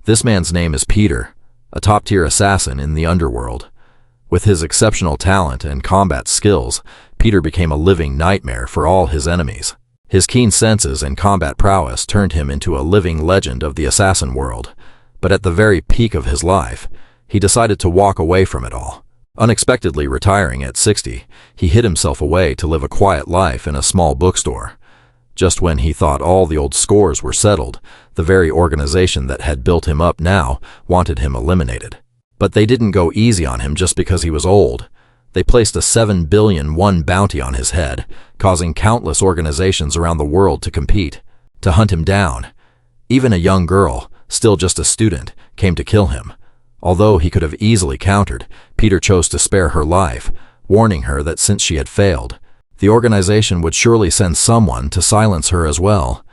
This man's name is Peter, a top-tier assassin in the underworld. With his exceptional talent and combat skills, Peter became a living nightmare for all his enemies. His keen senses and combat prowess turned him into a living legend of the assassin world. But at the very peak of his life, he decided to walk away from it all. Unexpectedly retiring at 60, he hid himself away to live a quiet life in a small bookstore. Just when he thought all the old scores were settled, the very organization that had built him up now wanted him eliminated. But they didn't go easy on him just because he was old. They placed a 7 billion won bounty on his head, causing countless organizations around the world to compete, to hunt him down. Even a young girl, still just a student, came to kill him. Although he could have easily countered, Peter chose to spare her life, warning her that since she had failed, the organization would surely send someone to silence her as well.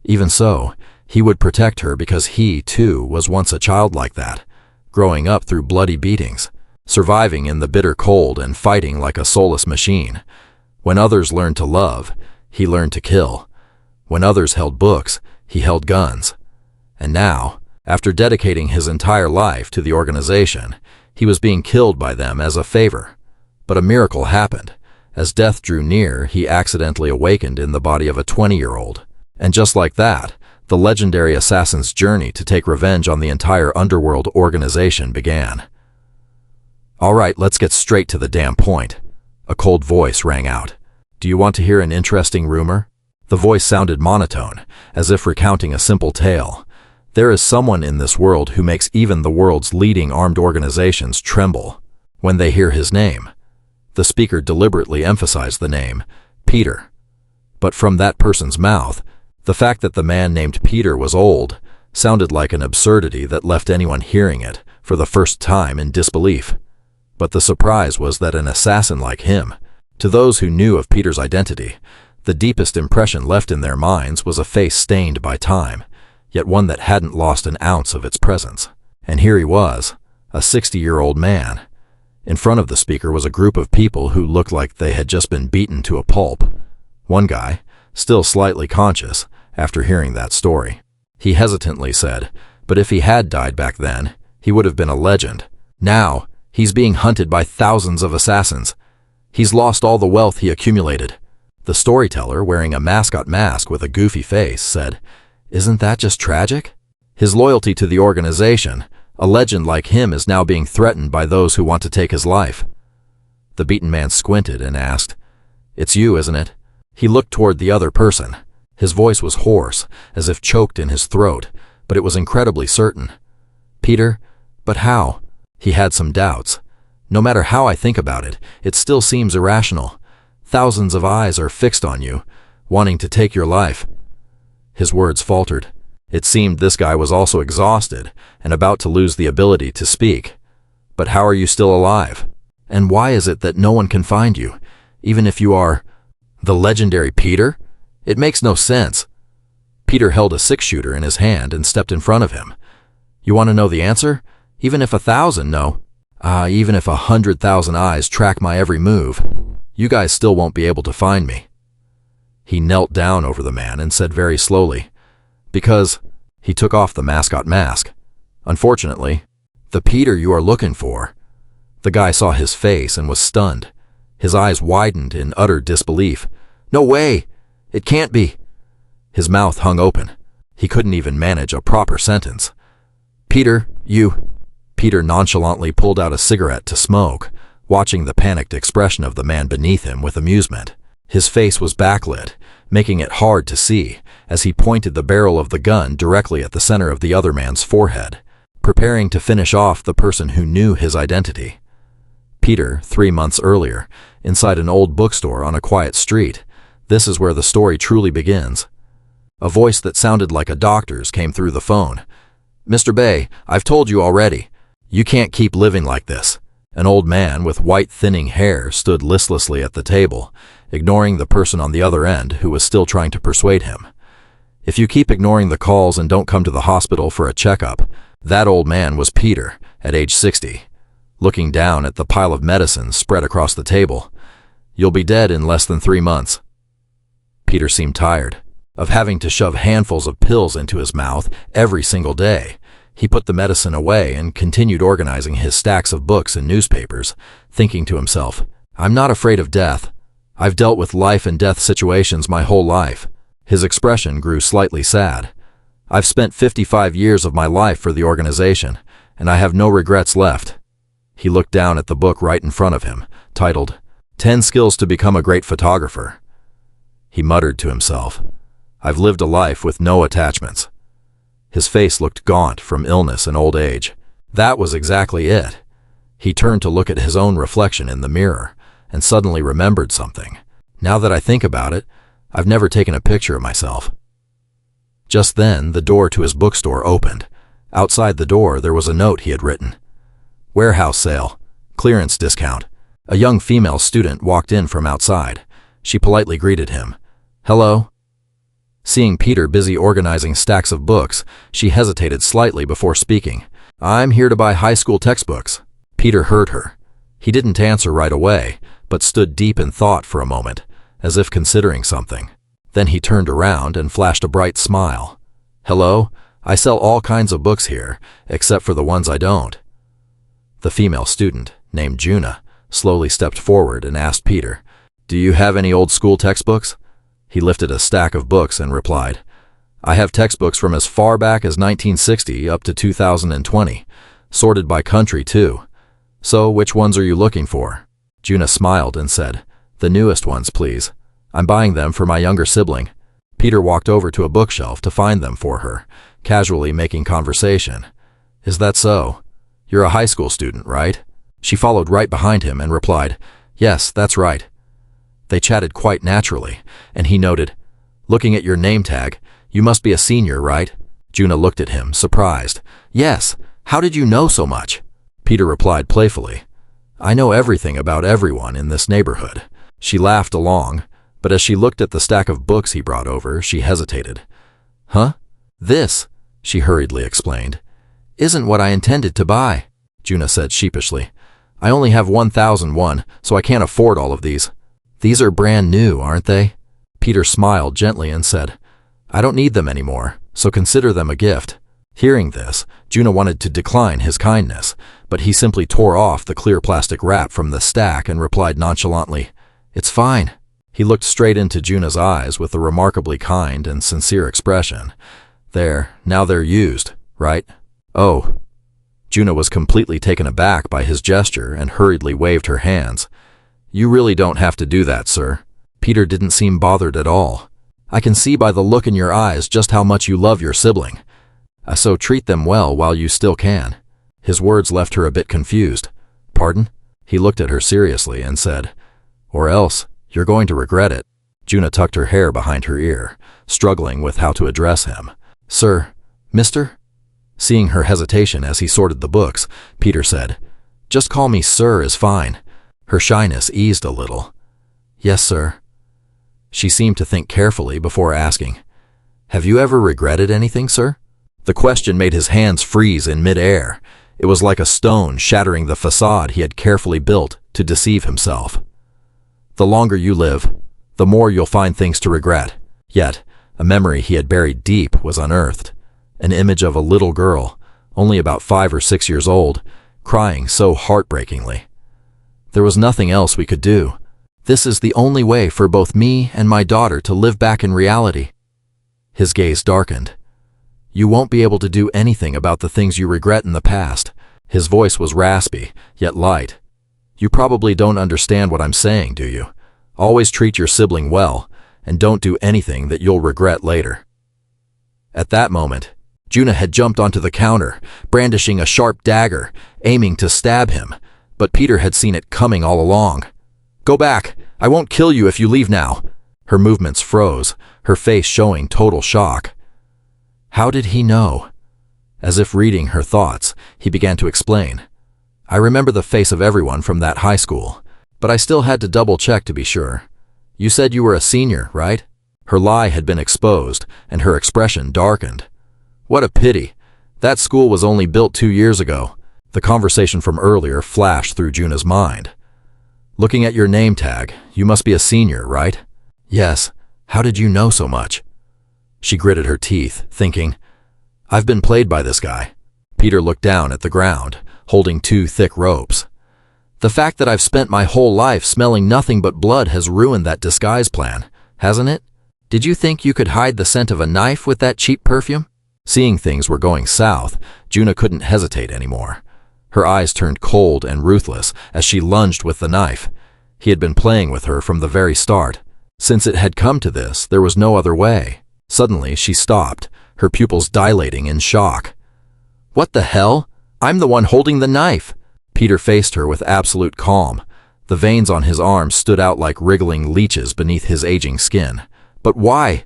Even so, he would protect her because he, too, was once a child like that, growing up through bloody beatings, surviving in the bitter cold and fighting like a soulless machine. When others learned to love, he learned to kill. When others held books, he held guns. And now, after dedicating his entire life to the organization, he was being killed by them as a favor. But a miracle happened. As death drew near, he accidentally awakened in the body of a 20-year-old. And just like that, the legendary assassin's journey to take revenge on the entire underworld organization began. "All right, let's get straight to the damn point," a cold voice rang out. "Do you want to hear an interesting rumor?" The voice sounded monotone, as if recounting a simple tale. There is someone in this world who makes even the world's leading armed organizations tremble when they hear his name. The speaker deliberately emphasized the name, Peter. But from that person's mouth, the fact that the man named Peter was old sounded like an absurdity that left anyone hearing it for the first time in disbelief. But the surprise was that an assassin like him, to those who knew of Peter's identity, the deepest impression left in their minds was a face stained by time, yet one that hadn't lost an ounce of its presence. And here he was, a 60-year-old man. In front of the speaker was a group of people who looked like they had just been beaten to a pulp. One guy, still slightly conscious after hearing that story, he hesitantly said, but if he had died back then, he would have been a legend. Now, he's being hunted by thousands of assassins. He's lost all the wealth he accumulated. The storyteller, wearing a mascot mask with a goofy face, said, "Isn't that just tragic? His loyalty to the organization, a legend like him, is now being threatened by those who want to take his life." The beaten man squinted and asked, "It's you, isn't it?" He looked toward the other person. His voice was hoarse, as if choked in his throat, but it was incredibly certain. "Peter? But how?" He had some doubts. "No matter how I think about it, it still seems irrational. Thousands of eyes are fixed on you, wanting to take your life." His words faltered. It seemed this guy was also exhausted and about to lose the ability to speak. "But how are you still alive? And why is it that no one can find you, even if you are the legendary Peter? It makes no sense." Peter held a 6-shooter in his hand and stepped in front of him. "You want to know the answer? Even if 1,000 know, even if 100,000 eyes track my every move, you guys still won't be able to find me." He knelt down over the man and said very slowly, "Because," he took off the mascot mask, "unfortunately, the Peter you are looking for." The guy saw his face and was stunned. His eyes widened in utter disbelief. "No way! It can't be!" His mouth hung open. He couldn't even manage a proper sentence. "Peter, you..." Peter nonchalantly pulled out a cigarette to smoke, watching the panicked expression of the man beneath him with amusement. His face was backlit, making it hard to see, as he pointed the barrel of the gun directly at the center of the other man's forehead, preparing to finish off the person who knew his identity. Peter, 3 months earlier, inside an old bookstore on a quiet street. This is where the story truly begins. A voice that sounded like a doctor's came through the phone. "Mr. Bay, I've told you already. You can't keep living like this." An old man with white thinning hair stood listlessly at the table, ignoring the person on the other end who was still trying to persuade him. "If you keep ignoring the calls and don't come to the hospital for a checkup," that old man was Peter, at age 60, looking down at the pile of medicines spread across the table. "You'll be dead in less than 3 months." Peter seemed tired of having to shove handfuls of pills into his mouth every single day. He put the medicine away and continued organizing his stacks of books and newspapers, thinking to himself, I'm not afraid of death. I've dealt with life and death situations my whole life. His expression grew slightly sad. I've spent 55 years of my life for the organization, and I have no regrets left. He looked down at the book right in front of him, titled, 10 Skills to Become a Great Photographer. He muttered to himself, I've lived a life with no attachments. His face looked gaunt from illness and old age. That was exactly it. He turned to look at his own reflection in the mirror and suddenly remembered something. Now that I think about it, I've never taken a picture of myself. Just then, the door to his bookstore opened. Outside the door, there was a note he had written. Warehouse sale. Clearance discount. A young female student walked in from outside. She politely greeted him. Hello? Seeing Peter busy organizing stacks of books, she hesitated slightly before speaking. I'm here to buy high school textbooks. Peter heard her. He didn't answer right away, but stood deep in thought for a moment, as if considering something. Then he turned around and flashed a bright smile. Hello, I sell all kinds of books here, except for the ones I don't. The female student, named Juna, slowly stepped forward and asked Peter, Do you have any old school textbooks? He lifted a stack of books and replied, I have textbooks from as far back as 1960 up to 2020, sorted by country too. So which ones are you looking for? Juna smiled and said, The newest ones, please. I'm buying them for my younger sibling. Peter walked over to a bookshelf to find them for her, casually making conversation. Is that so? You're a high school student, right? She followed right behind him and replied, Yes, that's right. They chatted quite naturally, and he noted, Looking at your name tag, you must be a senior, right? Juna looked at him, surprised. Yes, how did you know so much? Peter replied playfully, I know everything about everyone in this neighborhood. She laughed along, but as she looked at the stack of books he brought over, she hesitated. Huh? This, she hurriedly explained, isn't what I intended to buy, Juna said sheepishly. I only have 1,001, so I can't afford all of these. These are brand new, aren't they? Peter smiled gently and said, I don't need them anymore, so consider them a gift. Hearing this, Juna wanted to decline his kindness, but he simply tore off the clear plastic wrap from the stack and replied nonchalantly, It's fine. He looked straight into Juna's eyes with a remarkably kind and sincere expression. Now they're used, right? Oh. Juna was completely taken aback by his gesture and hurriedly waved her hands. You really don't have to do that, sir. Peter didn't seem bothered at all. I can see by the look in your eyes just how much you love your sibling. So treat them well while you still can. His words left her a bit confused. Pardon? He looked at her seriously and said, Or else, you're going to regret it. Juna tucked her hair behind her ear, struggling with how to address him. Sir, mister? Seeing her hesitation as he sorted the books, Peter said, Just call me sir is fine. Her shyness eased a little. Yes, sir. She seemed to think carefully before asking, Have you ever regretted anything, sir? The question made his hands freeze in mid-air. It was like a stone shattering the facade he had carefully built to deceive himself. The longer you live, the more you'll find things to regret. Yet, a memory he had buried deep was unearthed. An image of a little girl, only about 5 or 6 years old, crying so heartbreakingly. There was nothing else we could do. This is the only way for both me and my daughter to live back in reality. His gaze darkened. You won't be able to do anything about the things you regret in the past. His voice was raspy, yet light. You probably don't understand what I'm saying, do you? Always treat your sibling well, and don't do anything that you'll regret later. At that moment, Juna had jumped onto the counter, brandishing a sharp dagger, aiming to stab him, but Peter had seen it coming all along. Go back! I won't kill you if you leave now! Her movements froze, her face showing total shock. How did he know? As if reading her thoughts, he began to explain. I remember the face of everyone from that high school, but I still had to double-check to be sure. You said you were a senior, right? Her lie had been exposed, and her expression darkened. What a pity. That school was only built 2 years ago. The conversation from earlier flashed through Juna's mind. Looking at your name tag, you must be a senior, right? Yes. How did you know so much? She gritted her teeth, thinking, I've been played by this guy. Peter looked down at the ground, holding two thick ropes. The fact that I've spent my whole life smelling nothing but blood has ruined that disguise plan, hasn't it? Did you think you could hide the scent of a knife with that cheap perfume? Seeing things were going south, Juna couldn't hesitate anymore. Her eyes turned cold and ruthless as she lunged with the knife. He had been playing with her from the very start. Since it had come to this, there was no other way. Suddenly, she stopped, her pupils dilating in shock. What the hell? I'm the one holding the knife! Peter faced her with absolute calm. The veins on his arms stood out like wriggling leeches beneath his aging skin. But why?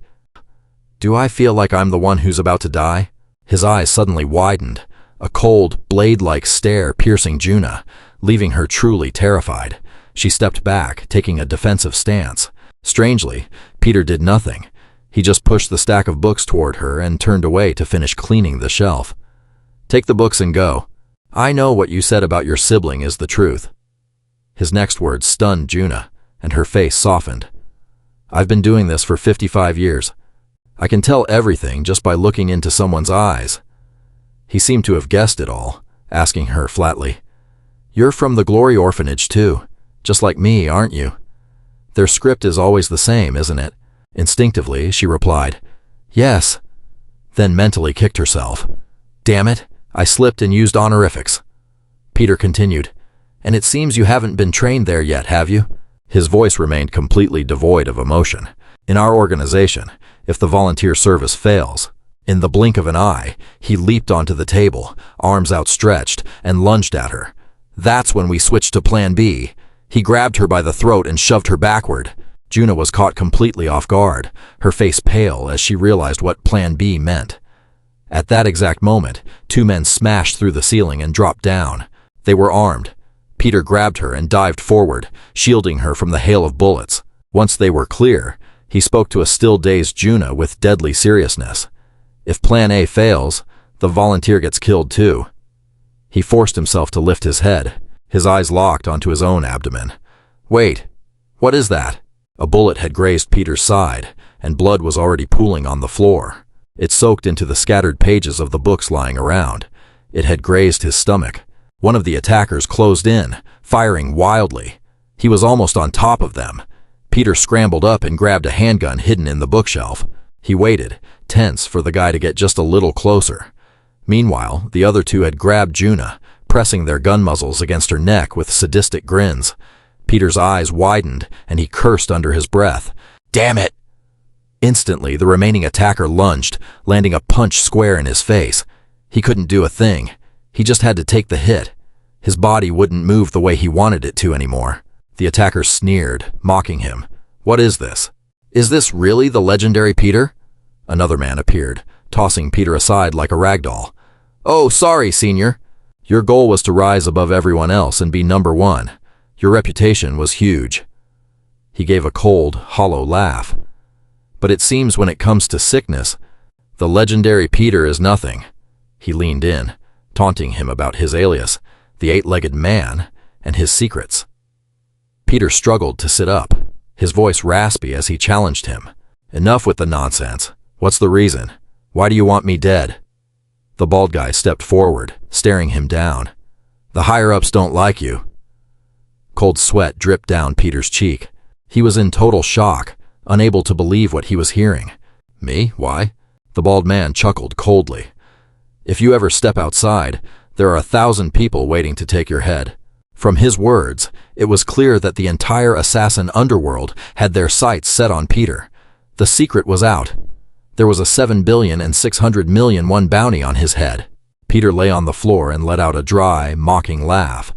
Do I feel like I'm the one who's about to die? His eyes suddenly widened, a cold, blade-like stare piercing Juna, leaving her truly terrified. She stepped back, taking a defensive stance. Strangely, Peter did nothing. He just pushed the stack of books toward her and turned away to finish cleaning the shelf. Take the books and go. I know what you said about your sibling is the truth. His next words stunned Juna, and her face softened. I've been doing this for 55 years. I can tell everything just by looking into someone's eyes. He seemed to have guessed it all, asking her flatly, You're from the Glory Orphanage too, just like me, aren't you? Their script is always the same, isn't it? Instinctively, she replied, Yes, then mentally kicked herself. Damn it, I slipped and used honorifics. Peter continued, And it seems you haven't been trained there yet, have you? His voice remained completely devoid of emotion. In our organization, if the volunteer service fails, in the blink of an eye, he leaped onto the table, arms outstretched, and lunged at her. That's when we switched to Plan B. He grabbed her by the throat and shoved her backward. Juna was caught completely off guard, her face pale as she realized what Plan B meant. At that exact moment, two men smashed through the ceiling and dropped down. They were armed. Peter grabbed her and dived forward, shielding her from the hail of bullets. Once they were clear, he spoke to a still-dazed Juna with deadly seriousness. If Plan A fails, the volunteer gets killed too. He forced himself to lift his head, his eyes locked onto his own abdomen. Wait, what is that? A bullet had grazed Peter's side, and blood was already pooling on the floor. It soaked into the scattered pages of the books lying around. It had grazed his stomach. One of the attackers closed in, firing wildly. He was almost on top of them. Peter scrambled up and grabbed a handgun hidden in the bookshelf. He waited, tense, for the guy to get just a little closer. Meanwhile, the other two had grabbed Juna, pressing their gun muzzles against her neck with sadistic grins. Peter's eyes widened, and he cursed under his breath. Damn it! Instantly, the remaining attacker lunged, landing a punch square in his face. He couldn't do a thing. He just had to take the hit. His body wouldn't move the way he wanted it to anymore. The attacker sneered, mocking him. What is this? Is this really the legendary Peter? Another man appeared, tossing Peter aside like a ragdoll. Oh, sorry, Senior. Your goal was to rise above everyone else and be number one. Your reputation was huge. He gave a cold, hollow laugh. But it seems when it comes to sickness, the legendary Peter is nothing. He leaned in, taunting him about his alias, the eight-legged man, and his secrets. Peter struggled to sit up, his voice raspy as he challenged him. Enough with the nonsense. What's the reason? Why do you want me dead? The bald guy stepped forward, staring him down. The higher-ups don't like you. Cold sweat dripped down Peter's cheek. He was in total shock, unable to believe what he was hearing. Me? Why? The bald man chuckled coldly. If you ever step outside, there are 1,000 people waiting to take your head. From his words, it was clear that the entire assassin underworld had their sights set on Peter. The secret was out. There was a 7,600,000,001 bounty on his head. Peter lay on the floor and let out a dry, mocking laugh.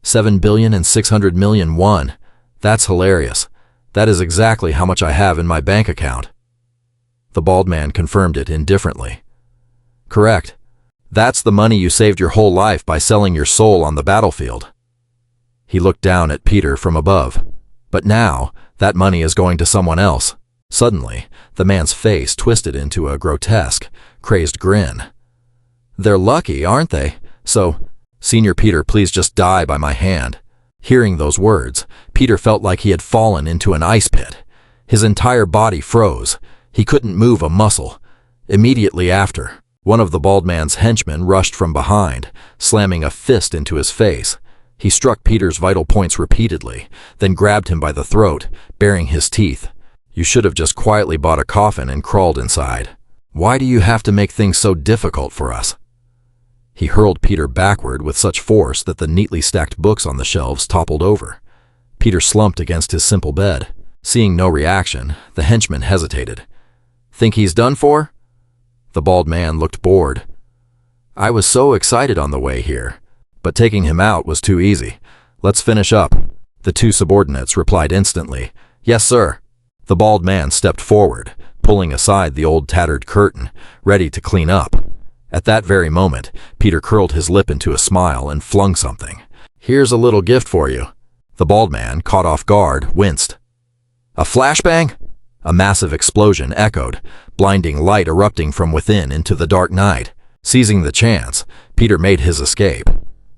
7,600,000,001. That's hilarious. That is exactly how much I have in my bank account. The bald man confirmed it indifferently. Correct. That's the money you saved your whole life by selling your soul on the battlefield. He looked down at Peter from above. But now, that money is going to someone else. Suddenly, the man's face twisted into a grotesque, crazed grin. They're lucky, aren't they? So, Senior Peter, please just die by my hand. Hearing those words, Peter felt like he had fallen into an ice pit. His entire body froze. He couldn't move a muscle. Immediately after, One of the bald man's henchmen rushed from behind, slamming a fist into his face. He struck Peter's vital points repeatedly, then grabbed him by the throat, baring his teeth. You should have just quietly bought a coffin and crawled inside. Why do you have to make things so difficult for us? He hurled Peter backward with such force that the neatly stacked books on the shelves toppled over. Peter slumped against his simple bed. Seeing no reaction, the henchman hesitated. Think he's done for? The bald man looked bored. I was so excited on the way here, but taking him out was too easy. Let's finish up. The two subordinates replied instantly. Yes, sir. The bald man stepped forward, pulling aside the old tattered curtain, ready to clean up. At that very moment, Peter curled his lip into a smile and flung something. Here's a little gift for you. The bald man, caught off guard, winced. A flashbang? A massive explosion echoed, blinding light erupting from within into the dark night. Seizing the chance, Peter made his escape.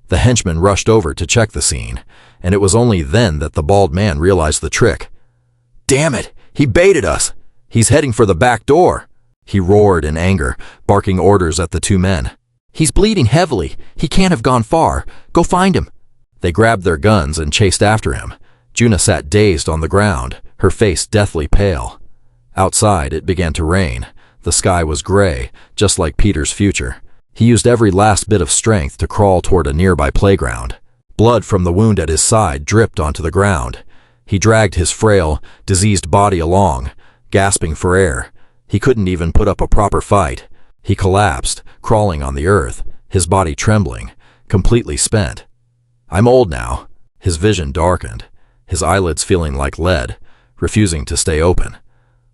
The henchman rushed over to check the scene, and it was only then that the bald man realized the trick. Damn it! He baited us! He's heading for the back door! He roared in anger, barking orders at the two men. He's bleeding heavily. He can't have gone far. Go find him. They grabbed their guns and chased after him. Juna sat dazed on the ground, her face deathly pale. Outside, it began to rain. The sky was gray, just like Peter's future. He used every last bit of strength to crawl toward a nearby playground. Blood from the wound at his side dripped onto the ground. He dragged his frail, diseased body along, gasping for air. He couldn't even put up a proper fight. He collapsed, crawling on the earth, his body trembling, completely spent. I'm old now. His vision darkened, his eyelids feeling like lead, refusing to stay open.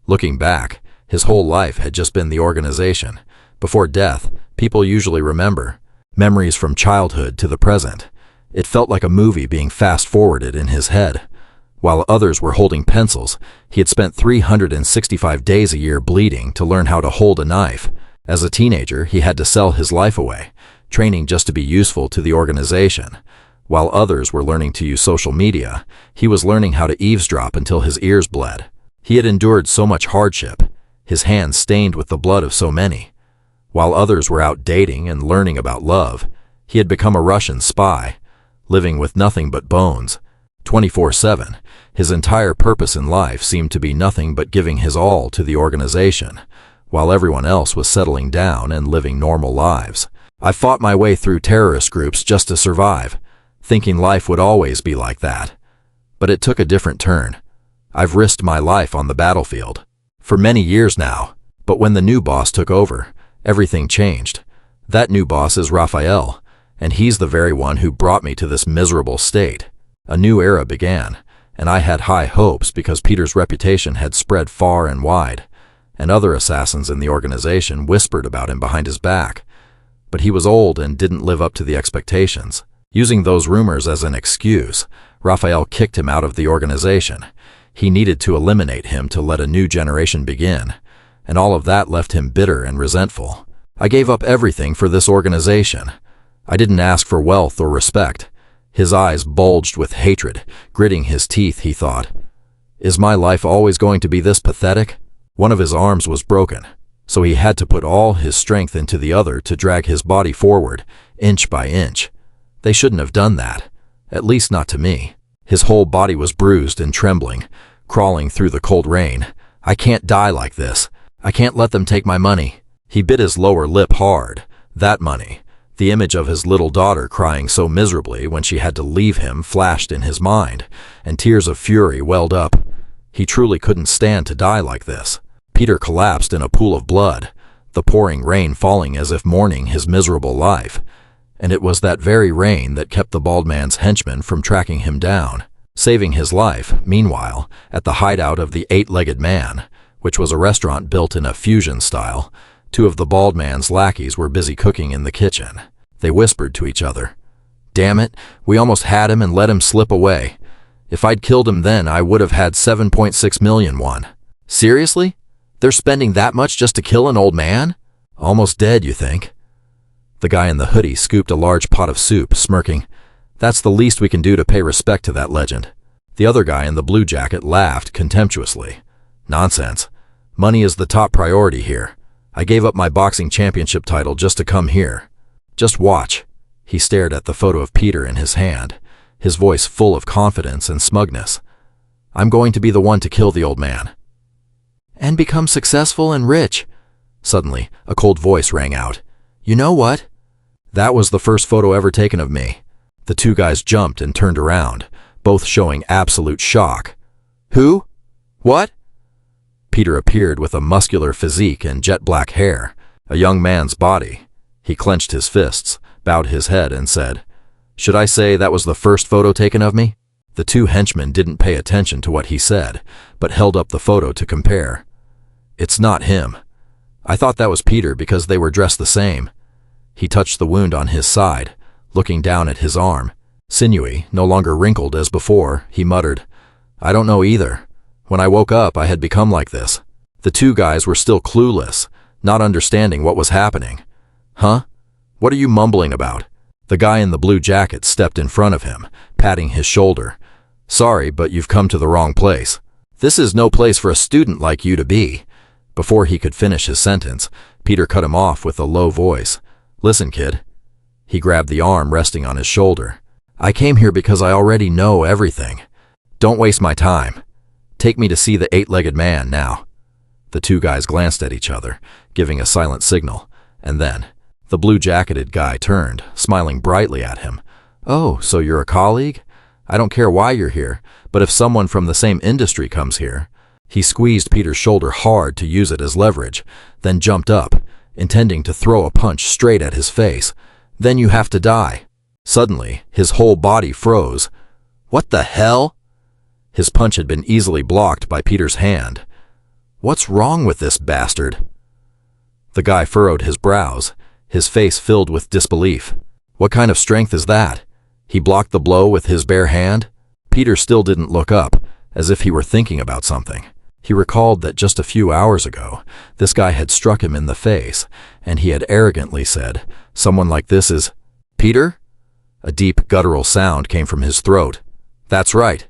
Looking back, his whole life had just been the organization. Before death, people usually remember. Memories from childhood to the present. It felt like a movie being fast-forwarded in his head. While others were holding pencils, he had spent 365 days a year bleeding to learn how to hold a knife. As a teenager, he had to sell his life away, training just to be useful to the organization. While others were learning to use social media, he was learning how to eavesdrop until his ears bled. He had endured so much hardship, his hands stained with the blood of so many. While others were out dating and learning about love, he had become a Russian spy, living with nothing but bones. 24/7, his entire purpose in life seemed to be nothing but giving his all to the organization, while everyone else was settling down and living normal lives. I fought my way through terrorist groups just to survive, thinking life would always be like that. But it took a different turn. I've risked my life on the battlefield for many years now, but when the new boss took over, everything changed. That new boss is Raphael, and he's the very one who brought me to this miserable state. A new era began, and I had high hopes because Peter's reputation had spread far and wide, and other assassins in the organization whispered about him behind his back. But he was old and didn't live up to the expectations. Using those rumors as an excuse, Raphael kicked him out of the organization. He needed to eliminate him to let a new generation begin, and all of that left him bitter and resentful. I gave up everything for this organization. I didn't ask for wealth or respect. His eyes bulged with hatred, gritting his teeth, he thought. Is my life always going to be this pathetic? One of his arms was broken, so he had to put all his strength into the other to drag his body forward, inch by inch. They shouldn't have done that, at least not to me. His whole body was bruised and trembling, crawling through the cold rain. I can't die like this. I can't let them take my money. He bit his lower lip hard. That money. The image of his little daughter crying so miserably when she had to leave him flashed in his mind, and tears of fury welled up. He truly couldn't stand to die like this. Peter collapsed in a pool of blood, the pouring rain falling as if mourning his miserable life. And it was that very rain that kept the bald man's henchmen from tracking him down. Saving his life, meanwhile, at the hideout of the Eight-Legged Man, which was a restaurant built in a fusion style, two of the bald man's lackeys were busy cooking in the kitchen. They whispered to each other. Damn it, we almost had him and let him slip away. If I'd killed him then, I would have had 7.6 million won. Seriously? They're spending that much just to kill an old man? Almost dead, you think? The guy in the hoodie scooped a large pot of soup, smirking. That's the least we can do to pay respect to that legend. The other guy in the blue jacket laughed contemptuously. Nonsense. Money is the top priority here. I gave up my boxing championship title just to come here. Just watch." He stared at the photo of Peter in his hand, his voice full of confidence and smugness. "I'm going to be the one to kill the old man." "And become successful and rich." Suddenly, a cold voice rang out. "You know what?" That was the first photo ever taken of me. The two guys jumped and turned around, both showing absolute shock. "Who? What?" Peter appeared with a muscular physique and jet-black hair, a young man's body. He clenched his fists, bowed his head, and said, "Should I say that was the first photo taken of me?" The two henchmen didn't pay attention to what he said, but held up the photo to compare. "It's not him. I thought that was Peter because they were dressed the same." He touched the wound on his side, looking down at his arm. Sinewy, no longer wrinkled as before, he muttered, "I don't know either. When I woke up, I had become like this." The two guys were still clueless, not understanding what was happening. "Huh? What are you mumbling about?" The guy in the blue jacket stepped in front of him, patting his shoulder. "Sorry, but you've come to the wrong place. This is no place for a student like you to be." Before he could finish his sentence, Peter cut him off with a low voice. "Listen, kid." He grabbed the arm resting on his shoulder. "I came here because I already know everything. Don't waste my time. Take me to see the eight-legged man now." The two guys glanced at each other, giving a silent signal, and then the blue-jacketed guy turned, smiling brightly at him. "Oh, so you're a colleague? I don't care why you're here, but if someone from the same industry comes here." He squeezed Peter's shoulder hard to use it as leverage, then jumped up, intending to throw a punch straight at his face. "Then you have to die." Suddenly, his whole body froze. "What the hell?" His punch had been easily blocked by Peter's hand. "What's wrong with this bastard?" The guy furrowed his brows, his face filled with disbelief. "What kind of strength is that? He blocked the blow with his bare hand?" Peter still didn't look up, as if he were thinking about something. He recalled that just a few hours ago, this guy had struck him in the face, and he had arrogantly said, "Someone like this is—" "Peter?" A deep, guttural sound came from his throat. "That's right."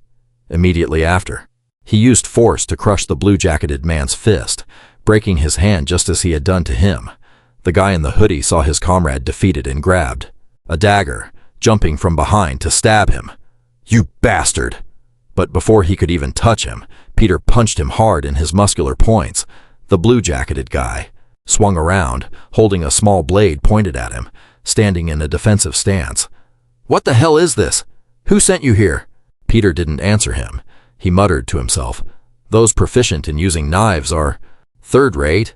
Immediately after, he used force to crush the blue-jacketed man's fist, breaking his hand just as he had done to him. The guy in the hoodie saw his comrade defeated and grabbed a dagger, jumping from behind to stab him. "You bastard!" But before he could even touch him, Peter punched him hard in his muscular points. The blue-jacketed guy swung around, holding a small blade pointed at him, standing in a defensive stance. "What the hell is this? Who sent you here?" Peter didn't answer him. He muttered to himself, "Those proficient in using knives are third-rate."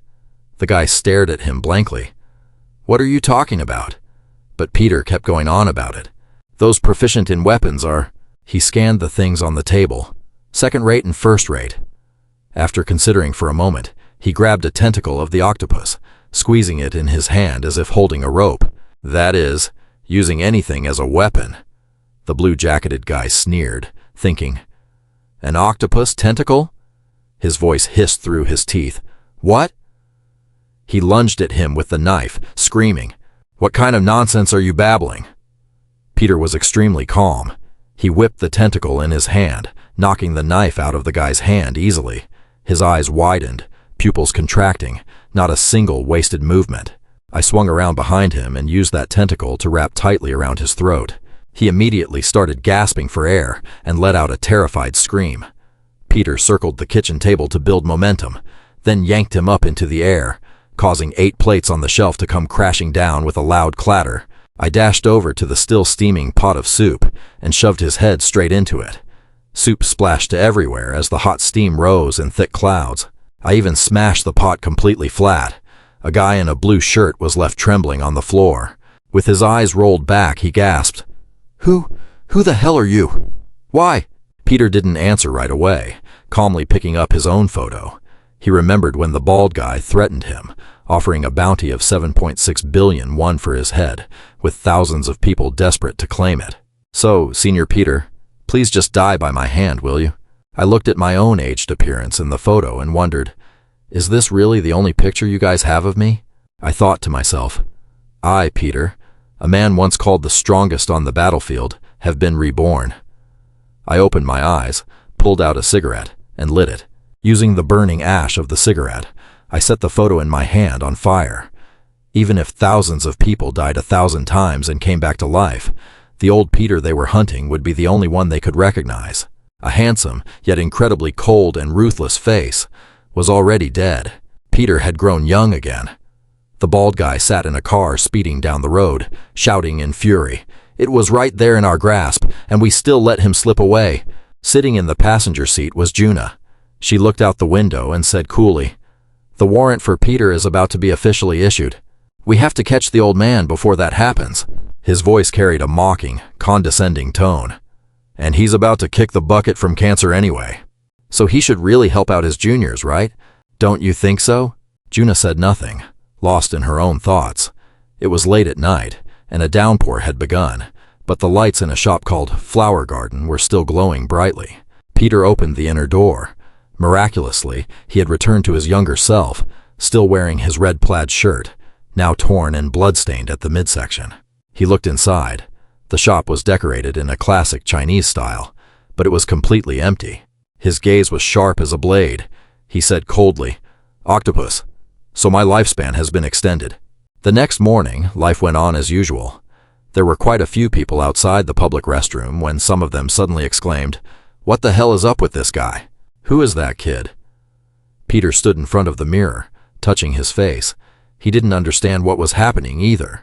The guy stared at him blankly. "What are you talking about?" But Peter kept going on about it. "Those proficient in weapons are—" He scanned the things on the table. "Second-rate and first-rate." After considering for a moment, he grabbed a tentacle of the octopus, squeezing it in his hand as if holding a rope. "That is, using anything as a weapon." The blue-jacketed guy sneered, thinking, "An octopus tentacle?" His voice hissed through his teeth. "What?" He lunged at him with the knife, screaming, "What kind of nonsense are you babbling?" Peter was extremely calm. He whipped the tentacle in his hand, knocking the knife out of the guy's hand easily. His eyes widened, pupils contracting, not a single wasted movement. I swung around behind him and used that tentacle to wrap tightly around his throat. He immediately started gasping for air and let out a terrified scream. Peter circled the kitchen table to build momentum, then yanked him up into the air, causing 8 plates on the shelf to come crashing down with a loud clatter. I dashed over to the still steaming pot of soup and shoved his head straight into it. Soup splashed everywhere as the hot steam rose in thick clouds. I even smashed the pot completely flat. A guy in a blue shirt was left trembling on the floor. With his eyes rolled back, he gasped, Who the hell are you? Why?" Peter didn't answer right away, calmly picking up his own photo. He remembered when the bald guy threatened him, offering a bounty of 7.6 billion won for his head, with thousands of people desperate to claim it. "So, Senior Peter, please just die by my hand, will you?" I looked at my own aged appearance in the photo and wondered, is this really the only picture you guys have of me? I thought to myself, I, Peter, a man once called the strongest on the battlefield, have been reborn. I opened my eyes, pulled out a cigarette, and lit it. Using the burning ash of the cigarette, I set the photo in my hand on fire. Even if thousands of people died 1,000 times and came back to life, the old Peter they were hunting would be the only one they could recognize. A handsome, yet incredibly cold and ruthless face was already dead. Peter had grown young again. The bald guy sat in a car speeding down the road, shouting in fury. It was right there in our grasp, and we still let him slip away. Sitting in the passenger seat was Juna. She looked out the window and said coolly, "The warrant for Peter is about to be officially issued. We have to catch the old man before that happens." His voice carried a mocking, condescending tone. "And he's about to kick the bucket from cancer anyway. So he should really help out his juniors, right? Don't you think so?" Juna said nothing, lost in her own thoughts. It was late at night, and a downpour had begun, but the lights in a shop called Flower Garden were still glowing brightly. Peter opened the inner door. Miraculously, he had returned to his younger self, still wearing his red plaid shirt, now torn and blood-stained at the midsection. He looked inside. The shop was decorated in a classic Chinese style, but it was completely empty. His gaze was sharp as a blade. He said coldly, "Octopus, so my lifespan has been extended." The next morning, life went on as usual. There were quite a few people outside the public restroom when some of them suddenly exclaimed, "What the hell is up with this guy? Who is that kid?" Peter stood in front of the mirror, touching his face. He didn't understand what was happening either.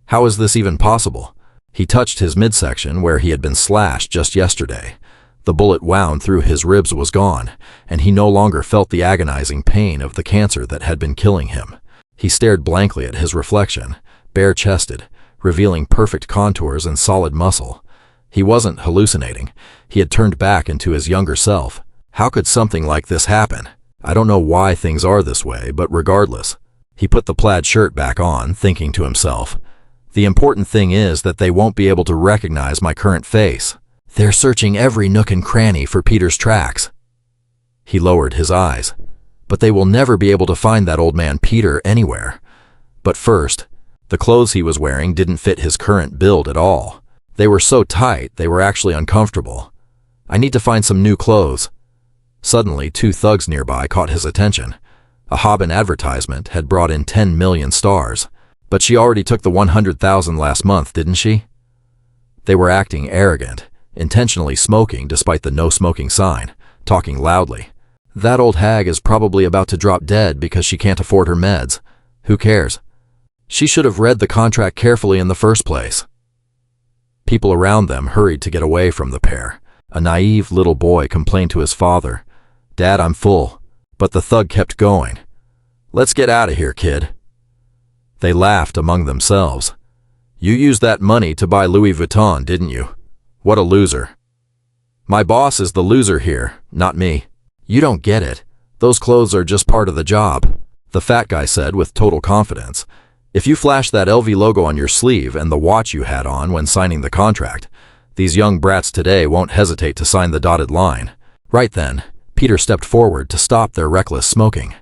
How is this even possible? He touched his midsection where he had been slashed just yesterday. The bullet wound through his ribs was gone, and he no longer felt the agonizing pain of the cancer that had been killing him. He stared blankly at his reflection, bare-chested, revealing perfect contours and solid muscle. He wasn't hallucinating. He had turned back into his younger self. How could something like this happen? I don't know why things are this way, but regardless. He put the plaid shirt back on, thinking to himself, "The important thing is that they won't be able to recognize my current face. They're searching every nook and cranny for Peter's tracks." He lowered his eyes. But they will never be able to find that old man Peter anywhere. But first, the clothes he was wearing didn't fit his current build at all. They were so tight they were actually uncomfortable. I need to find some new clothes. Suddenly, 2 thugs nearby caught his attention. A Hobin advertisement had brought in 10 million stars. But she already took the 100,000 last month, didn't she? They were acting arrogant, intentionally smoking despite the no smoking sign, talking loudly. That old hag is probably about to drop dead because she can't afford her meds. Who cares? She should have read the contract carefully in the first place. People around them hurried to get away from the pair. A naive little boy complained to his father, "Dad, I'm full." But the thug kept going. "Let's get out of here, kid." They laughed among themselves. "You used that money to buy Louis Vuitton, didn't you? What a loser." "My boss is the loser here, not me." "You don't get it. Those clothes are just part of the job," the fat guy said with total confidence. "If you flash that LV logo on your sleeve and the watch you had on when signing the contract, these young brats today won't hesitate to sign the dotted line." Right then, Peter stepped forward to stop their reckless smoking.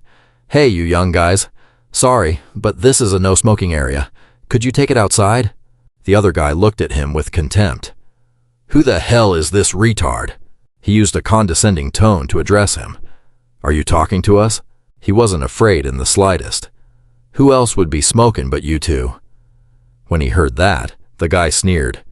"Hey, you young guys. Sorry, but this is a no-smoking area. Could you take it outside?" The other guy looked at him with contempt. "Who the hell is this retard?" He used a condescending tone to address him. "Are you talking to us?" He wasn't afraid in the slightest. "Who else would be smoking but you two?" When he heard that, the guy sneered.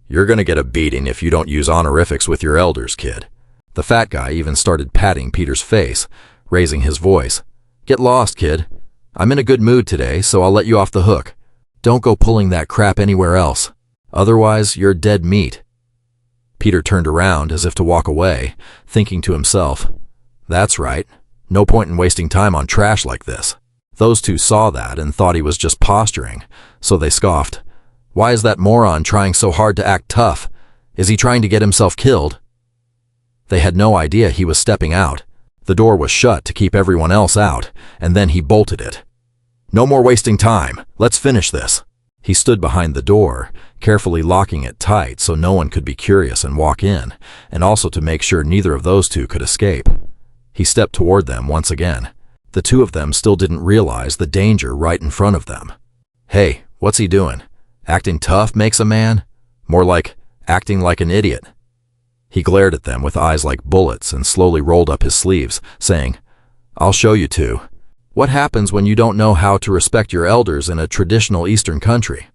"You're gonna get a beating if you don't use honorifics with your elders, kid." The fat guy even started patting Peter's face, raising his voice. "Get lost, kid. I'm in a good mood today, so I'll let you off the hook. Don't go pulling that crap anywhere else. Otherwise, you're dead meat." Peter turned around as if to walk away, thinking to himself, "That's right. No point in wasting time on trash like this." Those two saw that and thought he was just posturing, so they scoffed. "Why is that moron trying so hard to act tough? Is he trying to get himself killed?" They had no idea he was stepping out. The door was shut to keep everyone else out, and then he bolted it. "No more wasting time. Let's finish this." He stood behind the door, carefully locking it tight so no one could be curious and walk in, and also to make sure neither of those two could escape. He stepped toward them once again. The two of them still didn't realize the danger right in front of them. "Hey, what's he doing? Acting tough makes a man? More like acting like an idiot." He glared at them with eyes like bullets and slowly rolled up his sleeves, saying, "I'll show you two." What happens when you don't know how to respect your elders in a traditional Eastern country?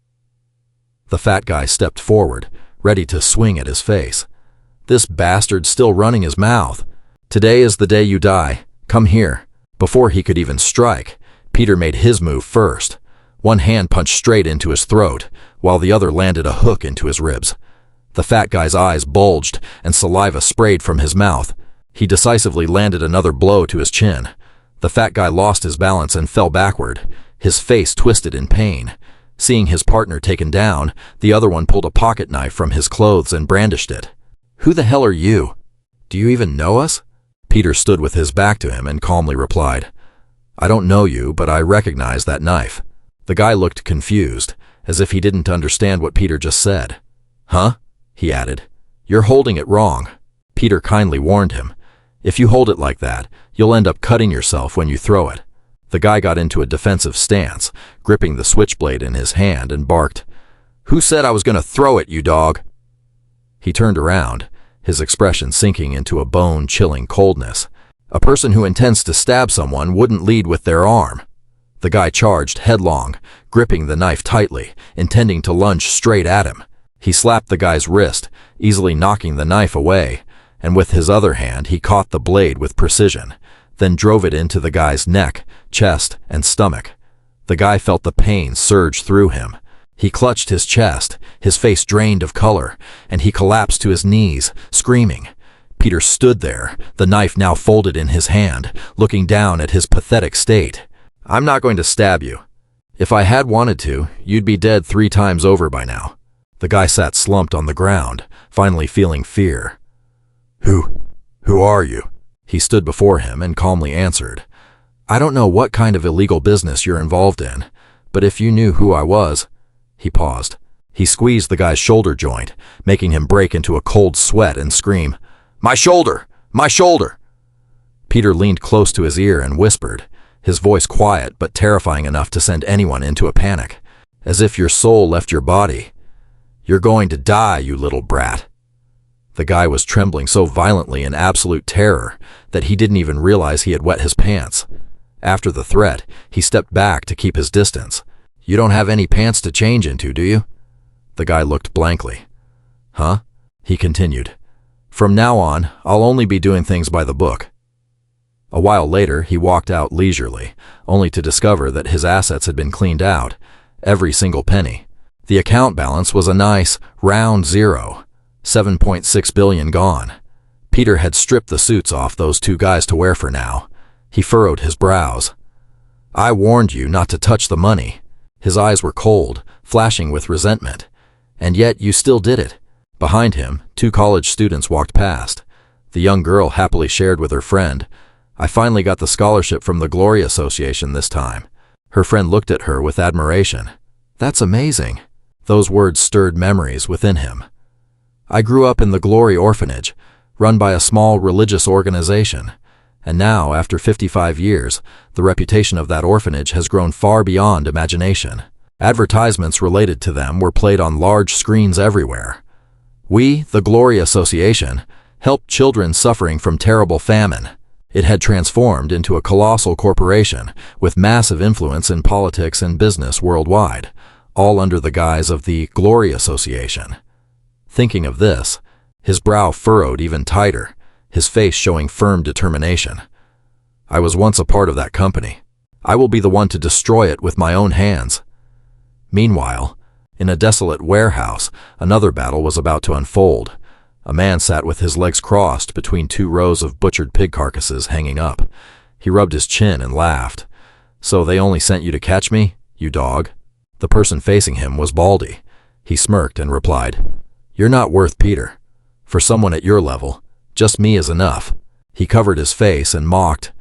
The fat guy stepped forward, ready to swing at his face. This bastard's still running his mouth. Today is the day you die. Come here. Before he could even strike, Peter made his move first. One hand punched straight into his throat, while the other landed a hook into his ribs. The fat guy's eyes bulged and saliva sprayed from his mouth. He decisively landed another blow to his chin. The fat guy lost his balance and fell backward, his face twisted in pain. Seeing his partner taken down, the other one pulled a pocket knife from his clothes and brandished it. "Who the hell are you? Do you even know us?" Peter stood with his back to him and calmly replied, "I don't know you, but I recognize that knife." The guy looked confused, as if he didn't understand what Peter just said. "Huh?" he added. "You're holding it wrong." Peter kindly warned him, "If you hold it like that, you'll end up cutting yourself when you throw it." The guy got into a defensive stance, gripping the switchblade in his hand and barked, "Who said I was going to throw it, you dog?" He turned around, his expression sinking into a bone-chilling coldness. A person who intends to stab someone wouldn't lead with their arm. The guy charged headlong, gripping the knife tightly, intending to lunge straight at him. He slapped the guy's wrist, easily knocking the knife away, and with his other hand he caught the blade with precision, then drove it into the guy's neck, chest, and stomach. The guy felt the pain surge through him. He clutched his chest, his face drained of color, and he collapsed to his knees, screaming. Peter stood there, the knife now folded in his hand, looking down at his pathetic state. "I'm not going to stab you. If I had wanted to, you'd be dead 3 times over by now." The guy sat slumped on the ground, finally feeling fear. Who are you?" He stood before him and calmly answered, "I don't know what kind of illegal business you're involved in, but if you knew who I was—" He paused. He squeezed the guy's shoulder joint, making him break into a cold sweat and scream, "My shoulder! My shoulder!" Peter leaned close to his ear and whispered, his voice quiet but terrifying enough to send anyone into a panic. "As if your soul left your body. You're going to die, you little brat." The guy was trembling so violently in absolute terror that he didn't even realize he had wet his pants. After the threat, he stepped back to keep his distance. "You don't have any pants to change into, do you?" The guy looked blankly. "Huh?" he continued. "From now on, I'll only be doing things by the book." A while later, he walked out leisurely, only to discover that his assets had been cleaned out, every single penny. The account balance was a nice, round zero, 7.6 billion gone. Peter had stripped the suits off those 2 guys to wear for now. He furrowed his brows. "I warned you not to touch the money." His eyes were cold, flashing with resentment. "And yet you still did it." Behind him, 2 college students walked past. The young girl happily shared with her friend, "I finally got the scholarship from the Glory Association this time." Her friend looked at her with admiration. "That's amazing." Those words stirred memories within him. "I grew up in the Glory Orphanage, run by a small religious organization. And now, after 55 years, the reputation of that orphanage has grown far beyond imagination. Advertisements related to them were played on large screens everywhere. We, the Glory Association, helped children suffering from terrible famine. It had transformed into a colossal corporation with massive influence in politics and business worldwide, all under the guise of the Glory Association." Thinking of this, his brow furrowed even tighter, his face showing firm determination. "I was once a part of that company. I will be the one to destroy it with my own hands." Meanwhile, in a desolate warehouse, another battle was about to unfold. A man sat with his legs crossed between 2 rows of butchered pig carcasses hanging up. He rubbed his chin and laughed. "So they only sent you to catch me, you dog?" The person facing him was Baldy. He smirked and replied, "You're not worth Peter. For someone at your level, just me is enough." He covered his face and mocked,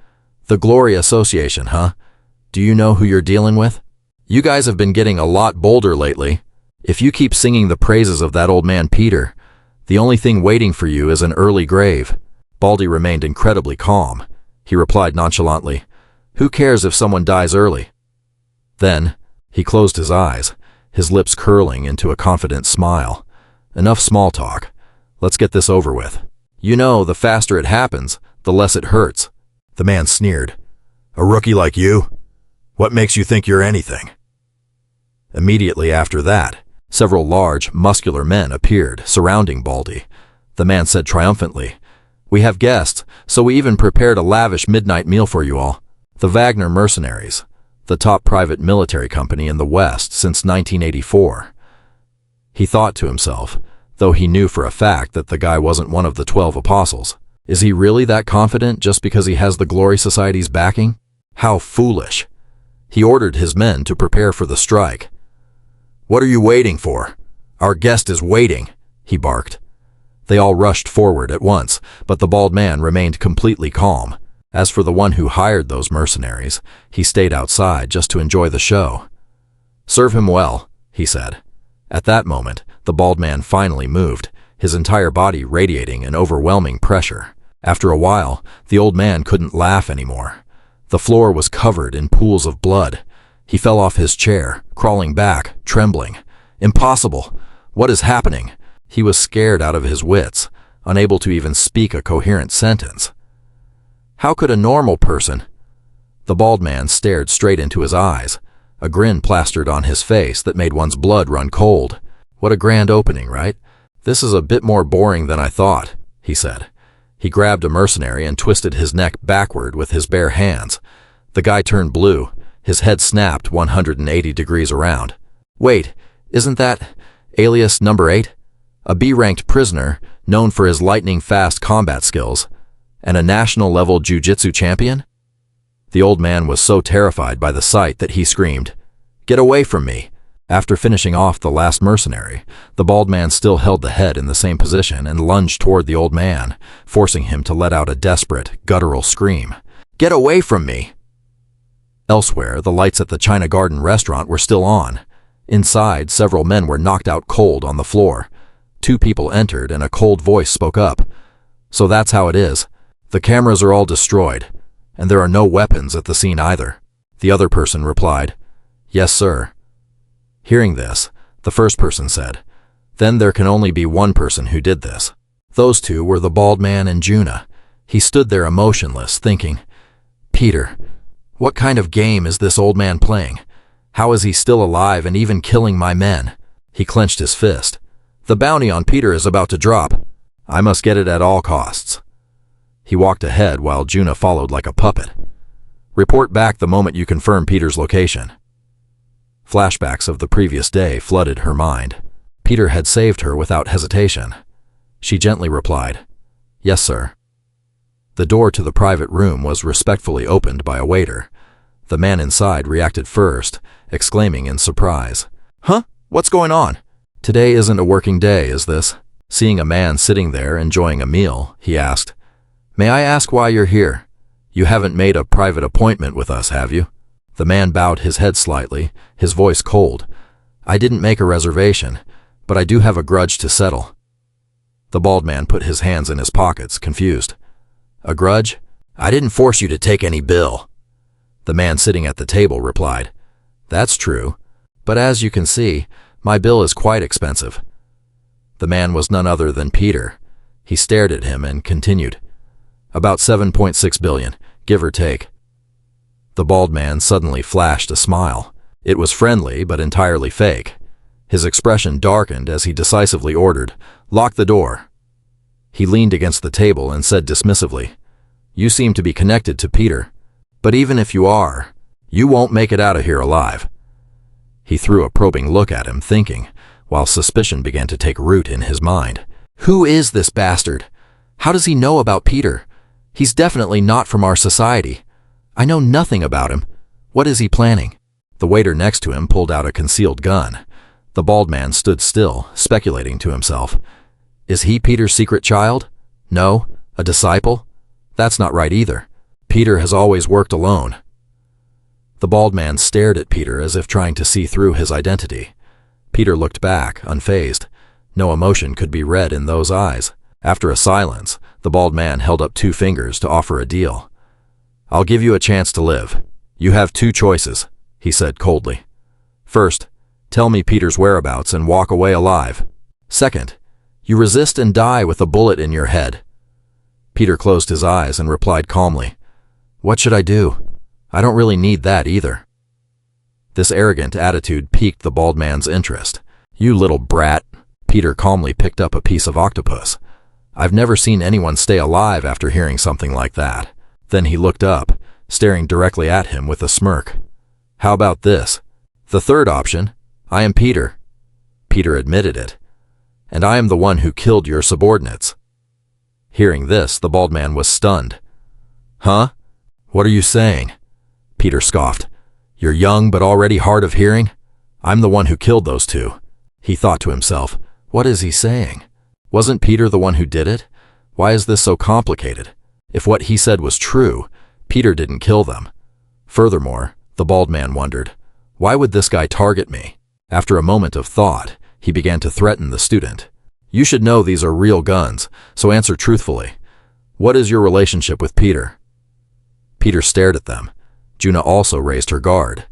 "The Glory Association, huh? Do you know who you're dealing with? You guys have been getting a lot bolder lately. If you keep singing the praises of that old man Peter, the only thing waiting for you is an early grave." Baldy remained incredibly calm. He replied nonchalantly, "Who cares if someone dies early?" Then, he closed his eyes, his lips curling into a confident smile. "Enough small talk. Let's get this over with. You know, the faster it happens, the less it hurts." The man sneered. A rookie like you? What makes you think you're anything? Immediately after that, several large, muscular men appeared, surrounding Baldy. The man said triumphantly, "We have guests, so we even prepared a lavish midnight meal for you all." The Wagner mercenaries, the top private military company in the West since 1984. He thought to himself, though he knew for a fact that the guy wasn't one of the 12 apostles. Is he really that confident just because he has the Glory Society's backing? How foolish. He ordered his men to prepare for the strike. "What are you waiting for? Our guest is waiting," he barked. They all rushed forward at once, but the bald man remained completely calm. As for the one who hired those mercenaries, he stayed outside just to enjoy the show. "Serve him well," he said. At that moment, the bald man finally moved, his entire body radiating an overwhelming pressure. After a while, the old man couldn't laugh anymore. The floor was covered in pools of blood. He fell off his chair, crawling back, trembling. "Impossible! What is happening?" He was scared out of his wits, unable to even speak a coherent sentence. How could a normal person? The bald man stared straight into his eyes, a grin plastered on his face that made one's blood run cold. "What a grand opening, right? This is a bit more boring than I thought," he said. He grabbed a mercenary and twisted his neck backward with his bare hands. The guy turned blue. His head snapped 180 degrees around. "Wait, isn't that alias number 8? A B-ranked prisoner known for his lightning-fast combat skills, and a national-level jiu-jitsu champion?" The old man was so terrified by the sight that he screamed, "Get away from me!" After finishing off the last mercenary, the bald man still held the head in the same position and lunged toward the old man, forcing him to let out a desperate, guttural scream. "Get away from me!" Elsewhere, the lights at the China Garden restaurant were still on. Inside, several men were knocked out cold on the floor. 2 people entered and a cold voice spoke up. "So that's how it is. The cameras are all destroyed, and there are no weapons at the scene either." The other person replied, "Yes, sir." Hearing this, the first person said, "Then there can only be one person who did this." Those 2 were the bald man and Juna. He stood there emotionless, thinking, "Peter, what kind of game is this old man playing? How is he still alive and even killing my men?" He clenched his fist. "The bounty on Peter is about to drop. I must get it at all costs." He walked ahead while Juna followed like a puppet. "Report back the moment you confirm Peter's location." Flashbacks of the previous day flooded her mind. Peter had saved her without hesitation. She gently replied, "Yes, sir." The door to the private room was respectfully opened by a waiter. The man inside reacted first, exclaiming in surprise, "Huh? What's going on?" "Today isn't a working day, is this?" Seeing a man sitting there enjoying a meal, he asked, "May I ask why you're here? You haven't made a private appointment with us, have you?" The man bowed his head slightly, his voice cold. "I didn't make a reservation, but I do have a grudge to settle." The bald man put his hands in his pockets, confused. "A grudge? I didn't force you to take any bill." The man sitting at the table replied, "That's true, but as you can see, my bill is quite expensive." The man was none other than Peter. He stared at him and continued, "About 7.6 billion, give or take." The bald man suddenly flashed a smile. It was friendly, but entirely fake. His expression darkened as he decisively ordered, "Lock the door." He leaned against the table and said dismissively, "You seem to be connected to Peter, but even if you are, you won't make it out of here alive." He threw a probing look at him, thinking, while suspicion began to take root in his mind. Who is this bastard? How does he know about Peter? He's definitely not from our society. I know nothing about him. What is he planning? The waiter next to him pulled out a concealed gun. The bald man stood still, speculating to himself. Is he Peter's secret child? No? A disciple? That's not right either. Peter has always worked alone. The bald man stared at Peter as if trying to see through his identity. Peter looked back, unfazed. No emotion could be read in those eyes. After a silence, the bald man held up 2 fingers to offer a deal. I'll give you a chance to live. You have 2 choices, he said coldly. First, tell me Peter's whereabouts and walk away alive. Second, you resist and die with a bullet in your head. Peter closed his eyes and replied calmly, What should I do? I don't really need that either. This arrogant attitude piqued the bald man's interest. You little brat. Peter calmly picked up a piece of octopus. I've never seen anyone stay alive after hearing something like that. Then he looked up, staring directly at him with a smirk. How about this? The third option. I am Peter. Peter admitted it. And I am the one who killed your subordinates. Hearing this, the bald man was stunned. Huh? What are you saying? Peter scoffed. You're young but already hard of hearing? I'm the one who killed those two. He thought to himself, what is he saying? Wasn't Peter the one who did it? Why is this so complicated? If what he said was true, Peter didn't kill them. Furthermore, the bald man wondered, why would this guy target me? After a moment of thought, he began to threaten the student. You should know these are real guns, so answer truthfully. What is your relationship with Peter? Peter stared at them. Juna also raised her guard.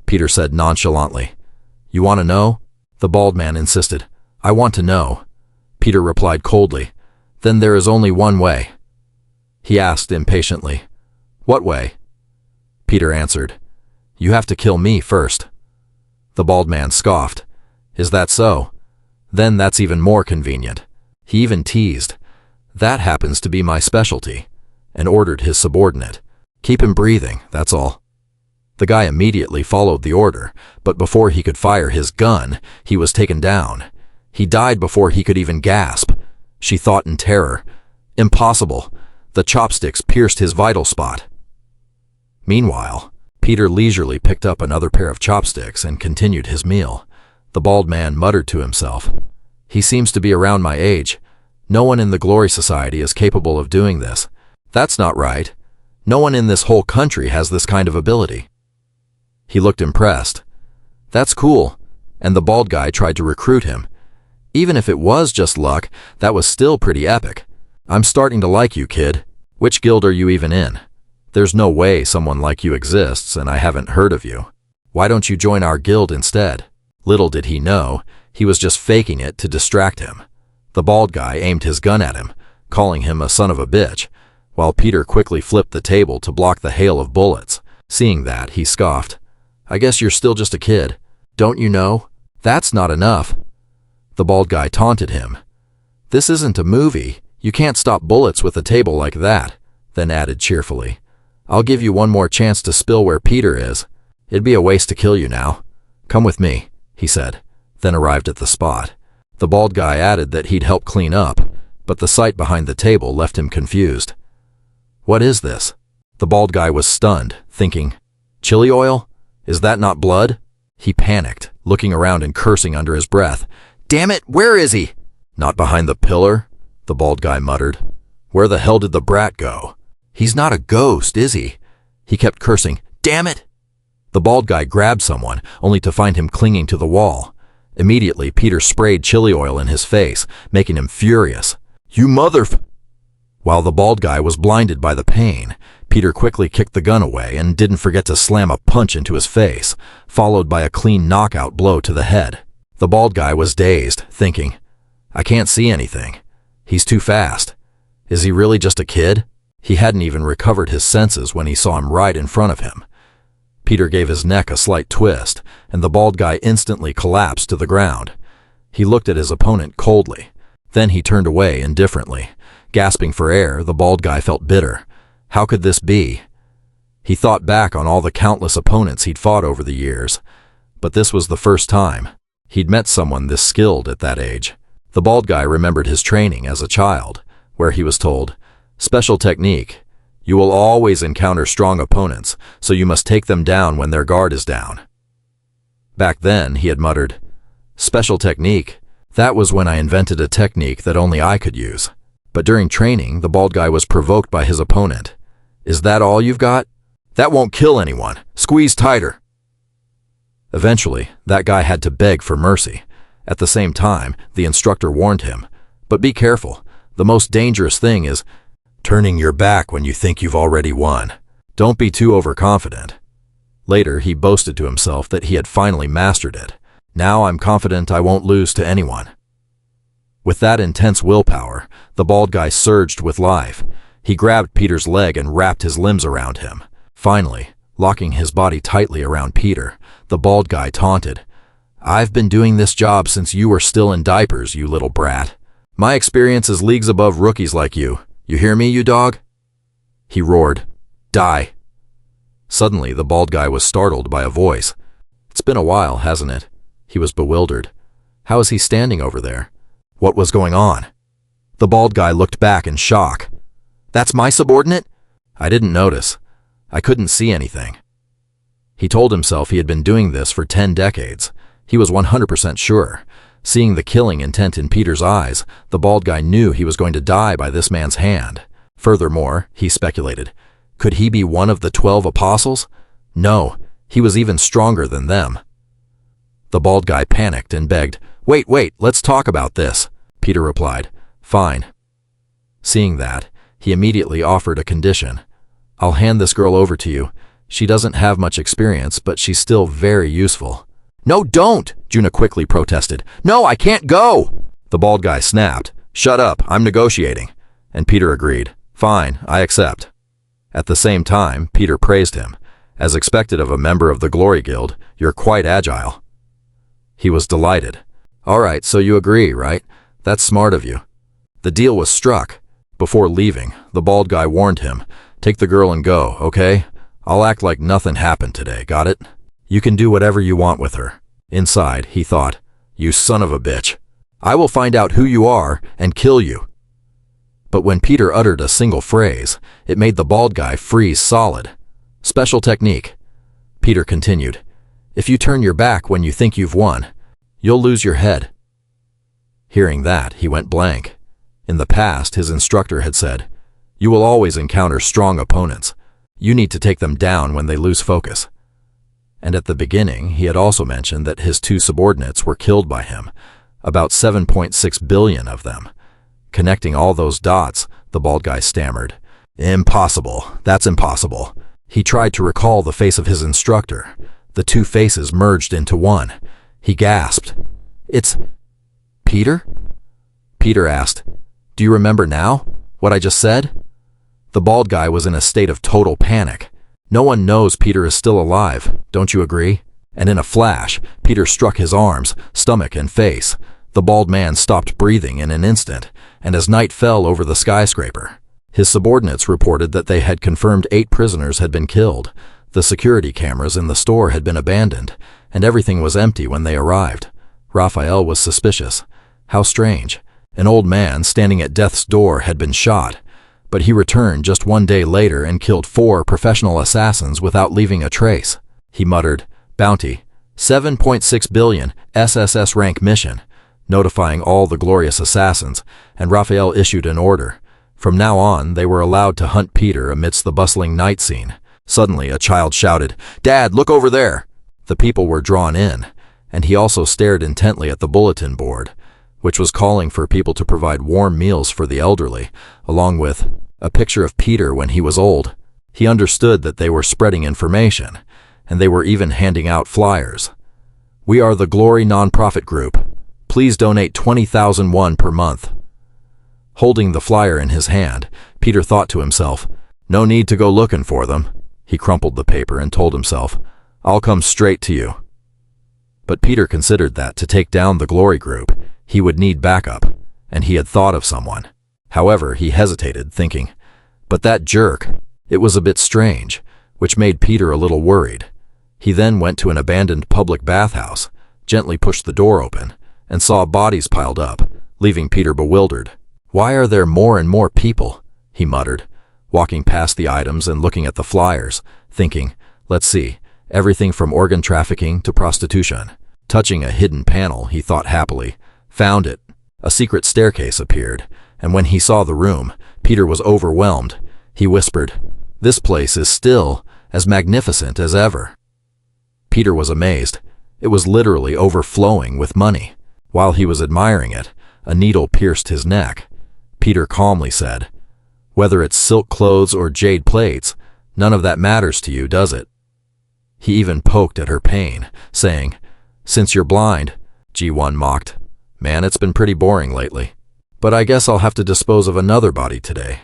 Peter said nonchalantly, You want to know? The bald man insisted. I want to know. Peter replied coldly. Then there is only one way. He asked impatiently. What way? Peter answered. You have to kill me first. The bald man scoffed. Is that so? Then that's even more convenient. He even teased. That happens to be my specialty, and ordered his subordinate. Keep him breathing, that's all. The guy immediately followed the order, but before he could fire his gun, he was taken down. He died before he could even gasp. She thought in terror. Impossible. The chopsticks pierced his vital spot. Meanwhile, Peter leisurely picked up another pair of chopsticks and continued his meal. The bald man muttered to himself. He seems to be around my age. No one in the Glory Society is capable of doing this. That's not right. No one in this whole country has this kind of ability. He looked impressed. That's cool. And the bald guy tried to recruit him. Even if it was just luck, that was still pretty epic. I'm starting to like you, kid. Which guild are you even in? There's no way someone like you exists and I haven't heard of you. Why don't you join our guild instead? Little did he know, he was just faking it to distract him. The bald guy aimed his gun at him, calling him a son of a bitch, while Peter quickly flipped the table to block the hail of bullets. Seeing that, he scoffed. I guess you're still just a kid. Don't you know? That's not enough. The bald guy taunted him. This isn't a movie. You can't stop bullets with a table like that, then added cheerfully. I'll give you one more chance to spill where Peter is. It'd be a waste to kill you now. Come with me, he said, then arrived at the spot. The bald guy added that he'd help clean up, but the sight behind the table left him confused. What is this? The bald guy was stunned, thinking, chili oil? Is that not blood? He panicked, looking around and cursing under his breath. Damn it, where is he? Not behind the pillar, the bald guy muttered. Where the hell did the brat go? He's not a ghost, is he? He kept cursing. Damn it! The bald guy grabbed someone, only to find him clinging to the wall. Immediately, Peter sprayed chili oil in his face, making him furious. You While the bald guy was blinded by the pain, Peter quickly kicked the gun away and didn't forget to slam a punch into his face, followed by a clean knockout blow to the head. The bald guy was dazed, thinking, I can't see anything. He's too fast. Is he really just a kid? He hadn't even recovered his senses when he saw him right in front of him. Peter gave his neck a slight twist, and the bald guy instantly collapsed to the ground. He looked at his opponent coldly. Then he turned away indifferently. Gasping for air, the bald guy felt bitter. How could this be? He thought back on all the countless opponents he'd fought over the years, but this was the first time he'd met someone this skilled at that age. The bald guy remembered his training as a child, where he was told, Special technique. You will always encounter strong opponents, so you must take them down when their guard is down. Back then, he had muttered, Special technique. That was when I invented a technique that only I could use. But during training, the bald guy was provoked by his opponent. Is that all you've got? That won't kill anyone. Squeeze tighter. Eventually, that guy had to beg for mercy. At the same time, the instructor warned him, but be careful. The most dangerous thing is turning your back when you think you've already won. Don't be too overconfident. Later, he boasted to himself that he had finally mastered it. Now I'm confident I won't lose to anyone. With that intense willpower, the bald guy surged with life. He grabbed Peter's leg and wrapped his limbs around him. Finally, Locking his body tightly around Peter, the bald guy taunted, "I've been doing this job since you were still in diapers, you little brat. My experience is leagues above rookies like you. You hear me, you dog?" He roared, "Die." Suddenly, the bald guy was startled by a voice. "It's been a while, hasn't it?" He was bewildered. How is he standing over there? What was going on? The bald guy looked back in shock. "That's my subordinate?" "I didn't notice. I couldn't see anything." He told himself he had been doing this for 10 decades. He was 100% sure. Seeing the killing intent in Peter's eyes, the bald guy knew he was going to die by this man's hand. Furthermore, he speculated, could he be one of the 12 apostles? No, he was even stronger than them. The bald guy panicked and begged, Wait, let's talk about this." Peter replied, "Fine." Seeing that, he immediately offered a condition. "I'll hand this girl over to you. She doesn't have much experience, but she's still very useful." "No, don't!" Juna quickly protested. "No, I can't go!" The bald guy snapped, "Shut up, I'm negotiating." And Peter agreed, "Fine, I accept." At the same time, Peter praised him. "As expected of a member of the Glory Guild, you're quite agile." He was delighted. "All right, so you agree, right? That's smart of you." The deal was struck. Before leaving, the bald guy warned him, "Take the girl and go, okay? I'll act like nothing happened today, got it? You can do whatever you want with her." Inside, he thought, "You son of a bitch. I will find out who you are and kill you." But when Peter uttered a single phrase, it made the bald guy freeze solid. Special technique. Peter continued, "If you turn your back when you think you've won, you'll lose your head." Hearing that, he went blank. In the past, his instructor had said, "You will always encounter strong opponents. You need to take them down when they lose focus." And at the beginning, he had also mentioned that his 2 subordinates were killed by him, about 7.6 billion of them. Connecting all those dots, the bald guy stammered, "Impossible, that's impossible." He tried to recall the face of his instructor. The 2 faces merged into one. He gasped, "It's Peter?" Peter asked, "Do you remember now, what I just said?" The bald guy was in a state of total panic. No one knows Peter is still alive, don't you agree? And in a flash, Peter struck his arms, stomach, and face. The bald man stopped breathing in an instant, and as night fell over the skyscraper, his subordinates reported that they had confirmed 8 prisoners had been killed. The security cameras in the store had been abandoned, and everything was empty when they arrived. Raphael was suspicious. How strange. An old man standing at death's door had been shot, but he returned just 1 day later and killed 4 professional assassins without leaving a trace. He muttered, "Bounty, 7.6 billion, SSS rank mission," notifying all the glorious assassins, and Raphael issued an order. From now on, they were allowed to hunt Peter amidst the bustling night scene. Suddenly, a child shouted, "Dad, look over there!" The people were drawn in, and he also stared intently at the bulletin board, which was calling for people to provide warm meals for the elderly, along with a picture of Peter when he was old. He understood that they were spreading information, and they were even handing out flyers. "We are the Glory Nonprofit Group. Please donate 20,000 won per month." Holding the flyer in his hand, Peter thought to himself, "No need to go looking for them." He crumpled the paper and told himself, "I'll come straight to you." But Peter considered that to take down the Glory Group, he would need backup, and he had thought of someone. However, he hesitated, thinking, "But that jerk," it was a bit strange, which made Peter a little worried. He then went to an abandoned public bathhouse, gently pushed the door open, and saw bodies piled up, leaving Peter bewildered. "Why are there more and more people?" he muttered, walking past the items and looking at the flyers, thinking, "Let's see, everything from organ trafficking to prostitution." Touching a hidden panel, he thought happily, "Found it." A secret staircase appeared, and when he saw the room, Peter was overwhelmed. He whispered, "This place is still as magnificent as ever." Peter was amazed. It was literally overflowing with money. While he was admiring it, a needle pierced his neck. Peter calmly said, "Whether it's silk clothes or jade plates, none of that matters to you, does it?" He even poked at her pain, saying, "Since you're blind," Ji-won mocked. "Man, it's been pretty boring lately. But I guess I'll have to dispose of another body today."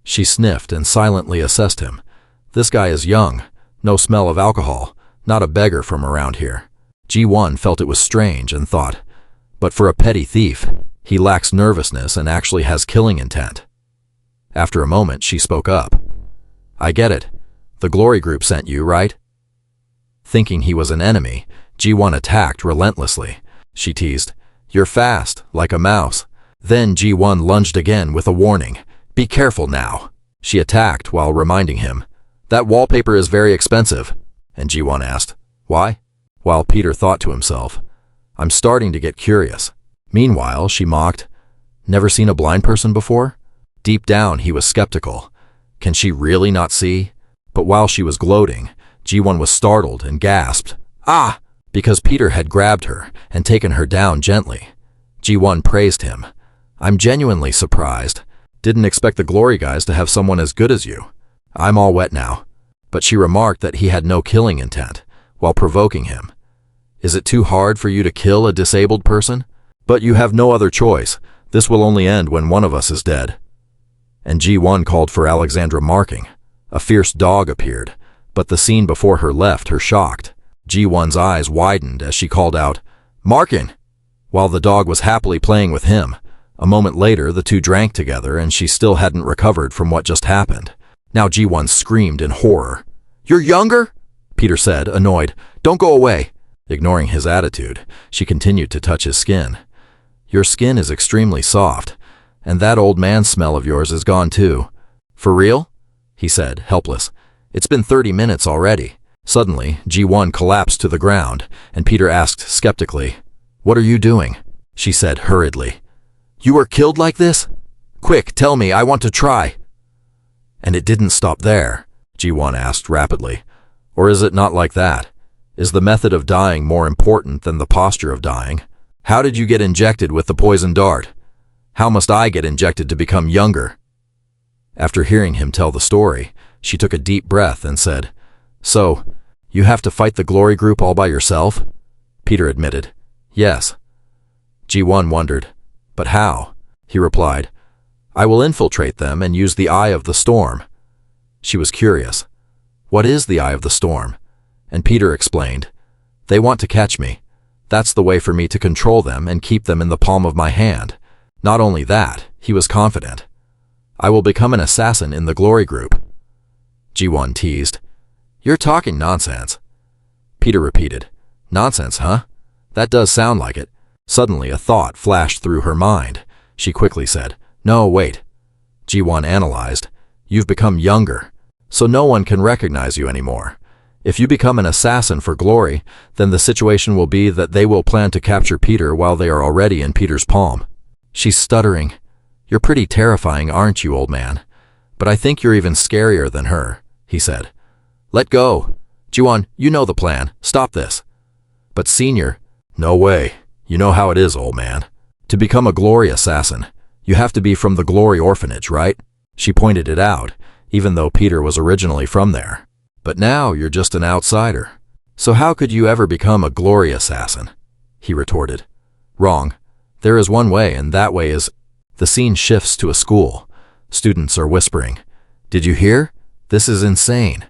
She sniffed and silently assessed him. This guy is young, No smell of alcohol, not a beggar from around here. Ji-won felt it was strange and thought, but for a petty thief, he lacks nervousness and actually has killing intent. After a moment, she spoke up. I get it. The Glory Group sent you, right? Thinking he was an enemy, Ji-won attacked relentlessly. She teased, You're fast, like a mouse. Then Ji-won lunged again with a warning. Be careful now. She attacked while reminding him. That wallpaper is very expensive. And Ji-won asked, Why? While Peter thought to himself, I'm starting to get curious. Meanwhile, she mocked, Never seen a blind person before? Deep down, he was skeptical. Can she really not see? But while she was gloating, Ji-won was startled and gasped, Ah! Because Peter had grabbed her and taken her down gently. Ji-won praised him. I'm genuinely surprised. Didn't expect the Glory guys to have someone as good as you. I'm all wet now. But she remarked that he had no killing intent, while provoking him. Is it too hard for you to kill a disabled person? But you have no other choice. This will only end when one of us is dead. And Ji-won called for Alexandra Marking. A fierce dog appeared, but the scene before her left her shocked. Ji-won's eyes widened as she called out, Marking! While the dog was happily playing with him. A moment later, the two drank together and she still hadn't recovered from what just happened. Now Ji-won screamed in horror. You're younger? Peter said, annoyed. Don't go away. Ignoring his attitude, she continued to touch his skin. Your skin is extremely soft, and that old man smell of yours is gone too. For real? He said, helpless. It's been 30 minutes already. Suddenly, Ji-won collapsed to the ground, and Peter asked skeptically, What are you doing? She said hurriedly. You were killed like this? Quick, tell me, I want to try. And it didn't stop there, Ji-won asked rapidly. Or is it not like that? Is the method of dying more important than the posture of dying? How did you get injected with the poison dart? How must I get injected to become younger? After hearing him tell the story, she took a deep breath and said, So, you have to fight the Glory Group all by yourself? Peter admitted, Yes. Ji-won wondered, But how? He replied, I will infiltrate them and use the Eye of the Storm. She was curious. What is the Eye of the Storm? And Peter explained, They want to catch me. That's the way for me to control them and keep them in the palm of my hand. Not only that, he was confident. I will become an assassin in the Glory Group. Ji-won teased, You're talking nonsense. Peter repeated, Nonsense, huh? That does sound like it. Suddenly a thought flashed through her mind. She quickly said, No, wait. Ji-won analyzed, You've become younger, so no one can recognize you anymore. If you become an assassin for glory, then the situation will be that they will plan to capture Peter while they are already in Peter's palm. She's stuttering. You're pretty terrifying, aren't you, old man? But I think you're even scarier than her, he said. Let go. Ji-won, you know the plan. Stop this. But senior, no way. You know how it is, old man. To become a glory assassin, you have to be from the glory orphanage, right? She pointed it out, even though Peter was originally from there. But now you're just an outsider. So how could you ever become a glory assassin? He retorted. Wrong. There is one way, and that way is... The scene shifts to a school. Students are whispering. Did you hear? This is insane.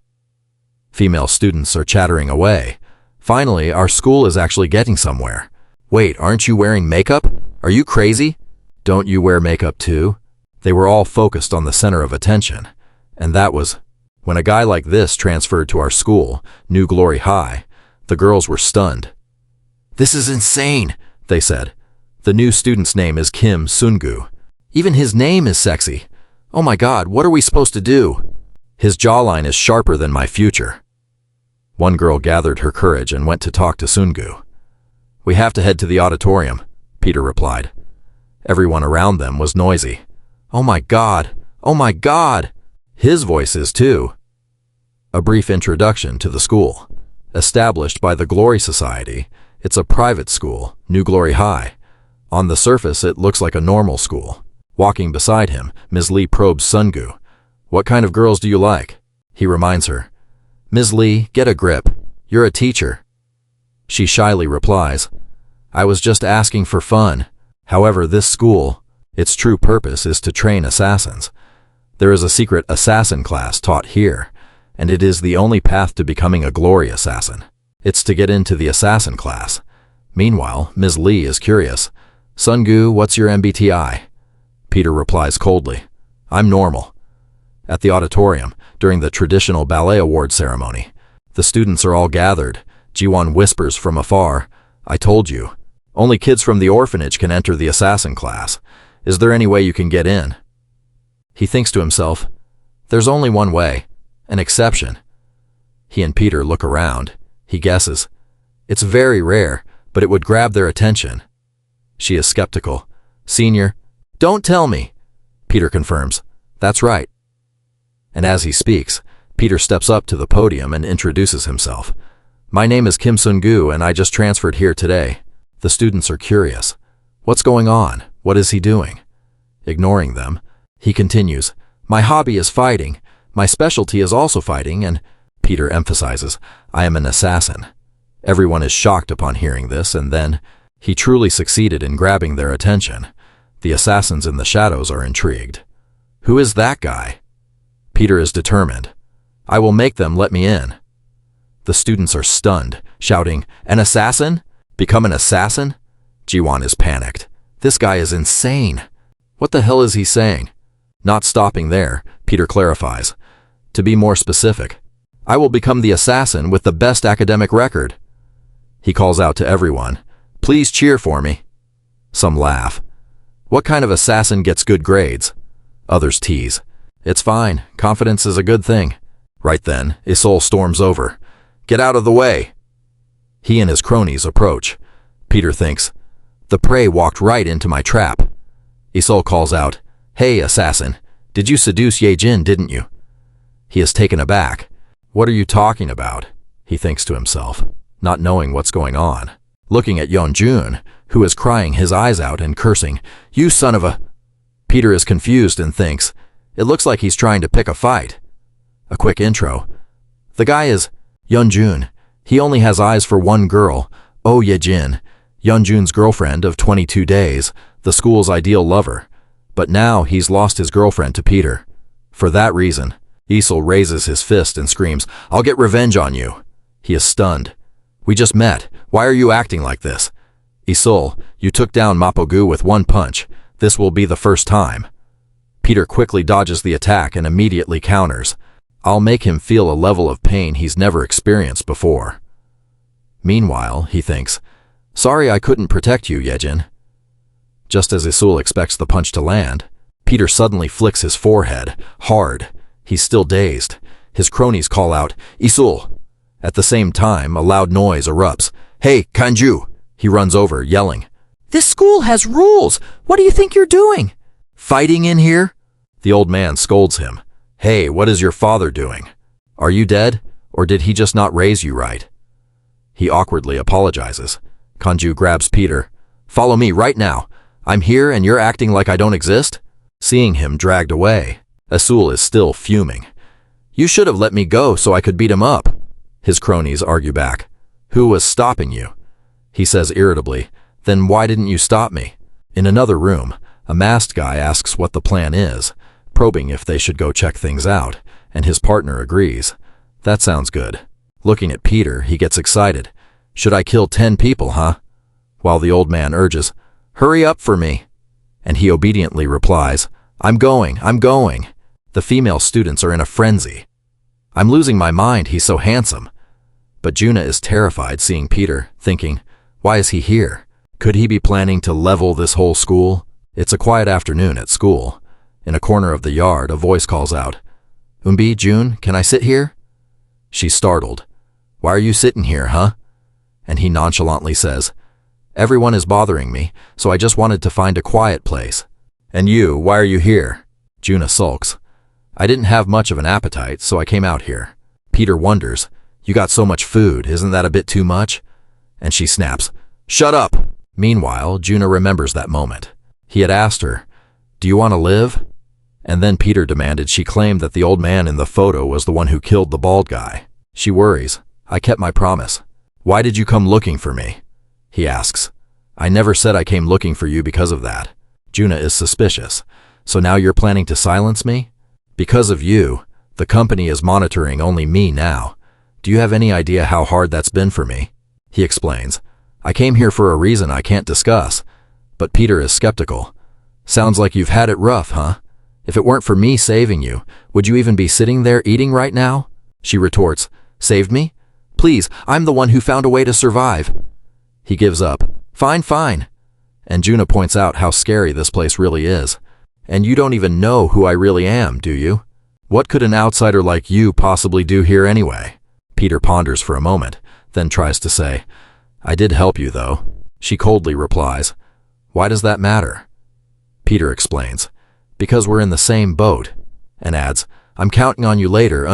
Female students are chattering away. Finally, our school is actually getting somewhere. Wait, aren't you wearing makeup? Are you crazy? Don't you wear makeup too? They were all focused on the center of attention. And that was... When a guy like this transferred to our school, New Glory High, the girls were stunned. This is insane, they said. The new student's name is Kim Sungu. Even his name is sexy. Oh my God, what are we supposed to do? His jawline is sharper than my future. One girl gathered her courage and went to talk to Sungu. We have to head to the auditorium, Peter replied. Everyone around them was noisy. Oh my God! Oh my God! His voice is too. A brief introduction to the school. Established by the Glory Society, it's a private school, New Glory High. On the surface, it looks like a normal school. Walking beside him, Ms. Lee probes Sungu. What kind of girls do you like? He reminds her. Ms. Lee, get a grip. You're a teacher. She shyly replies, I was just asking for fun. However, this school, its true purpose is to train assassins. There is a secret assassin class taught here, and it is the only path to becoming a glory assassin. It's to get into the assassin class. Meanwhile, Ms. Lee is curious. Sun-gu, what's your MBTI? Peter replies coldly, I'm normal. At the auditorium, during the traditional ballet award ceremony, the students are all gathered. Ji-won whispers from afar, I told you. Only kids from the orphanage can enter the assassin class. Is there any way you can get in? He thinks to himself, there's only one way, an exception. He and Peter look around. He guesses. It's very rare, but it would grab their attention. She is skeptical. Senior, don't tell me. Peter confirms, that's right. And as he speaks, Peter steps up to the podium and introduces himself. My name is Kim Sun-gu and I just transferred here today. The students are curious. What's going on? What is he doing? Ignoring them, he continues, my hobby is fighting. My specialty is also fighting, and Peter emphasizes, I am an assassin. Everyone is shocked upon hearing this, and then he truly succeeded in grabbing their attention. The assassins in the shadows are intrigued. Who is that guy? Peter is determined. I will make them let me in. The students are stunned, shouting, an assassin? Become an assassin? Ji-won is panicked. This guy is insane. What the hell is he saying? Not stopping there, Peter clarifies. To be more specific, I will become the assassin with the best academic record. He calls out to everyone, please cheer for me. Some laugh. What kind of assassin gets good grades? Others tease. It's fine, confidence is a good thing. Right then, Isol storms over. Get out of the way. He and his cronies approach. Peter thinks, the prey walked right into my trap. Isol calls out, hey, assassin, did you seduce Ye-jin, didn't you? He is taken aback. What are you talking about? He thinks to himself, not knowing what's going on. Looking at Yeon-jun, who is crying his eyes out and cursing, you son of a... Peter is confused and thinks, it looks like he's trying to pick a fight. A quick intro. The guy is Yeon-jun. He only has eyes for one girl, Oh Ye-jin, Yeon-jun's girlfriend of 22 days, the school's ideal lover. But now he's lost his girlfriend to Peter. For that reason, Isol raises his fist and screams, I'll get revenge on you. He is stunned. We just met. Why are you acting like this? Isol, you took down Mapogu with one punch. This will be the first time. Peter quickly dodges the attack and immediately counters. I'll make him feel a level of pain he's never experienced before. Meanwhile, he thinks, sorry I couldn't protect you, Ye-jin. Just as Isol expects the punch to land, Peter suddenly flicks his forehead, hard. He's still dazed. His cronies call out, Isol. At the same time, a loud noise erupts. Hey, Kanju! He runs over, yelling, this school has rules! What do you think you're doing? Fighting in here? The old man scolds him. Hey, what is your father doing? Are you dead, or did he just not raise you right? He awkwardly apologizes. Kanju grabs Peter. Follow me right now. I'm here and you're acting like I don't exist? Seeing him dragged away, Isol is still fuming. You should have let me go so I could beat him up. His cronies argue back. Who was stopping you? He says irritably, then why didn't you stop me? In another room, a masked guy asks what the plan is, probing if they should go check things out, and his partner agrees. That sounds good. Looking at Peter, he gets excited. Should I kill 10 people, huh? While the old man urges, hurry up for me. And he obediently replies, I'm going. The female students are in a frenzy. I'm losing my mind, he's so handsome. But Juna is terrified seeing Peter, thinking, why is he here? Could he be planning to level this whole school? It's a quiet afternoon at school. In a corner of the yard, a voice calls out, Umbi, June, can I sit here? She's startled. Why are you sitting here, huh? And he nonchalantly says, everyone is bothering me, so I just wanted to find a quiet place. And you, why are you here? Juna sulks. I didn't have much of an appetite, so I came out here. Peter wonders, you got so much food, isn't that a bit too much? And she snaps, shut up! Meanwhile, Juna remembers that moment. He had asked her, do you want to live? And then Peter demanded she claim that the old man in the photo was the one who killed the bald guy. She worries, I kept my promise. Why did you come looking for me? He asks. I never said I came looking for you because of that. Juna is suspicious. So now you're planning to silence me? Because of you, The company is monitoring only me now. Do you have any idea how hard that's been for me? He explains. I came here for a reason I can't discuss. But Peter is skeptical. Sounds like you've had it rough, huh? If it weren't for me saving you, would you even be sitting there eating right now? She retorts. Saved me? Please, I'm the one who found a way to survive. He gives up. Fine, fine. And Juna points out how scary this place really is. And you don't even know who I really am, do you? What could an outsider like you possibly do here anyway? Peter ponders for a moment, then tries to say, I did help you, though. She coldly replies, Why does that matter? Peter explains, Because we're in the same boat, and adds, I'm counting on you later,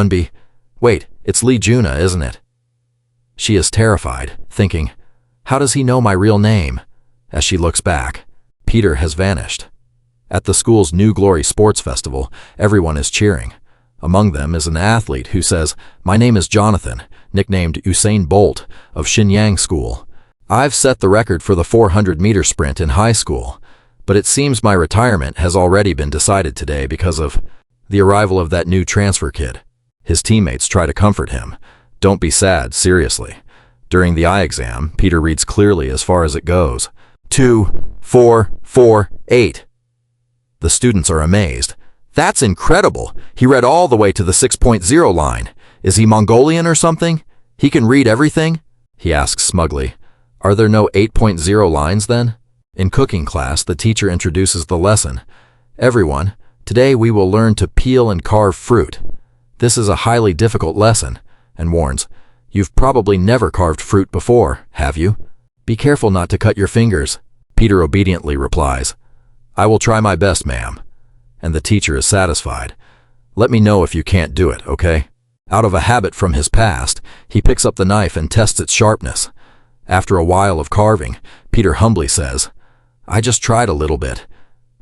Wait, it's Lee Juna, isn't it? She is terrified, thinking, How does he know my real name? As she looks back, Peter has vanished. At the school's New Glory Sports Festival, everyone is cheering. Among them is an athlete who says, My name is Jonathan, nicknamed Usain Bolt, of Shenyang School. I've set the record for the 400-meter sprint in high school, but it seems my retirement has already been decided today because of the arrival of that new transfer kid. His teammates try to comfort him. Don't be sad, seriously. During the eye exam, Peter reads clearly as far as it goes. 2, 4, 4, 8. The students are amazed. That's incredible. He read all the way to the 6.0 line. Is he Mongolian or something? He can read everything? He asks smugly. Are there no 8.0 lines then? In cooking class, the teacher introduces the lesson. Everyone, today we will learn to peel and carve fruit. This is a highly difficult lesson, and warns, You've probably never carved fruit before, have you? Be careful not to cut your fingers. Peter obediently replies, I will try my best, ma'am. And the teacher is satisfied. Let me know if you can't do it, okay? Out of a habit from his past, he picks up the knife and tests its sharpness. After a while of carving, Peter humbly says, I just tried a little bit.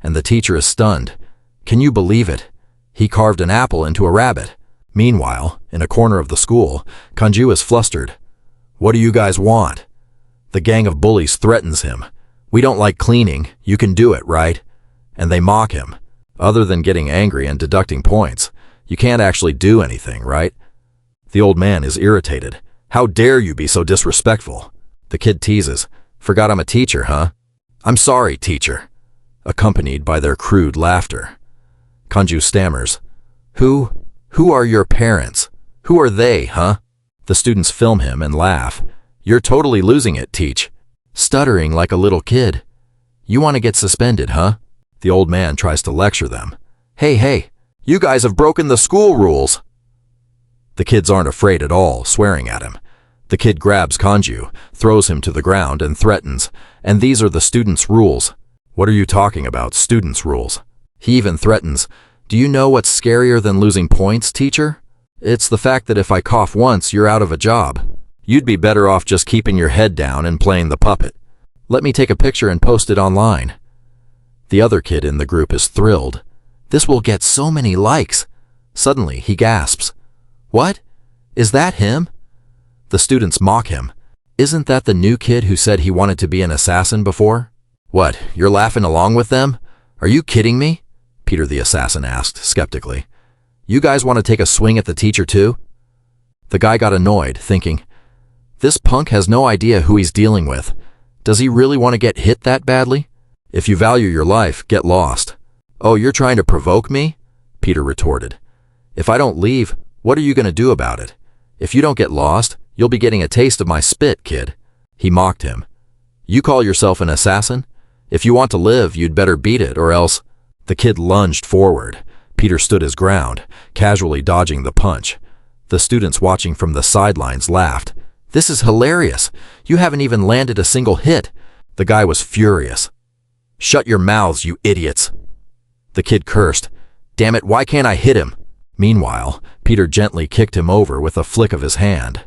And the teacher is stunned. Can you believe it? He carved an apple into a rabbit. Meanwhile, in a corner of the school, Kanju is flustered. What do you guys want? The gang of bullies threatens him. We don't like cleaning. You can do it, right? And they mock him. Other than getting angry and deducting points, you can't actually do anything, right? The old man is irritated. How dare you be so disrespectful? The kid teases. Forgot I'm a teacher, huh? I'm sorry, teacher. Accompanied by their crude laughter. Kanju stammers. Who are your parents? Who are they, huh? The students film him and laugh. You're totally losing it, Teach. Stuttering like a little kid. You want to get suspended, huh? The old man tries to lecture them. Hey, you guys have broken the school rules. The kids aren't afraid at all, swearing at him. The kid grabs Kanju, throws him to the ground, and threatens, and these are the students' rules. What are you talking about, students' rules? He even threatens, do you know what's scarier than losing points, teacher? It's the fact that if I cough once, you're out of a job. You'd be better off just keeping your head down and playing the puppet. Let me take a picture and post it online. The other kid in the group is thrilled. This will get so many likes. Suddenly, he gasps. What? Is that him? The students mock him. Isn't that the new kid who said he wanted to be an assassin before? What, you're laughing along with them? Are you kidding me? Peter the assassin asked, skeptically. You guys want to take a swing at the teacher too? The guy got annoyed, thinking, this punk has no idea who he's dealing with. Does he really want to get hit that badly? If you value your life, get lost. Oh, you're trying to provoke me? Peter retorted. If I don't leave, what are you going to do about it? If you don't get lost, you'll be getting a taste of my spit, kid. He mocked him. You call yourself an assassin? If you want to live, you'd better beat it, or else... The kid lunged forward. Peter stood his ground, casually dodging the punch. The students watching from the sidelines laughed. This is hilarious. You haven't even landed a single hit. The guy was furious. Shut your mouths, you idiots. The kid cursed. Damn it, why can't I hit him? Meanwhile, Peter gently kicked him over with a flick of his hand.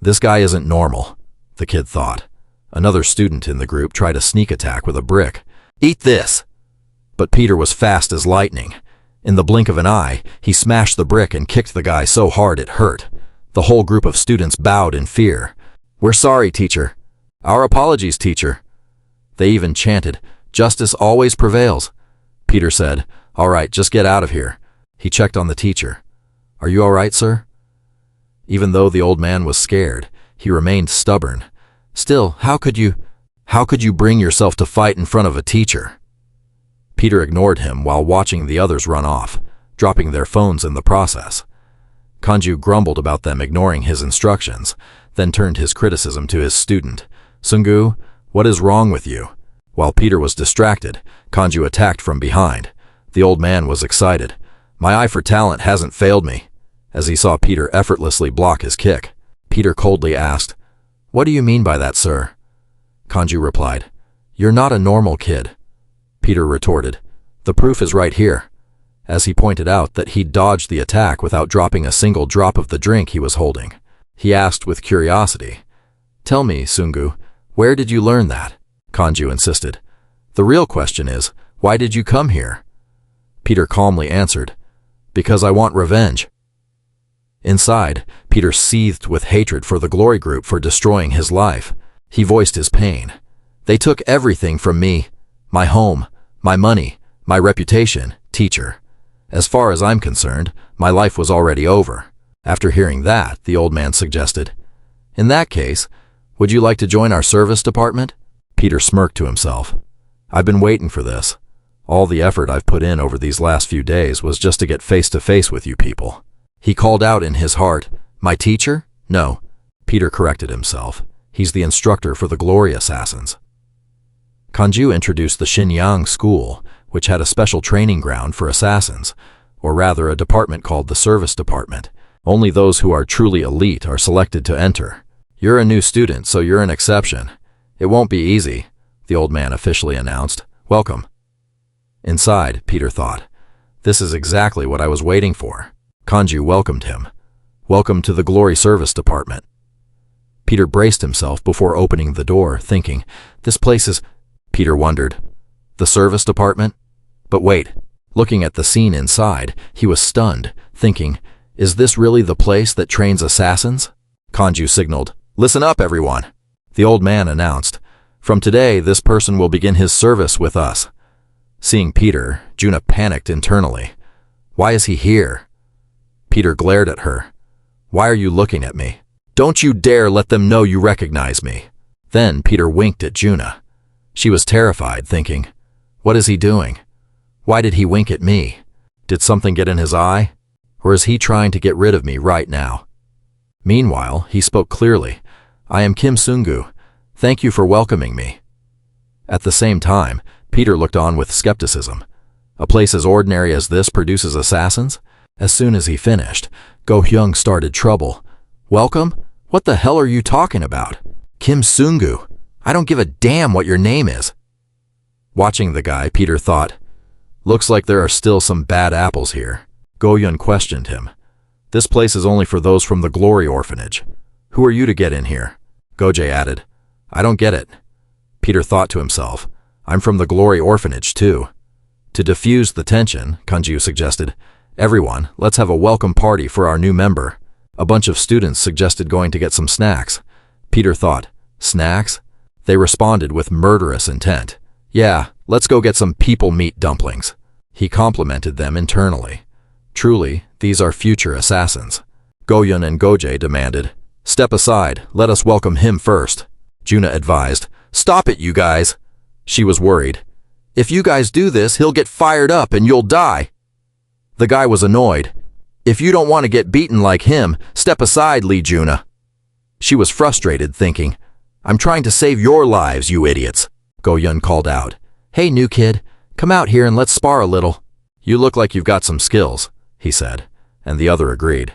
This guy isn't normal, the kid thought. Another student in the group tried a sneak attack with a brick. Eat this! But Peter was fast as lightning. In the blink of an eye, he smashed the brick and kicked the guy so hard it hurt. The whole group of students bowed in fear. We're sorry, teacher. Our apologies, teacher. They even chanted, Justice always prevails. Peter said, All right, just get out of here. He checked on the teacher. Are you all right, sir? Even though the old man was scared, he remained stubborn. Still, how could you bring yourself to fight in front of a teacher? Peter ignored him while watching the others run off, dropping their phones in the process. Kanju grumbled about them ignoring his instructions, then turned his criticism to his student. Sungu, what is wrong with you? While Peter was distracted, Kanju attacked from behind. The old man was excited. My eye for talent hasn't failed me. As he saw Peter effortlessly block his kick, Peter coldly asked, What do you mean by that, sir? Kanju replied, You're not a normal kid. Peter retorted, The proof is right here, as he pointed out that he'd dodged the attack without dropping a single drop of the drink he was holding. He asked with curiosity, Tell me, Sungu, where did you learn that? Kanju insisted. The real question is, why did you come here? Peter calmly answered, Because I want revenge. Inside, Peter seethed with hatred for the Glory Group for destroying his life. He voiced his pain. They took everything from me, my home, my money, my reputation, teacher. As far as I'm concerned, my life was already over. After hearing that, the old man suggested, In that case, would you like to join our service department? Peter smirked to himself. I've been waiting for this. All the effort I've put in over these last few days was just to get face to face with you people. He called out in his heart, My teacher? No. Peter corrected himself. He's the instructor for the Glory Assassins. Kanju introduced the Xinyang School, which had a special training ground for assassins, or rather a department called the Service Department. Only those who are truly elite are selected to enter. You're a new student, so you're an exception. It won't be easy, the old man officially announced. Welcome. Inside, Peter thought, This is exactly what I was waiting for. Kanju welcomed him. Welcome to the Glory Service Department. Peter braced himself before opening the door, thinking, This place is... Peter wondered, The Service Department? But wait, looking at the scene inside, he was stunned, thinking, Is this really the place that trains assassins? Kanju signaled, Listen up, everyone. The old man announced, From today, this person will begin his service with us. Seeing Peter, Juna panicked internally. Why is he here? Peter glared at her. Why are you looking at me? Don't you dare let them know you recognize me. Then Peter winked at Juna. She was terrified, thinking, What is he doing? Why did he wink at me? Did something get in his eye? Or is he trying to get rid of me right now? Meanwhile, he spoke clearly. I am Kim Sungu. Thank you for welcoming me. At the same time, Peter looked on with skepticism. A place as ordinary as this produces assassins? As soon as he finished, Go Hyung started trouble. Welcome? What the hell are you talking about? Kim Sungu. I don't give a damn what your name is. Watching the guy, Peter thought, Looks like there are still some bad apples here. Go Yun questioned him. This place is only for those from the Glory Orphanage. Who are you to get in here? Gojae added, I don't get it. Peter thought to himself, I'm from the Glory Orphanage too. To diffuse the tension, Kanju suggested, Everyone, let's have a welcome party for our new member. A bunch of students suggested going to get some snacks. Peter thought, Snacks? They responded with murderous intent. Yeah, let's go get some people meat dumplings. He complimented them internally. Truly, these are future assassins. Goyun and Gojae demanded, Step aside, let us welcome him first. Juna advised, Stop it, you guys. She was worried. If you guys do this, he'll get fired up and you'll die. The guy was annoyed. If you don't want to get beaten like him, step aside, Lee Juna. She was frustrated, thinking, I'm trying to save your lives, you idiots. Goyun called out, Hey, new kid, come out here and let's spar a little. You look like you've got some skills, he said, and the other agreed.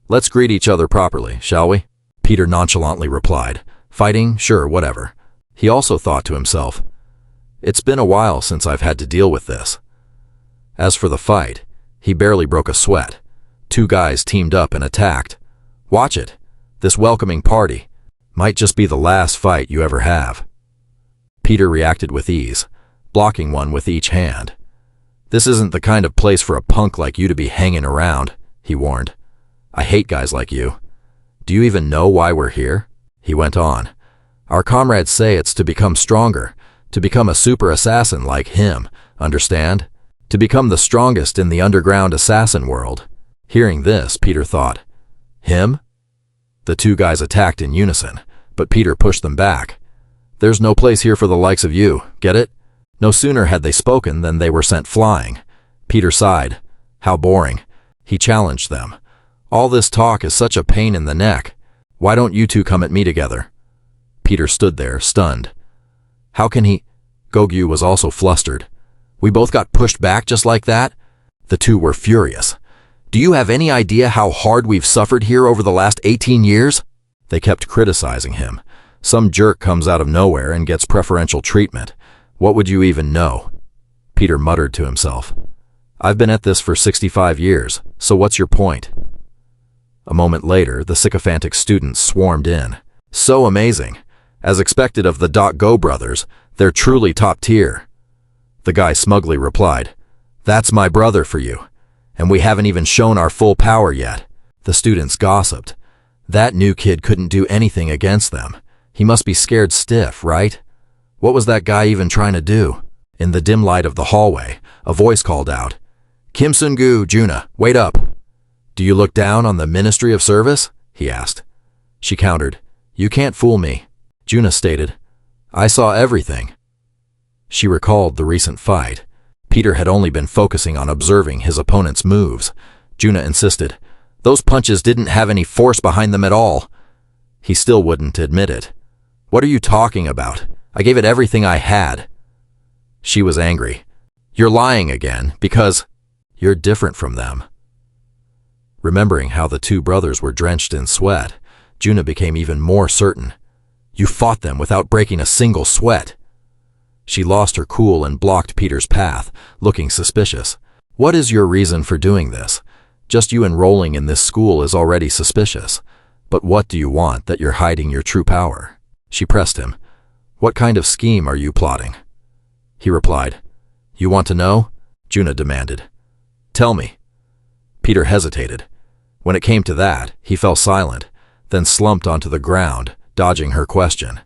Let's greet each other properly, shall we? Peter nonchalantly replied, Fighting? Sure, whatever. He also thought to himself, It's been a while since I've had to deal with this. As for the fight, he barely broke a sweat. Two guys teamed up and attacked. Watch it. This welcoming party might just be the last fight you ever have. Peter reacted with ease, blocking one with each hand. This isn't the kind of place for a punk like you to be hanging around, he warned. I hate guys like you. Do you even know why we're here? He went on. Our comrades say it's to become stronger, to become a super assassin like him, understand? To become the strongest in the underground assassin world. Hearing this, Peter thought, him? The two guys attacked in unison, but Peter pushed them back. There's no place here for the likes of you, get it? No sooner had they spoken than they were sent flying. Peter sighed. How boring. He challenged them. All this talk is such a pain in the neck. Why don't you two come at me together? Peter stood there, stunned. How can he? Gogyu was also flustered. We both got pushed back just like that? The two were furious. Do you have any idea how hard we've suffered here over the last 18 years? They kept criticizing him. Some jerk comes out of nowhere and gets preferential treatment. What would you even know? Peter muttered to himself. I've been at this for 65 years, so what's your point? A moment later, the sycophantic students swarmed in. So amazing. As expected of the .Go brothers, they're truly top tier. The guy smugly replied, That's my brother for you. And we haven't even shown our full power yet. The students gossiped. That new kid couldn't do anything against them. He must be scared stiff, right? What was that guy even trying to do? In the dim light of the hallway, a voice called out, Kim Sun-gu, Juna, wait up. Do you look down on the Ministry of Service? He asked. She countered, You can't fool me. Juna stated, I saw everything. She recalled the recent fight. Peter had only been focusing on observing his opponent's moves. Juna insisted, Those punches didn't have any force behind them at all. He still wouldn't admit it. What are you talking about? I gave it everything I had. She was angry. You're lying again, because you're different from them. Remembering how the two brothers were drenched in sweat, Juna became even more certain. You fought them without breaking a single sweat. She lost her cool and blocked Peter's path, looking suspicious. What is your reason for doing this? Just you enrolling in this school is already suspicious. But what do you want that you're hiding your true power? She pressed him. What kind of scheme are you plotting? He replied. You want to know? Juna demanded. Tell me. Peter hesitated. When it came to that, he fell silent, then slumped onto the ground, dodging her question.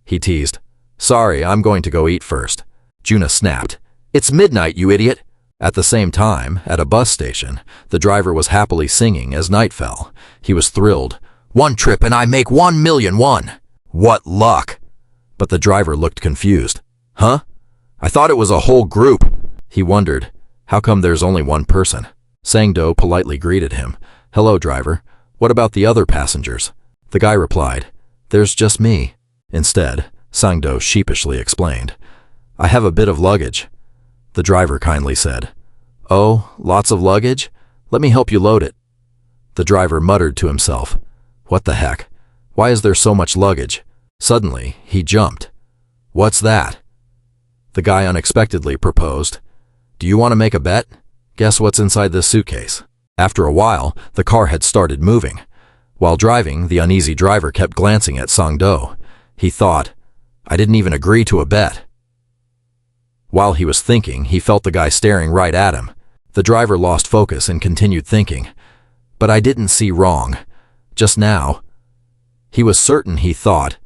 He teased. Sorry, I'm going to go eat first. Juna snapped. It's midnight, you idiot! At the same time, at a bus station, the driver was happily singing as night fell. He was thrilled. 1 trip and I make 1,000,001. What luck! But the driver looked confused. Huh? I thought it was a whole group. He wondered, how come there's only one person? Sang-do politely greeted him. Hello, driver. What about the other passengers? The guy replied, There's just me. Instead, Sang-do sheepishly explained, I have a bit of luggage. The driver kindly said, Oh, lots of luggage? Let me help you load it. The driver muttered to himself, What the heck? Why is there so much luggage? Suddenly, he jumped. What's that? The guy unexpectedly proposed, Do you want to make a bet? Guess what's inside this suitcase? After a while, the car had started moving. While driving, the uneasy driver kept glancing at Sang-do. He thought, I didn't even agree to a bet. While he was thinking, he felt the guy staring right at him. The driver lost focus and continued thinking. But I didn't see wrong. Just now. He was certain, he thought.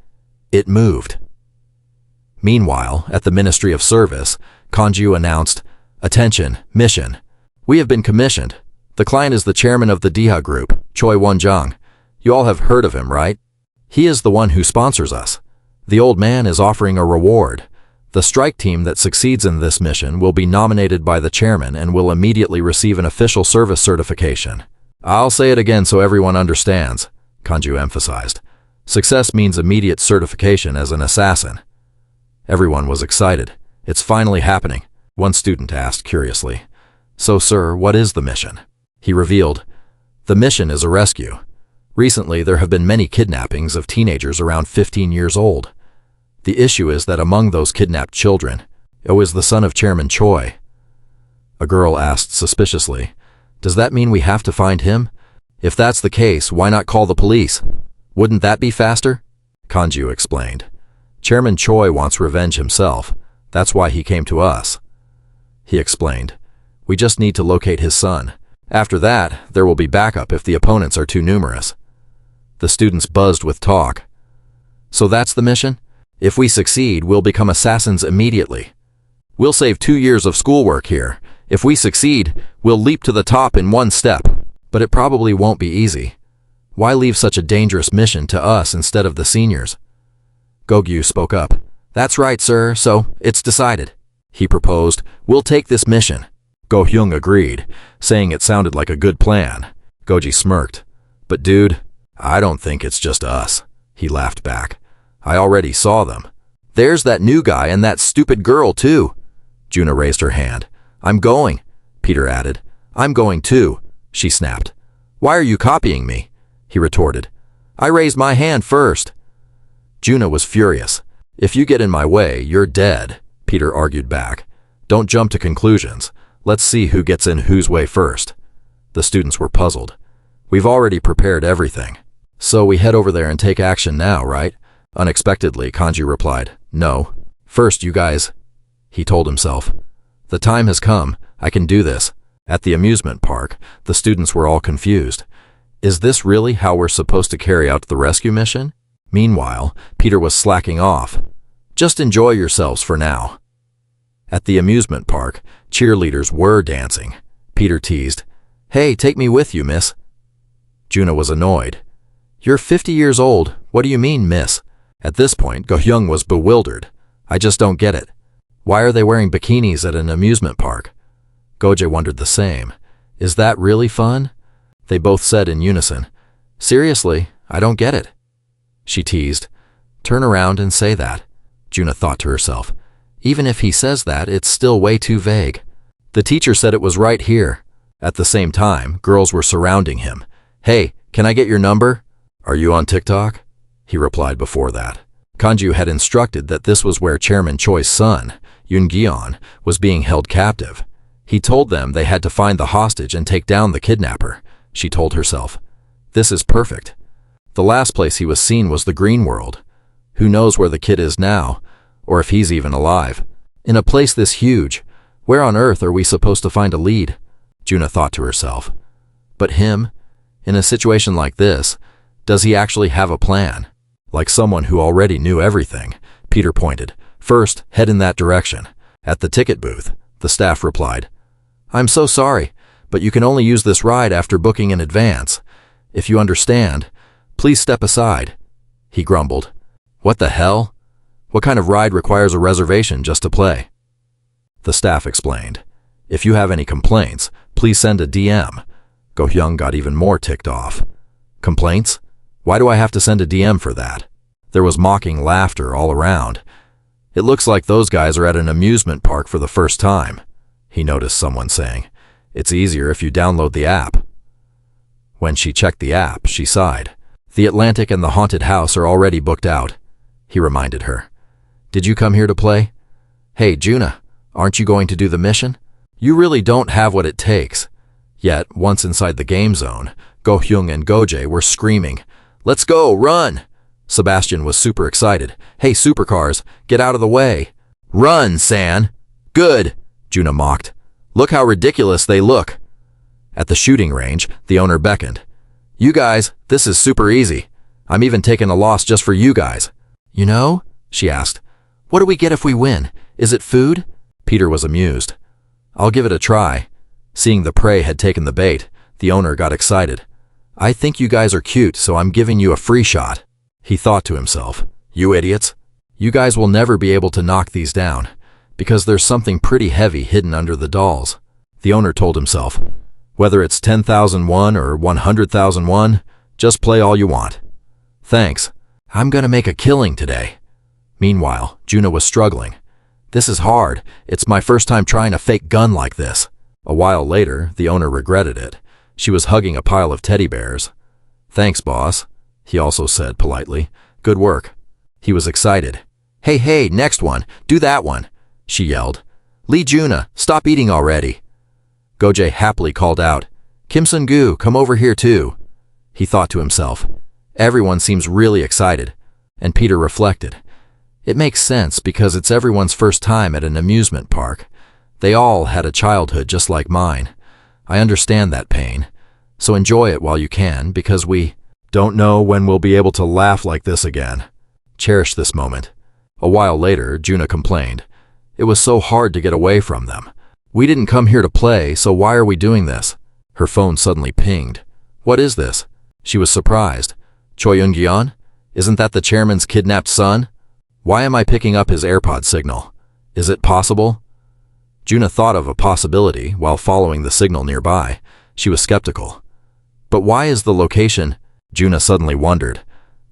It moved. Meanwhile, at the Ministry of Service, Kanju announced, Attention, mission. We have been commissioned. The client is the chairman of the Diha Group, Choi Won-jang. You all have heard of him, right? He is the one who sponsors us. The old man is offering a reward. The strike team that succeeds in this mission will be nominated by the chairman and will immediately receive an official service certification. I'll say it again so everyone understands, Kanju emphasized. Success means immediate certification as an assassin. Everyone was excited. It's finally happening. One student asked curiously, So, sir, what is the mission? He revealed, The mission is a rescue. Recently, there have been many kidnappings of teenagers around 15 years old. The issue is that among those kidnapped children, is the son of Chairman Choi. A girl asked suspiciously, Does that mean we have to find him? If that's the case, why not call the police? Wouldn't that be faster? Kanju explained. Chairman Choi wants revenge himself. That's why he came to us. He explained. We just need to locate his son. After that, there will be backup if the opponents are too numerous. The students buzzed with talk. So that's the mission? If we succeed, we'll become assassins immediately. We'll save 2 years of schoolwork here. If we succeed, we'll leap to the top in 1 step. But it probably won't be easy. Why leave such a dangerous mission to us instead of the seniors? Gogyu spoke up. That's right, sir, so it's decided. He proposed, we'll take this mission. Go-hyung agreed, saying it sounded like a good plan. Goji smirked. But dude, I don't think it's just us. He laughed back. I already saw them. There's that new guy and that stupid girl too. Juna raised her hand. I'm going, Peter added. I'm going too, she snapped. Why are you copying me? He retorted. I raised my hand first. Juna was furious. If you get in my way, you're dead, Peter argued back. Don't jump to conclusions. Let's see who gets in whose way first. The students were puzzled. We've already prepared everything. So we head over there and take action now, right? Unexpectedly, Kanji replied. No. First, you guys, he told himself. The time has come. I can do this. At the amusement park, the students were all confused. Is this really how we're supposed to carry out the rescue mission? Meanwhile, Peter was slacking off. Just enjoy yourselves for now. At the amusement park, cheerleaders were dancing. Peter teased, Hey, take me with you, miss. Juna was annoyed. You're 50 years old. What do you mean, miss? At this point, Go-hyung was bewildered. I just don't get it. Why are they wearing bikinis at an amusement park? Goje wondered the same. Is that really fun? They both said in unison. Seriously, I don't get it. She teased. Turn around and say that. Juna thought to herself. Even if he says that, it's still way too vague. The teacher said it was right here. At the same time, girls were surrounding him. Hey, can I get your number? Are you on TikTok? He replied before that. Kanju had instructed that this was where Chairman Choi's son, Yoon Gyeon, was being held captive. He told them they had to find the hostage and take down the kidnapper, she told herself. This is perfect. The last place he was seen was the Green World. Who knows where the kid is now, or if he's even alive. In a place this huge, where on earth are we supposed to find a lead? Juna thought to herself. But him? In a situation like this, does he actually have a plan? Like someone who already knew everything, Peter pointed. First, head in that direction. At the ticket booth, the staff replied. I'm so sorry, but you can only use this ride after booking in advance. If you understand, please step aside. He grumbled. What the hell? What kind of ride requires a reservation just to play? The staff explained. If you have any complaints, please send a DM. Go-hyung got even more ticked off. Complaints? Why do I have to send a DM for that? There was mocking laughter all around. It looks like those guys are at an amusement park for the first time, he noticed someone saying. It's easier if you download the app. When she checked the app, she sighed. The Atlantic and the haunted house are already booked out, he reminded her. Did you come here to play? Hey, Juna, aren't you going to do the mission? You really don't have what it takes. Yet, once inside the game zone, Go-hyung and Goje were screaming, Let's go, run! Sebastian was super excited. Hey, supercars, get out of the way. Run, San! Good, Juna mocked. Look how ridiculous they look. At the shooting range, the owner beckoned. You guys, this is super easy. I'm even taking a loss just for you guys. You know? She asked. What do we get if we win? Is it food? Peter was amused. I'll give it a try. Seeing the prey had taken the bait, the owner got excited. I think you guys are cute, so I'm giving you a free shot. He thought to himself, you idiots. You guys will never be able to knock these down, because there's something pretty heavy hidden under the dolls. The owner told himself, whether it's 10,000 won or 100,000 won, just play all you want. Thanks. I'm gonna make a killing today. Meanwhile, Juna was struggling. This is hard. It's my first time trying a fake gun like this. A while later, the owner regretted it. She was hugging a pile of teddy bears. Thanks, boss, he also said politely. Good work. He was excited. Hey, next one. Do that one, she yelled. Lee Juna, stop eating already. Goje happily called out, Kim Sun-gu, come over here too. He thought to himself. Everyone seems really excited. And Peter reflected. It makes sense because it's everyone's first time at an amusement park. They all had a childhood just like mine. I understand that pain. So enjoy it while you can, because we don't know when we'll be able to laugh like this again. Cherish this moment. A while later, Juna complained. It was so hard to get away from them. We didn't come here to play, so why are we doing this? Her phone suddenly pinged. What is this? She was surprised. Choi Eun-gyeon? Isn't that the chairman's kidnapped son? Why am I picking up his AirPod signal? Is it possible? Juna thought of a possibility while following the signal nearby. She was skeptical. But why is the location? Juna suddenly wondered.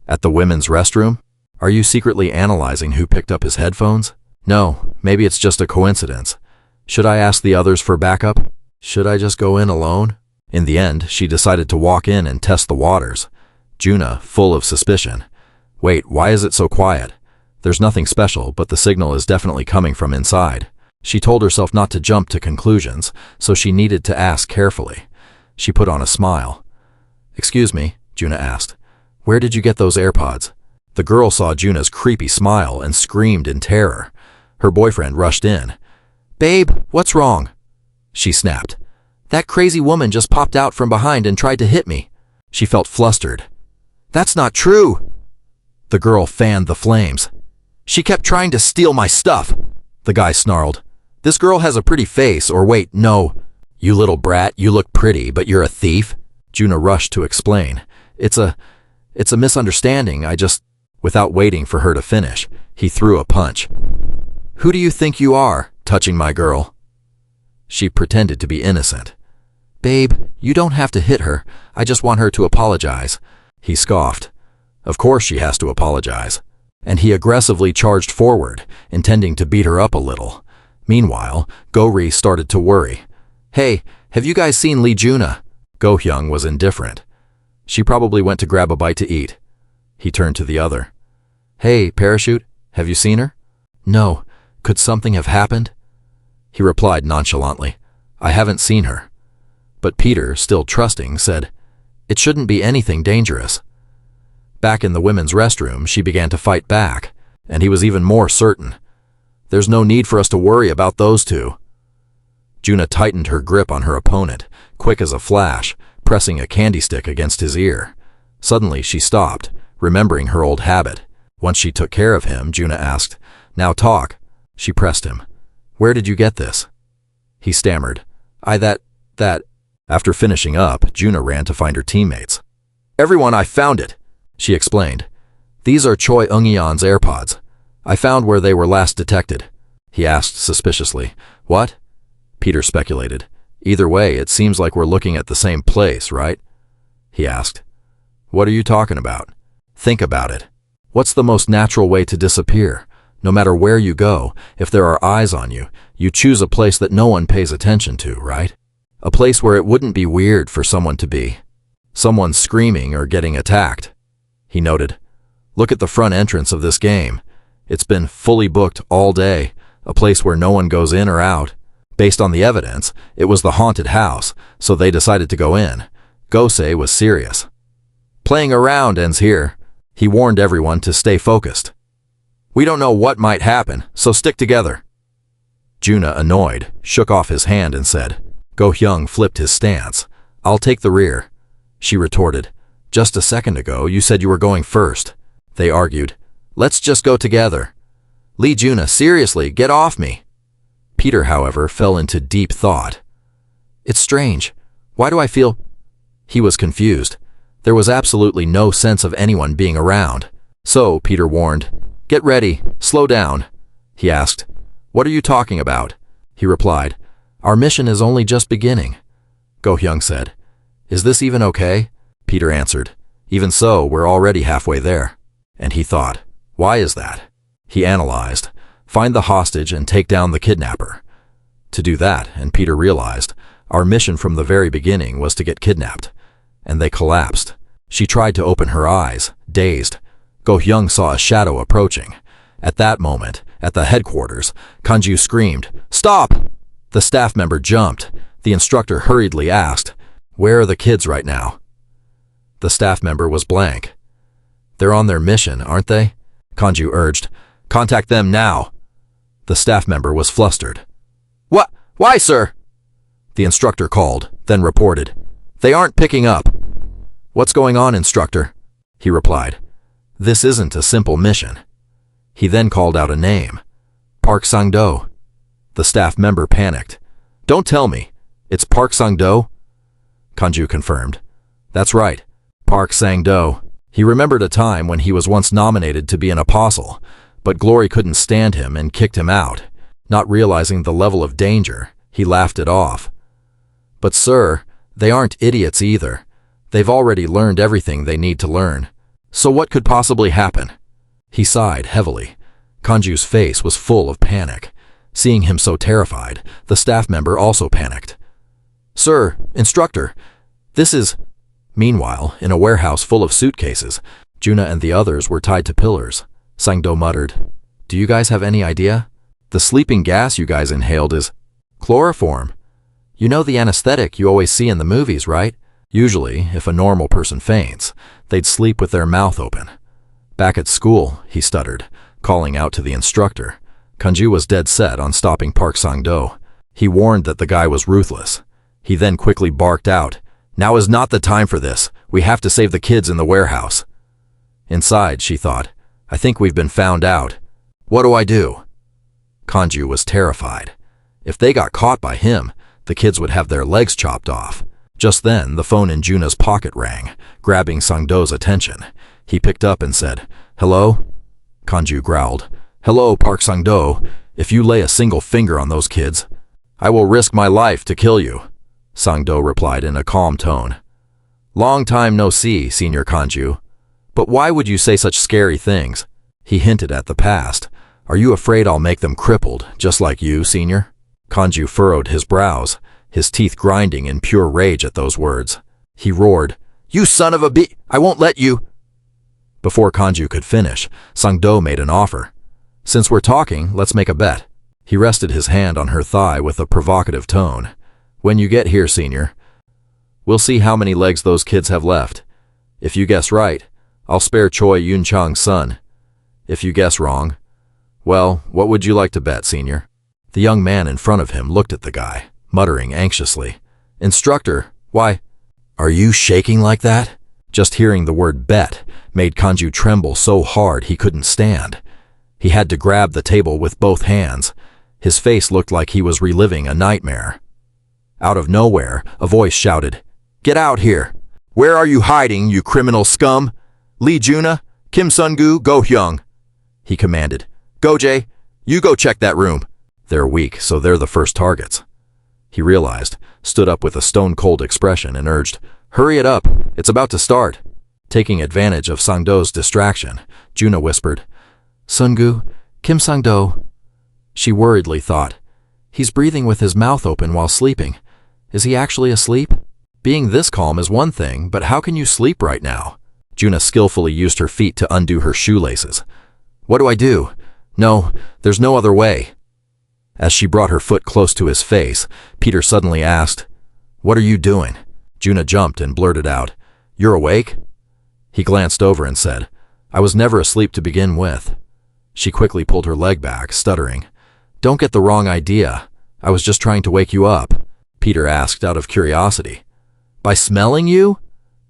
At the women's restroom? Are you secretly analyzing who picked up his headphones? No, maybe it's just a coincidence. Should I ask the others for backup? Should I just go in alone? In the end, she decided to walk in and test the waters. Juna, full of suspicion. Wait, why is it so quiet? There's nothing special, but the signal is definitely coming from inside. She told herself not to jump to conclusions, so she needed to ask carefully. She put on a smile. Excuse me, Juna asked. Where did you get those AirPods? The girl saw Juna's creepy smile and screamed in terror. Her boyfriend rushed in. Babe, what's wrong? She snapped. That crazy woman just popped out from behind and tried to hit me. She felt flustered. That's not true. The girl fanned the flames. She kept trying to steal my stuff. The guy snarled. This girl has a pretty face, or wait, no. You little brat, you look pretty, but you're a thief? Juna rushed to explain. It's a misunderstanding, Without waiting for her to finish, he threw a punch. Who do you think you are, touching my girl? She pretended to be innocent. Babe, you don't have to hit her. I just want her to apologize. He scoffed. Of course she has to apologize. And he aggressively charged forward, intending to beat her up a little. Meanwhile, Go-ri started to worry. Hey, have you guys seen Lee Juna? Go-hyung was indifferent. She probably went to grab a bite to eat. He turned to the other. Hey, Parachute, have you seen her? No. Could something have happened? He replied nonchalantly. I haven't seen her. But Peter, still trusting, said, It shouldn't be anything dangerous. Back in the women's restroom, she began to fight back, and he was even more certain. There's no need for us to worry about those two. Juna tightened her grip on her opponent, quick as a flash, pressing a candy stick against his ear. Suddenly she stopped, remembering her old habit. Once she took care of him, Juna asked, Now talk. She pressed him. Where did you get this? He stammered. That. After finishing up, Juna ran to find her teammates. Everyone, I found it, she explained. These are Choi Eun-gyeon's AirPods. I found where they were last detected. He asked suspiciously. What? Peter speculated. Either way, it seems like we're looking at the same place, right? He asked. What are you talking about? Think about it. What's the most natural way to disappear? No matter where you go, if there are eyes on you, you choose a place that no one pays attention to, right? A place where it wouldn't be weird for someone to be. Someone screaming or getting attacked. He noted. Look at the front entrance of this game. It's been fully booked all day, a place where no one goes in or out. Based on the evidence, it was the haunted house, so they decided to go in. Gosei was serious. Playing around ends here. He warned everyone to stay focused. We don't know what might happen, so stick together. Juna, annoyed, shook off his hand and said, Go-hyung flipped his stance. I'll take the rear. She retorted, Just a second ago you said you were going first. They argued, Let's just go together. Lee Juna, seriously, get off me. Peter, however, fell into deep thought. It's strange. Why do I feel... He was confused. There was absolutely no sense of anyone being around. So, Peter warned, Get ready, slow down. He asked, What are you talking about? He replied, Our mission is only just beginning. Go-hyung said, Is this even okay? Peter answered, Even so, we're already halfway there. And he thought, Why is that? He analyzed, Find the hostage and take down the kidnapper. To do that, and Peter realized, our mission from the very beginning was to get kidnapped. And they collapsed. She tried to open her eyes, dazed. Go-hyung saw a shadow approaching. At that moment, at the headquarters, Kanju screamed, Stop! The staff member jumped. The instructor hurriedly asked, Where are the kids right now? The staff member was blank. They're on their mission, aren't they? Kanju urged. Contact them now. The staff member was flustered. What? Why, sir? The instructor called, then reported. They aren't picking up. What's going on, instructor? He replied. This isn't a simple mission. He then called out a name. Park Sang-do. The staff member panicked. Don't tell me. It's Park Sang-do? Kanju confirmed. That's right, Park Sang-do. He remembered a time when he was once nominated to be an apostle, but Glory couldn't stand him and kicked him out. Not realizing the level of danger, he laughed it off. But sir, they aren't idiots either. They've already learned everything they need to learn. So what could possibly happen? He sighed heavily. Kanju's face was full of panic. Seeing him so terrified, the staff member also panicked. Sir, instructor, this is... Meanwhile, in a warehouse full of suitcases, Juna and the others were tied to pillars. Sang-do muttered, Do you guys have any idea? The sleeping gas you guys inhaled is chloroform. You know the anesthetic you always see in the movies, right? Usually, if a normal person faints, they'd sleep with their mouth open. Back at school, he stuttered, calling out to the instructor. Kanju was dead set on stopping Park Sang-do. He warned that the guy was ruthless. He then quickly barked out, Now is not the time for this. We have to save the kids in the warehouse. Inside, she thought, I think we've been found out. What do I do? Kanju was terrified. If they got caught by him, the kids would have their legs chopped off. Just then, the phone in Juna's pocket rang, grabbing Sang-do's attention. He picked up and said, Hello? Kanju growled, Hello, Park Sang-do. If you lay a single finger on those kids, I will risk my life to kill you. Sang-do replied in a calm tone. Long time no see, Senior Kanju. But why would you say such scary things? He hinted at the past. Are you afraid I'll make them crippled, just like you, Senior? Kanju furrowed his brows, his teeth grinding in pure rage at those words. He roared, You son of a b... I won't let you... Before Kanju could finish, Sang-do made an offer. Since we're talking, let's make a bet. He rested his hand on her thigh with a provocative tone. When you get here, Senior, we'll see how many legs those kids have left. If you guess right, I'll spare Choi Yun-chang's son. If you guess wrong, well, what would you like to bet, Senior? The young man in front of him looked at the guy, muttering anxiously. Instructor, why, are you shaking like that? Just hearing the word bet made Kanju tremble so hard he couldn't stand. He had to grab the table with both hands. His face looked like he was reliving a nightmare. Out of nowhere, a voice shouted, Get out here! Where are you hiding, you criminal scum? Lee Juna, Kim Sun-gu, Go-hyung. He commanded, Go-jae, you go check that room. They're weak, so they're the first targets. He realized, stood up with a stone-cold expression and urged, Hurry it up, it's about to start. Taking advantage of Sang-do's distraction, Juna whispered, Sun-gu, Kim Sang-do. She worriedly thought, He's breathing with his mouth open while sleeping. Is he actually asleep? Being this calm is one thing, but how can you sleep right now? Juna skillfully used her feet to undo her shoelaces. What do I do? No, there's no other way. As she brought her foot close to his face, Peter suddenly asked, What are you doing? Juna jumped and blurted out, You're awake? He glanced over and said, I was never asleep to begin with. She quickly pulled her leg back, stuttering, Don't get the wrong idea. I was just trying to wake you up. Peter asked out of curiosity. By smelling you?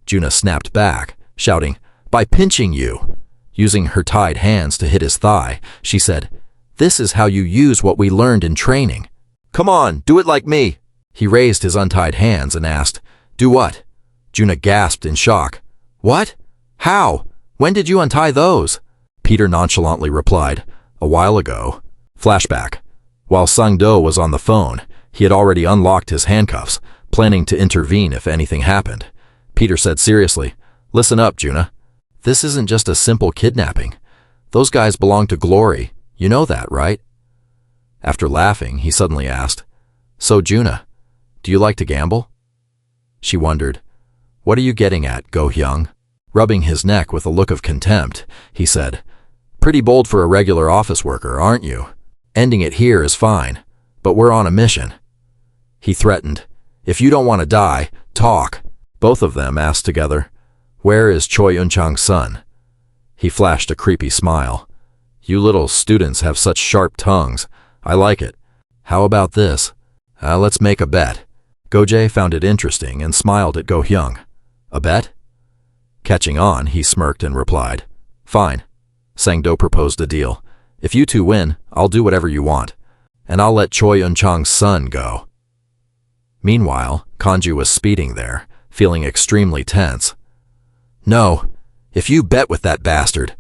Juna snapped back, shouting, By pinching you. Using her tied hands to hit his thigh, she said, This is how you use what we learned in training. Come on, do it like me. He raised his untied hands and asked, Do what? Juna gasped in shock. What? How? When did you untie those? Peter nonchalantly replied, A while ago. Flashback. While Sang-do was on the phone, he had already unlocked his handcuffs, planning to intervene if anything happened. Peter said seriously, Listen up, Juna. This isn't just a simple kidnapping. Those guys belong to Glory. You know that, right? After laughing, he suddenly asked, So, Juna, do you like to gamble? She wondered, What are you getting at, Go-hyung? Rubbing his neck with a look of contempt, he said, Pretty bold for a regular office worker, aren't you? Ending it here is fine, but we're on a mission. He threatened, If you don't want to die, talk. Both of them asked together, Where is Choi Yun-chang's son? He flashed a creepy smile. You little students have such sharp tongues. I like it. How about this? Let's make a bet. Go-jae found it interesting and smiled at Go-hyung. A bet? Catching on, he smirked and replied, Fine. Sang-do proposed a deal. If you two win, I'll do whatever you want. And I'll let Choi Yun-chang's son go. Meanwhile, Kanju was speeding there, feeling extremely tense. "No, if you bet with that bastard,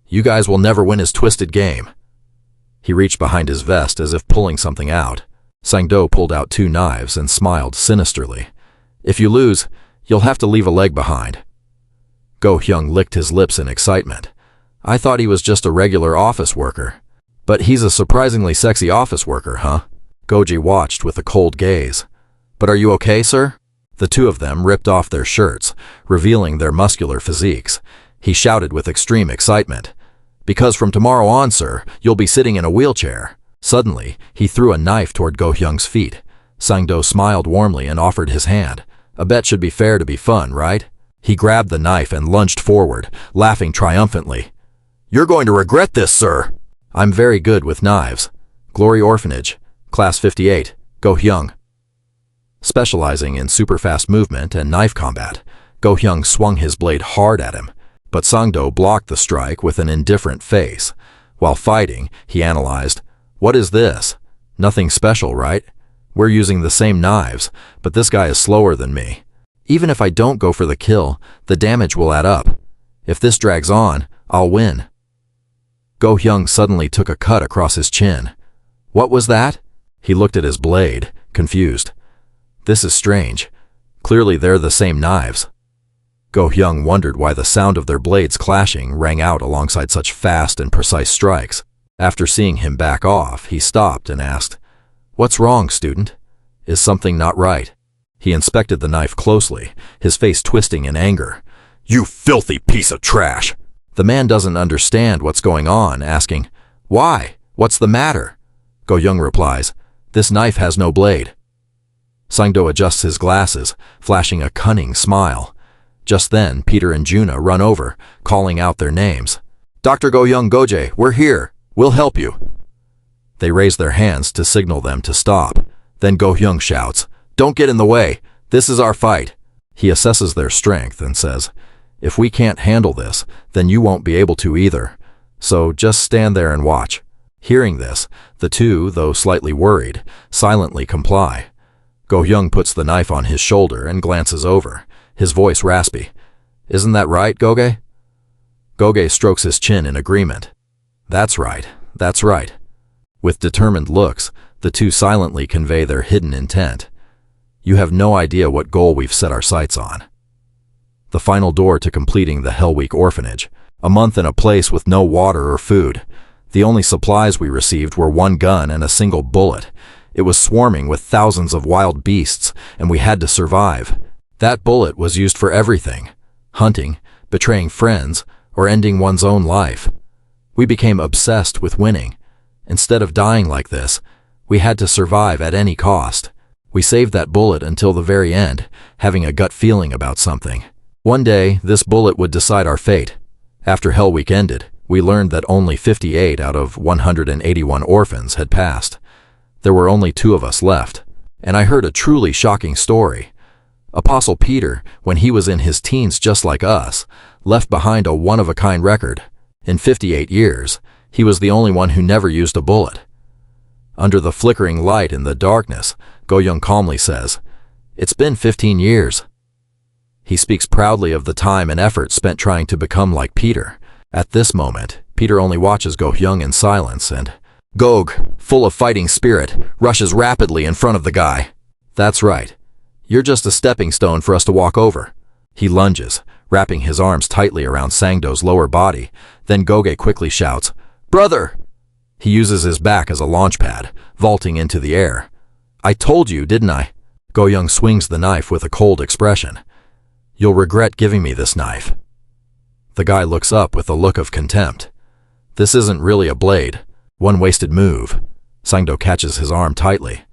you guys will never win his twisted game." He reached behind his vest as if pulling something out. Sang-do pulled out 2 knives and smiled sinisterly. "If you lose, you'll have to leave a leg behind." Go-hyung licked his lips in excitement. "I thought he was just a regular office worker." "But he's a surprisingly sexy office worker, huh?" Goji watched with a cold gaze. "But are you okay, sir?" The two of them ripped off their shirts, revealing their muscular physiques. He shouted with extreme excitement, "Because from tomorrow on, sir, you'll be sitting in a wheelchair." Suddenly, he threw a knife toward Go-hyung's feet. Sang-do smiled warmly and offered his hand. "A bet should be fair to be fun, right?" He grabbed the knife and lunged forward, laughing triumphantly. "You're going to regret this, sir." "I'm very good with knives." Glory Orphanage, Class 58, Go-hyung. Specializing in super-fast movement and knife combat, Go-hyung swung his blade hard at him, but Sang-do blocked the strike with an indifferent face. While fighting, he analyzed, "What is this? Nothing special, right? We're using the same knives, but this guy is slower than me. Even if I don't go for the kill, the damage will add up. If this drags on, I'll win." Go-hyung suddenly took a cut across his chin. "What was that?" He looked at his blade, confused. "This is strange. Clearly they're the same knives." Go-hyung wondered why the sound of their blades clashing rang out alongside such fast and precise strikes. After seeing him back off, he stopped and asked, "What's wrong, student? Is something not right?" He inspected the knife closely, his face twisting in anger. "You filthy piece of trash!" The man doesn't understand what's going on, asking, "Why? What's the matter?" Go-hyung replies, "This knife has no blade." Sang-do adjusts his glasses, flashing a cunning smile. Just then, Peter and Juna run over, calling out their names. "Dr. Go-hyung Gojae, we're here. We'll help you." They raise their hands to signal them to stop. Then Go-hyung shouts, "Don't get in the way. This is our fight." He assesses their strength and says, "If we can't handle this, then you won't be able to either. So just stand there and watch." Hearing this, the two, though slightly worried, silently comply. Go-hyung puts the knife on his shoulder and glances over, his voice raspy. "Isn't that right, Goge?" Goge strokes his chin in agreement. That's right. With determined looks, the two silently convey their hidden intent. You have no idea what goal we've set our sights on. The final door to completing the Hell Week orphanage. A month in a place with no water or food. The only supplies we received were 1 gun and a single bullet. It was swarming with thousands of wild beasts, and we had to survive. That bullet was used for everything: hunting, betraying friends, or ending one's own life. We became obsessed with winning. Instead of dying like this, we had to survive at any cost. We saved that bullet until the very end, having a gut feeling about something. One day, this bullet would decide our fate. After Hell Week ended, we learned that only 58 out of 181 orphans had passed. There were only 2 of us left, and I heard a truly shocking story. Apostle Peter, when he was in his teens just like us, left behind a one-of-a-kind record. In 58 years, he was the only one who never used a bullet. Under the flickering light in the darkness, Go-hyung calmly says, "It's been 15 years." He speaks proudly of the time and effort spent trying to become like Peter. At this moment, Peter only watches Go-hyung in silence, and Gog, full of fighting spirit, rushes rapidly in front of the guy. "That's right. You're just a stepping stone for us to walk over." He lunges, wrapping his arms tightly around Sang-do's lower body. Then Goge quickly shouts, "Brother!" He uses his back as a launch pad, vaulting into the air. "I told you, didn't I?" Go-hyung swings the knife with a cold expression. "You'll regret giving me this knife." The guy looks up with a look of contempt. "This isn't really a blade. One wasted move." Sang-do catches his arm tightly.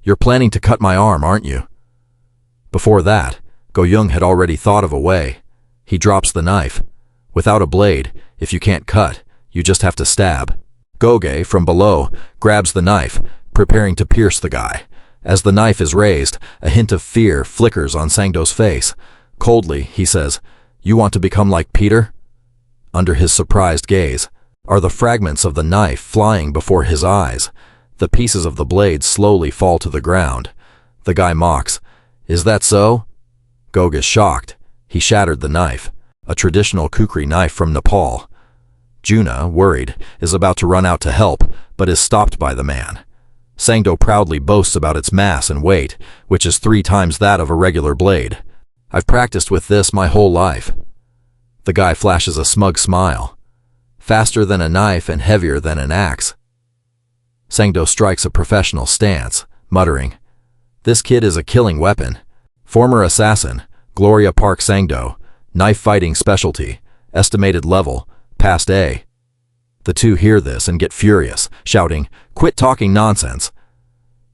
"You're planning to cut my arm, aren't you?" Before that, Go-hyung had already thought of a way. He drops the knife. Without a blade, if you can't cut, you just have to stab. Goge, from below, grabs the knife, preparing to pierce the guy. As the knife is raised, a hint of fear flickers on Sang-do's face. Coldly, he says, "You want to become like Peter?" Under his surprised gaze are the fragments of the knife flying before his eyes. The pieces of the blade slowly fall to the ground. The guy mocks, "Is that so?" Gog is shocked. He shattered the knife, a traditional kukri knife from Nepal. Juna, worried, is about to run out to help, but is stopped by the man. Sangdo proudly boasts about its mass and weight, which is 3 times that of a regular blade. I've practiced with this my whole life. The guy flashes a smug smile. Faster than a knife and heavier than an axe. Sangdo strikes a professional stance, muttering, "This kid is a killing weapon." Former assassin, Gloria Park Sangdo, knife fighting specialty, estimated level, past A. The two hear this and get furious, shouting, "Quit talking nonsense."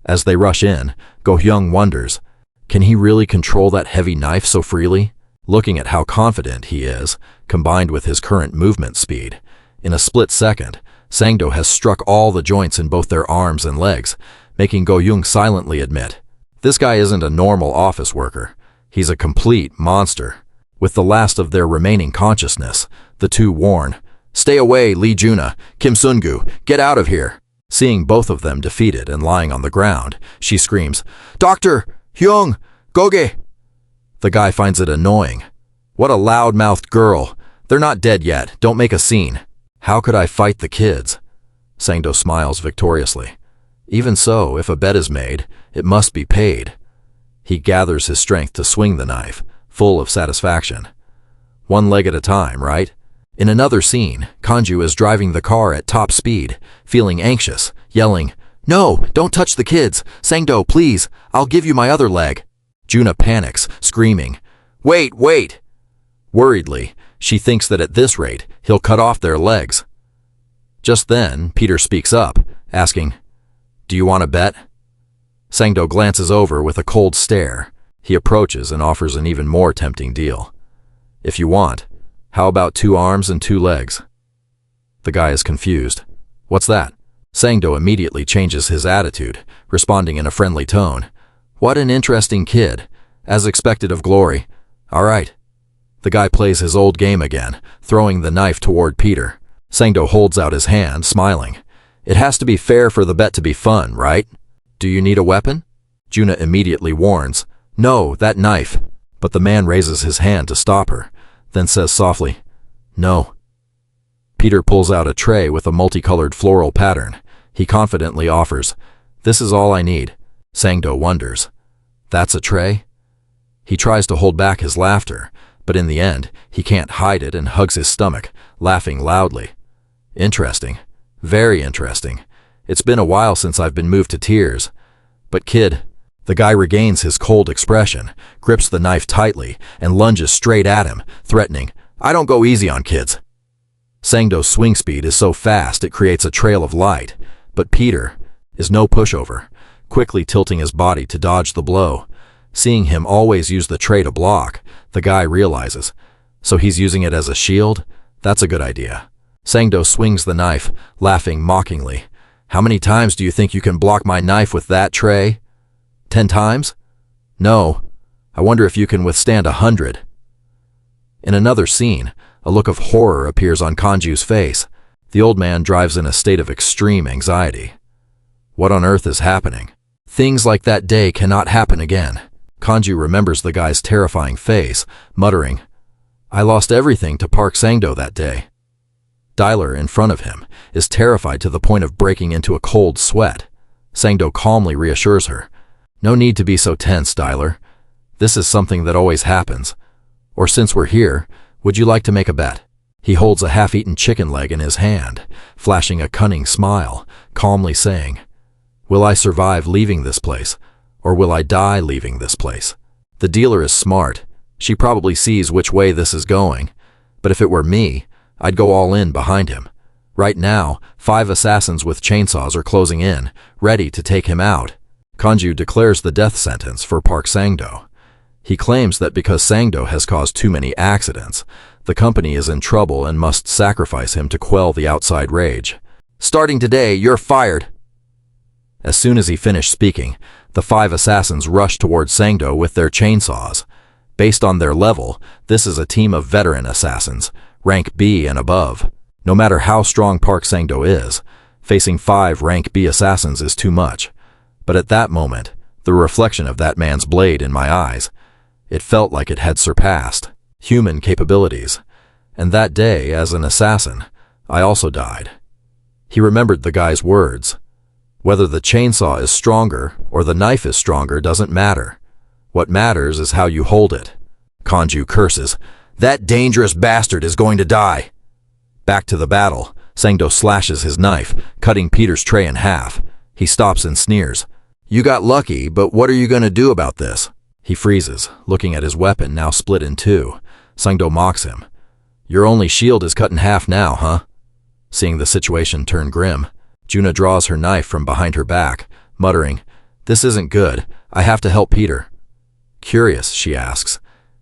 As they rush in, Go-hyung wonders, can he really control that heavy knife so freely? Looking at how confident he is, combined with his current movement speed, in a split second, Sangdo has struck all the joints in both their arms and legs, making Go-hyung silently admit, this guy isn't a normal office worker. He's a complete monster. With the last of their remaining consciousness, the two warn, "Stay away, Lee Juna, Kim Sungu, get out of here." Seeing both of them defeated and lying on the ground, she screams, "Doctor! Hyung! Goge!" The guy finds it annoying. "What a loud-mouthed girl. They're not dead yet. Don't make a scene." "How could I fight the kids?" Sangdo smiles victoriously. "Even so, if a bet is made, it must be paid." He gathers his strength to swing the knife, full of satisfaction. One leg at a time, right? In another scene, Kanju is driving the car at top speed, feeling anxious, yelling, "No, don't touch the kids! Sangdo, please, I'll give you my other leg." Juna panics, screaming, "Wait, wait!" Worriedly, she thinks that at this rate, he'll cut off their legs. Just then, Peter speaks up, asking, "Do you want to bet?" Sangdo glances over with a cold stare. He approaches and offers an even more tempting deal. "If you want, how about 2 arms and 2 legs?" The guy is confused. "What's that?" Sangdo immediately changes his attitude, responding in a friendly tone. "What an interesting kid. As expected of Glory. All right." The guy plays his old game again, throwing the knife toward Peter. Sangdo holds out his hand, smiling. "It has to be fair for the bet to be fun, right? Do you need a weapon?" Juna immediately warns, "No, that knife." But the man raises his hand to stop her, then says softly, "No." Peter pulls out a tray with a multicolored floral pattern. He confidently offers, "This is all I need." Sangdo wonders, "That's a tray?" He tries to hold back his laughter, but in the end, he can't hide it and hugs his stomach, laughing loudly. "Interesting. Very interesting. It's been a while since I've been moved to tears. But kid," the guy regains his cold expression, grips the knife tightly, and lunges straight at him, threatening, "I don't go easy on kids." Sangdo's swing speed is so fast it creates a trail of light, but Peter is no pushover, quickly tilting his body to dodge the blow. Seeing him always use the tray to block, the guy realizes, so he's using it as a shield? That's a good idea. Sangdo swings the knife, laughing mockingly. "How many times do you think you can block my knife with that tray? 10 times? No. I wonder if you can withstand 100. In another scene, a look of horror appears on Kanju's face. The old man drives in a state of extreme anxiety. What on earth is happening? Things like that day cannot happen again. Kanju remembers the guy's terrifying face, muttering, "I lost everything to Park Sangdo that day." Dialer, in front of him, is terrified to the point of breaking into a cold sweat. Sangdo calmly reassures her, "No need to be so tense, Dialer. This is something that always happens. Or since we're here, would you like to make a bet?" He holds a half-eaten chicken leg in his hand, flashing a cunning smile, calmly saying, "Will I survive leaving this place, or will I die leaving this place?" The dealer is smart. She probably sees which way this is going. But if it were me, I'd go all in behind him. Right now, 5 assassins with chainsaws are closing in, ready to take him out. Kanju declares the death sentence for Park Sangdo. He claims that because Sangdo has caused too many accidents, the company is in trouble and must sacrifice him to quell the outside rage. "Starting today, you're fired." As soon as he finished speaking, the 5 assassins rush toward Sangdo with their chainsaws. Based on their level, this is a team of veteran assassins, rank B and above. No matter how strong Park Sangdo is, facing 5 rank B assassins is too much. But at that moment, the reflection of that man's blade in my eyes, It felt like it had surpassed human capabilities. And that day, as an assassin, I also died. He remembered the guy's words. Whether the chainsaw is stronger or the knife is stronger doesn't matter. What matters is how you hold it. Kanju curses. That dangerous bastard is going to die. Back to the battle, Sangdo slashes his knife, cutting Peter's tray in half. He stops and sneers. You got lucky, but what are you going to do about this? He freezes, looking at his weapon now split in two. Sangdo mocks him. Your only shield is cut in half now, huh? Seeing the situation turn grim, Juna draws her knife from behind her back, muttering, This isn't good. I have to help Peter. Curious, she asks.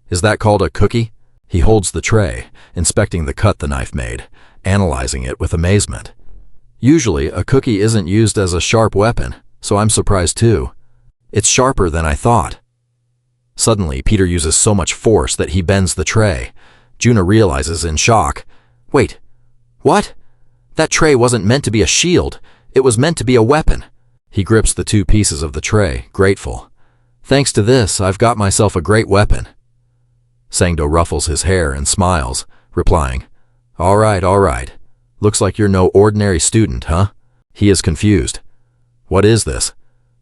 Is that called a cookie? He holds the tray, inspecting the cut the knife made, analyzing it with amazement. Usually, a cookie isn't used as a sharp weapon, so I'm surprised too. It's sharper than I thought. Suddenly, Peter uses so much force that he bends the tray. Juna realizes in shock. Wait, what? That tray wasn't meant to be a shield. It was meant to be a weapon. He grips the two pieces of the tray, grateful. Thanks to this, I've got myself a great weapon. Sangdo ruffles his hair and smiles, replying, All right. Looks like you're no ordinary student, huh? He is confused. What is this?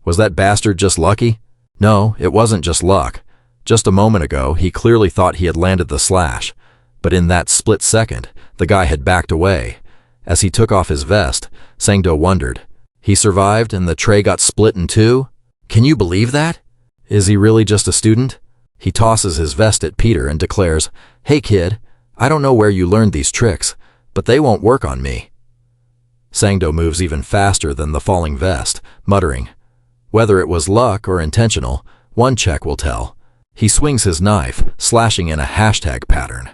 Was that bastard just lucky? No, it wasn't just luck. Just a moment ago, he clearly thought he had landed the slash, but in that split second, the guy had backed away. As he took off his vest, Sangdo wondered, he survived and the tray got split in two? Can you believe that? Is he really just a student? He tosses his vest at Peter and declares, Hey kid, I don't know where you learned these tricks, but they won't work on me. Sangdo moves even faster than the falling vest, muttering, Whether it was luck or intentional, one check will tell. He swings his knife, slashing in a hashtag pattern.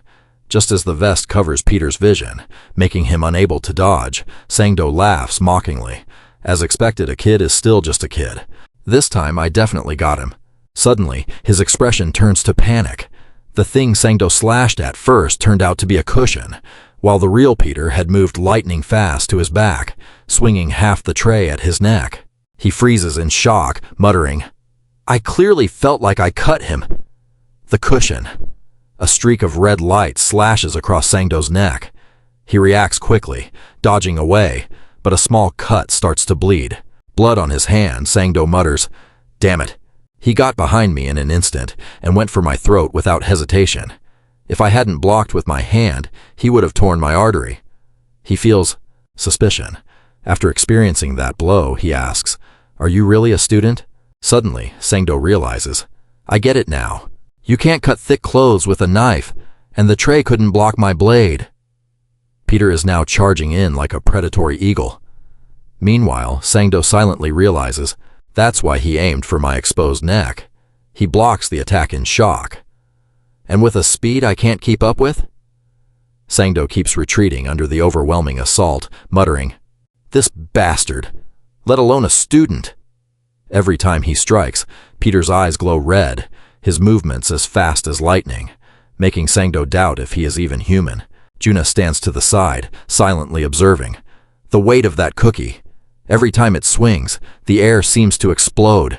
Just as the vest covers Peter's vision, making him unable to dodge, Sangdo laughs mockingly. As expected, a kid is still just a kid. This time I definitely got him. Suddenly, his expression turns to panic. The thing Sangdo slashed at first turned out to be a cushion, while the real Peter had moved lightning fast to his back, swinging half the tray at his neck. He freezes in shock, muttering, I clearly felt like I cut him. The cushion. A streak of red light slashes across Sangdo's neck. He reacts quickly, dodging away, but a small cut starts to bleed. Blood on his hand, Sangdo mutters, Damn it. He got behind me in an instant and went for my throat without hesitation. If I hadn't blocked with my hand, he would have torn my artery. He feels suspicion. After experiencing that blow, he asks, Are you really a student? Suddenly, Sangdo realizes, I get it now. You can't cut thick clothes with a knife, and the tray couldn't block my blade. Peter is now charging in like a predatory eagle. Meanwhile, Sangdo silently realizes that's why he aimed for my exposed neck. He blocks the attack in shock. And with a speed I can't keep up with? Sangdo keeps retreating under the overwhelming assault, muttering, This bastard, let alone a student. Every time he strikes, Peter's eyes glow red, his movements as fast as lightning, making Sangdo doubt if he is even human. Juna stands to the side, silently observing. The weight of that cookie. Every time it swings, the air seems to explode.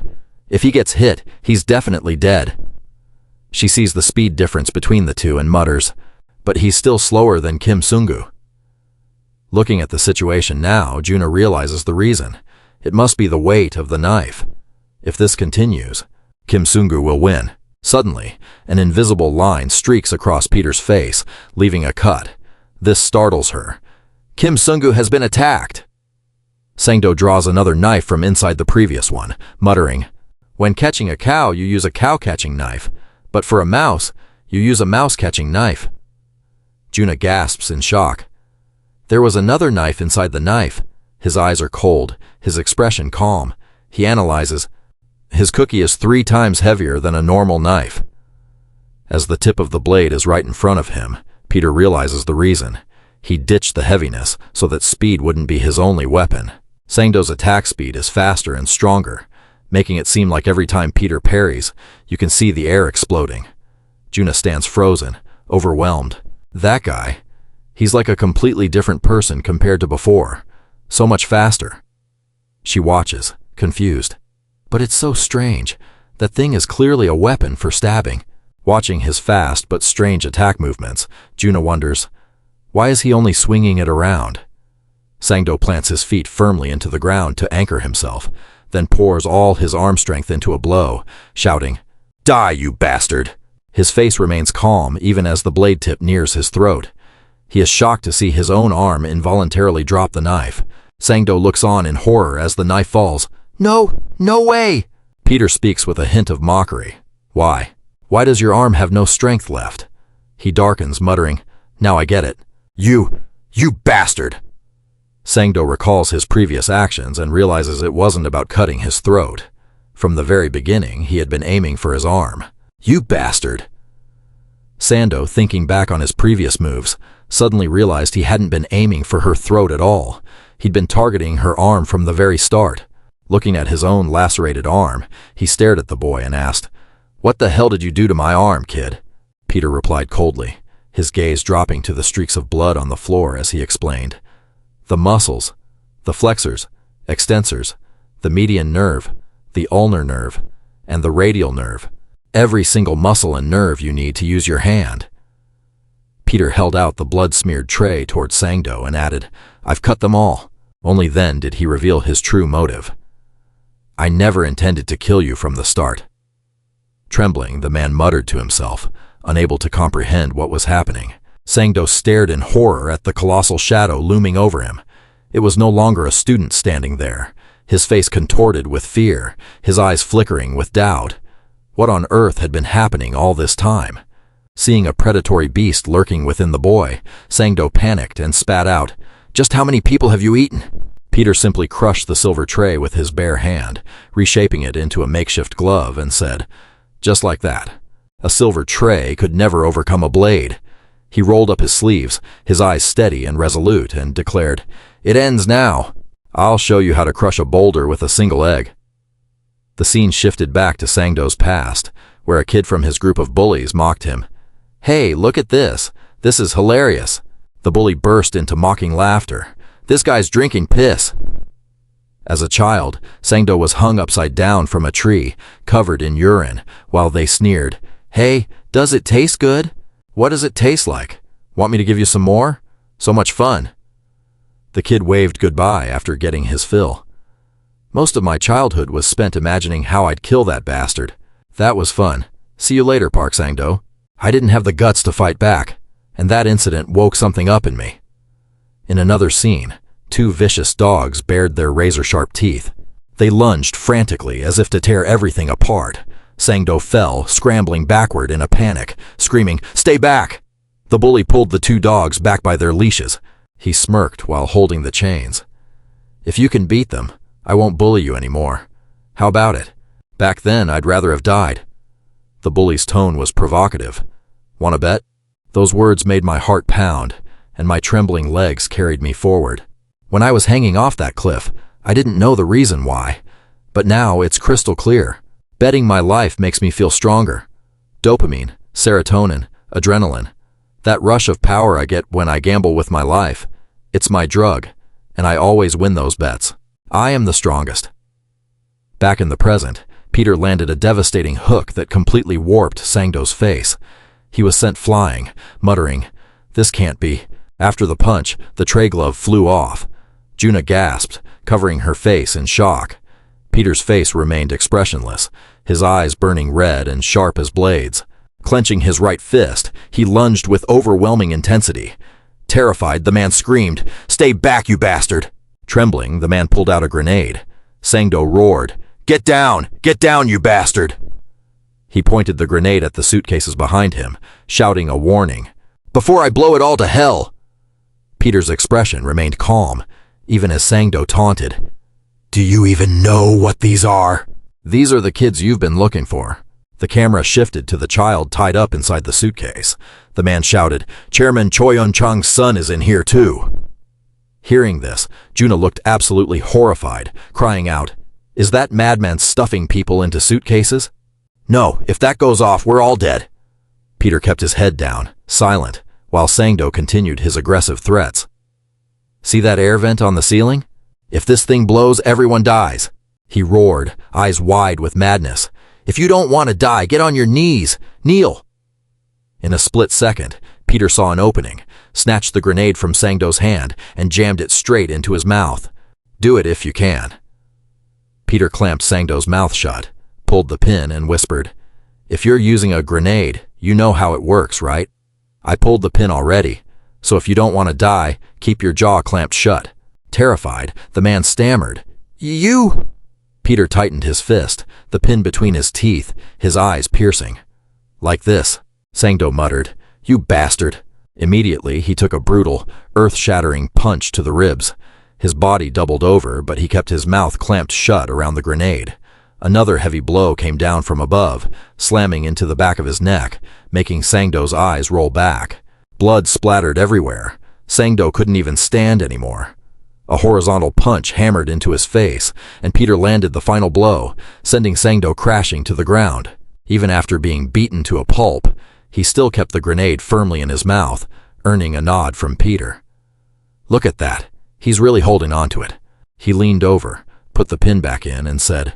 If he gets hit, he's definitely dead. She sees the speed difference between the two and mutters, But he's still slower than Kim Sungu. Looking at the situation now, Juna realizes the reason. It must be the weight of the knife. If this continues, Kim Sungu will win. Suddenly, an invisible line streaks across Peter's face, leaving a cut. This startles her. Kim Sungu has been attacked. Sangdo draws another knife from inside the previous one, muttering, When catching a cow, you use a cow-catching knife, but for a mouse, you use a mouse-catching knife. Juna gasps in shock. There was another knife inside the knife. His eyes are cold, his expression calm. He analyzes. His cookie is 3 times heavier than a normal knife. As the tip of the blade is right in front of him, Peter realizes the reason. He ditched the heaviness so that speed wouldn't be his only weapon. Sangdo's attack speed is faster and stronger, making it seem like every time Peter parries, you can see the air exploding. Juna stands frozen, overwhelmed. That guy, he's like a completely different person compared to before. So much faster. She watches, confused. But it's so strange. That thing is clearly a weapon for stabbing. Watching his fast but strange attack movements, Juna wonders, why is he only swinging it around? Sangdo plants his feet firmly into the ground to anchor himself, then pours all his arm strength into a blow, shouting, "Die, you bastard!" His face remains calm even as the blade tip nears his throat. He is shocked to see his own arm involuntarily drop the knife. Sangdo looks on in horror as the knife falls. "No, no way!" Peter speaks with a hint of mockery. "Why? Why does your arm have no strength left?" He darkens, muttering, "Now I get it. You bastard!" Sangdo recalls his previous actions and realizes it wasn't about cutting his throat. From the very beginning, he had been aiming for his arm. "You bastard!" Sangdo, thinking back on his previous moves, suddenly realized he hadn't been aiming for her throat at all. He'd been targeting her arm from the very start. Looking at his own lacerated arm, he stared at the boy and asked, "What the hell did you do to my arm, kid?" Peter replied coldly, his gaze dropping to the streaks of blood on the floor as he explained, "The muscles, the flexors, extensors, the median nerve, the ulnar nerve, and the radial nerve. Every single muscle and nerve you need to use your hand." Peter held out the blood-smeared tray towards Sangdo and added, "I've cut them all." Only then did he reveal his true motive. "I never intended to kill you from the start." Trembling, the man muttered to himself, unable to comprehend what was happening. Sangdo stared in horror at the colossal shadow looming over him. It was no longer a student standing there, his face contorted with fear, his eyes flickering with doubt. What on earth had been happening all this time? Seeing a predatory beast lurking within the boy, Sangdo panicked and spat out, "Just how many people have you eaten?" Peter simply crushed the silver tray with his bare hand, reshaping it into a makeshift glove, and said, "Just like that. A silver tray could never overcome a blade." He rolled up his sleeves, his eyes steady and resolute, and declared, "It ends now. I'll show you how to crush a boulder with a single egg." The scene shifted back to Sangdo's past, where a kid from his group of bullies mocked him. "Hey, look at this. This is hilarious." The bully burst into mocking laughter. "This guy's drinking piss." As a child, Sangdo was hung upside down from a tree, covered in urine, while they sneered, "Hey, does it taste good? What does it taste like? Want me to give you some more? So much fun." The kid waved goodbye after getting his fill. "Most of my childhood was spent imagining how I'd kill that bastard. That was fun. See you later, Park Sangdo." I didn't have the guts to fight back, and that incident woke something up in me. In another scene, two vicious dogs bared their razor-sharp teeth. They lunged frantically as if to tear everything apart. Sangdo fell, scrambling backward in a panic, screaming, "Stay back!" The bully pulled the two dogs back by their leashes. He smirked while holding the chains. "If you can beat them, I won't bully you anymore. How about it? Back then, I'd rather have died." The bully's tone was provocative. "Want to bet?" Those words made my heart pound, and my trembling legs carried me forward. When I was hanging off that cliff, I didn't know the reason why, but now it's crystal clear. Betting my life makes me feel stronger. Dopamine, serotonin, adrenaline. That rush of power I get when I gamble with my life. It's my drug, and I always win those bets. I am the strongest. Back in the present, Peter landed a devastating hook that completely warped Sangdo's face. He was sent flying, muttering, "This can't be." After the punch, the tray glove flew off. Juna gasped, covering her face in shock. Peter's face remained expressionless, his eyes burning red and sharp as blades. Clenching his right fist, he lunged with overwhelming intensity. Terrified, the man screamed, "Stay back, you bastard!" Trembling, the man pulled out a grenade. Sangdo roared, Get down, you bastard!" He pointed the grenade at the suitcases behind him, shouting a warning, "Before I blow it all to hell!" Peter's expression remained calm, even as Sangdo taunted, "Do you even know what these are?" "These are the kids you've been looking for." The camera shifted to the child tied up inside the suitcase. The man shouted, "Chairman Choi Yun-chang's son is in here too." Hearing this, Juna looked absolutely horrified, crying out, "Is that madman stuffing people into suitcases?" "No, if that goes off, we're all dead." Peter kept his head down, silent, while Sangdo continued his aggressive threats. "See that air vent on the ceiling? If this thing blows, everyone dies." He roared, eyes wide with madness. "If you don't want to die, get on your knees. Kneel." In a split second, Peter saw an opening, snatched the grenade from Sangdo's hand, and jammed it straight into his mouth. "Do it if you can." Peter clamped Sangdo's mouth shut, pulled the pin, and whispered, "If you're using a grenade, you know how it works, right? I pulled the pin already, so if you don't want to die, keep your jaw clamped shut." Terrified, the man stammered, "You—" Peter tightened his fist, the pin between his teeth, his eyes piercing. "Like this," Sangdo muttered. "You bastard." Immediately, he took a brutal, earth-shattering punch to the ribs. His body doubled over, but he kept his mouth clamped shut around the grenade. Another heavy blow came down from above, slamming into the back of his neck, making Sangdo's eyes roll back. Blood splattered everywhere. Sangdo couldn't even stand anymore. A horizontal punch hammered into his face, and Peter landed the final blow, sending Sangdo crashing to the ground. Even after being beaten to a pulp, he still kept the grenade firmly in his mouth, earning a nod from Peter. "Look at that. He's really holding on to it." He leaned over, put the pin back in, and said,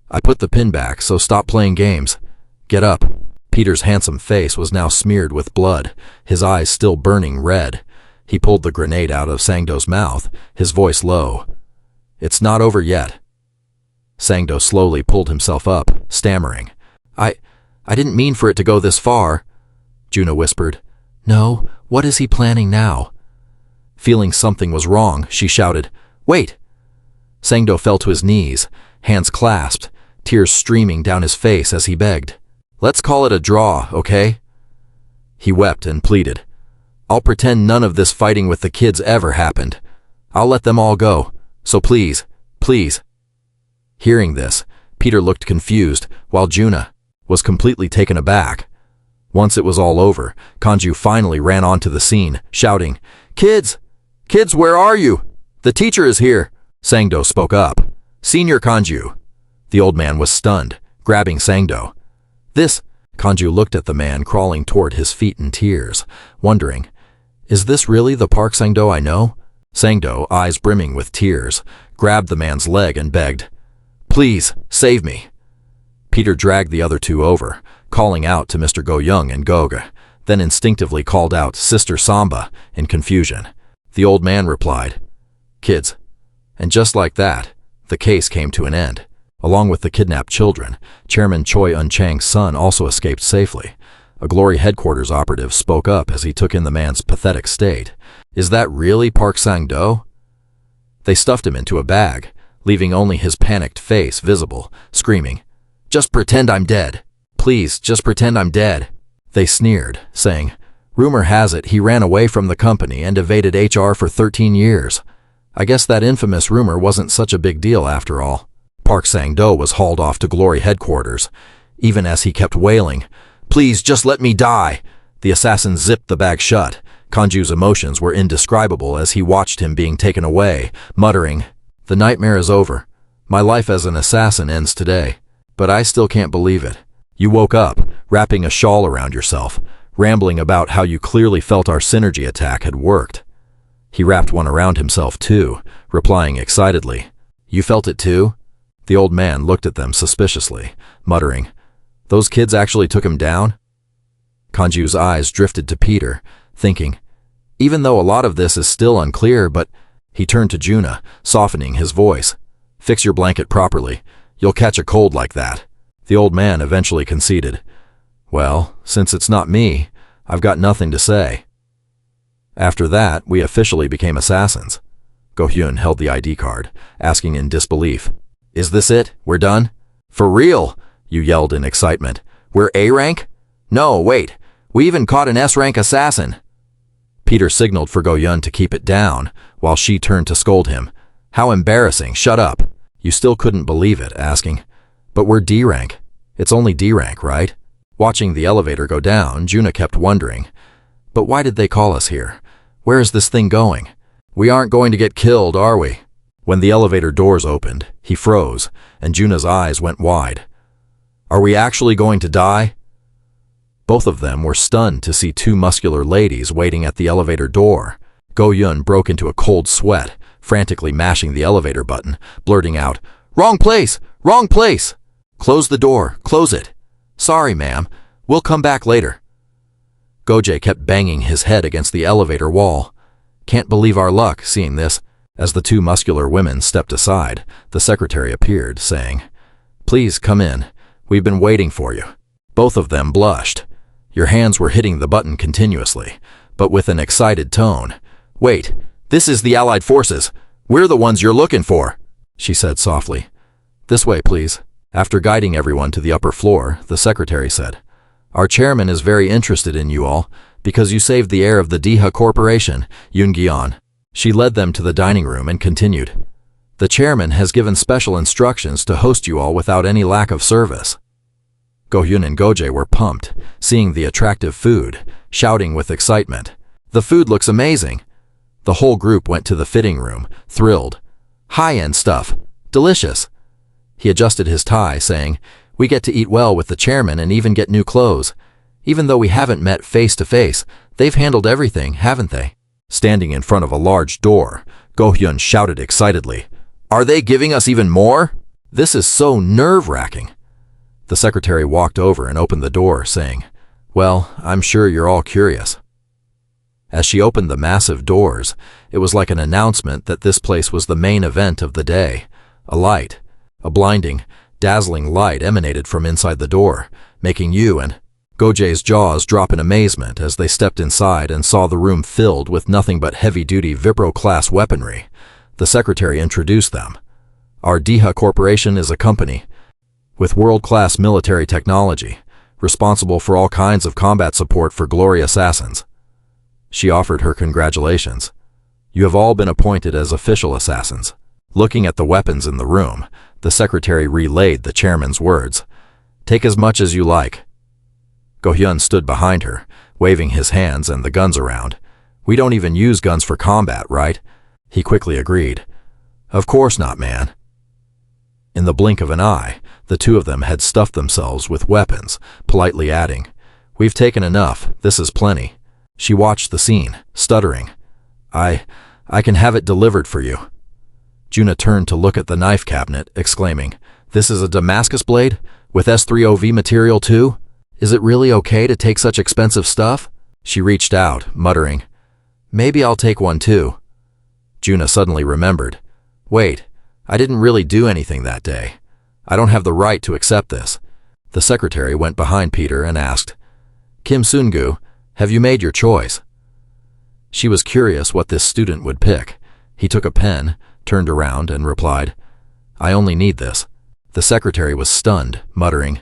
"I put the pin back, so stop playing games. Get up." Peter's handsome face was now smeared with blood, his eyes still burning red. He pulled the grenade out of Sangdo's mouth, his voice low. "It's not over yet." Sangdo slowly pulled himself up, stammering. I didn't mean for it to go this far." Juna whispered, "No, what is he planning now?" Feeling something was wrong, she shouted, "Wait!" Sangdo fell to his knees, hands clasped, tears streaming down his face as he begged, "Let's call it a draw, okay?" He wept and pleaded, "I'll pretend none of this fighting with the kids ever happened. I'll let them all go, so please, please." Hearing this, Peter looked confused, while Juna was completely taken aback. Once it was all over, Kanju finally ran onto the scene, shouting, "Kids! Kids, where are you? The teacher is here." Sangdo spoke up. "Senior Kanju." The old man was stunned, grabbing Sangdo. "This—" Kanju looked at the man crawling toward his feet in tears, wondering, "Is this really the Park Sangdo I know?" Sangdo, eyes brimming with tears, grabbed the man's leg and begged, "Please, save me." Peter dragged the other two over, calling out to Mr. Go-young and Goga, then instinctively called out Sister Samba in confusion. The old man replied, "Kids." And just like that, the case came to an end. Along with the kidnapped children, Chairman Choi Un-chang's son also escaped safely. A Glory headquarters operative spoke up as he took in the man's pathetic state. "Is that really Park Sang-do?" They stuffed him into a bag, leaving only his panicked face visible, screaming, "Just pretend I'm dead. Please, just pretend I'm dead." They sneered, saying, "Rumor has it he ran away from the company and evaded HR for 13 years. I guess that infamous rumor wasn't such a big deal after all." Park Sang-do was hauled off to Glory headquarters. Even as he kept wailing, "Please, just let me die," the assassin zipped the bag shut. Kanju's emotions were indescribable as he watched him being taken away, muttering, "The nightmare is over. My life as an assassin ends today. But I still can't believe it. You woke up, wrapping a shawl around yourself, rambling about how you clearly felt our synergy attack had worked." He wrapped one around himself too, replying excitedly, "You felt it too?" The old man looked at them suspiciously, muttering, "Those kids actually took him down?" Kanju's eyes drifted to Peter, thinking, even though a lot of this is still unclear, but he turned to Juna, softening his voice. "Fix your blanket properly. You'll catch a cold like that." The old man eventually conceded, "Well, since it's not me, I've got nothing to say." After that, we officially became assassins. Go-hyun held the ID card, asking in disbelief, "Is this it? We're done?" "For real?" you yelled in excitement. "We're A rank? No, wait. We even caught an S rank assassin." Peter signaled for Go-hyun to keep it down, while she turned to scold him. "How embarrassing, shut up." You still couldn't believe it, asking, "But we're D rank. It's only D rank, right?" Watching the elevator go down, Juna kept wondering, "But why did they call us here? Where is this thing going? We aren't going to get killed, are we?" When the elevator doors opened, he froze, and Juna's eyes went wide. "Are we actually going to die?" Both of them were stunned to see two muscular ladies waiting at the elevator door. Go-hyun broke into a cold sweat, frantically mashing the elevator button, blurting out, "Wrong place! Wrong place! Close the door, close it. Sorry, ma'am. We'll come back later." Gojay kept banging his head against the elevator wall. Can't believe our luck, seeing this. As the two muscular women stepped aside, the secretary appeared, saying, "Please come in. We've been waiting for you." Both of them blushed. Your hands were hitting the button continuously, but with an excited tone. "Wait, this is the Allied forces. We're the ones you're looking for," she said softly. "This way, please." After guiding everyone to the upper floor, the secretary said, "Our chairman is very interested in you all, because you saved the heir of the Diha Corporation, Yoon-gyeon." She led them to the dining room and continued, "The chairman has given special instructions to host you all without any lack of service." Go-hyun and Gojay were pumped, seeing the attractive food, shouting with excitement, "The food looks amazing." The whole group went to the fitting room, thrilled. "High-end stuff. Delicious." He adjusted his tie, saying, "We get to eat well with the chairman and even get new clothes. Even though we haven't met face to face, they've handled everything, haven't they?" Standing in front of a large door, Go-hyun shouted excitedly, "Are they giving us even more? This is so nerve-wracking." The secretary walked over and opened the door, saying, "Well, I'm sure you're all curious." As she opened the massive doors, it was like an announcement that this place was the main event of the day. A blinding, dazzling light emanated from inside the door, making you and Gojay's jaws drop in amazement as they stepped inside and saw the room filled with nothing but heavy-duty Vipro-class weaponry. The secretary introduced them. "Our Diha Corporation is a company with world-class military technology, responsible for all kinds of combat support for glory assassins." She offered her congratulations. "You have all been appointed as official assassins." Looking at the weapons in the room, the secretary relayed the chairman's words. "Take as much as you like." Go-hyun stood behind her, waving his hands and the guns around. "We don't even use guns for combat, right?" He quickly agreed. "Of course not, man." In the blink of an eye, the two of them had stuffed themselves with weapons, politely adding, "We've taken enough, this is plenty." She watched the scene, stuttering. I can have it delivered for you." Juna turned to look at the knife cabinet, exclaiming, "This is a Damascus blade? With S3OV material too? Is it really okay to take such expensive stuff?" She reached out, muttering, "Maybe I'll take one too." Juna suddenly remembered, "Wait, I didn't really do anything that day. I don't have the right to accept this." The secretary went behind Peter and asked, "Kim Sun-gu, have you made your choice?" She was curious what this student would pick. He took a pen, turned around, and replied, "I only need this." The secretary was stunned, muttering,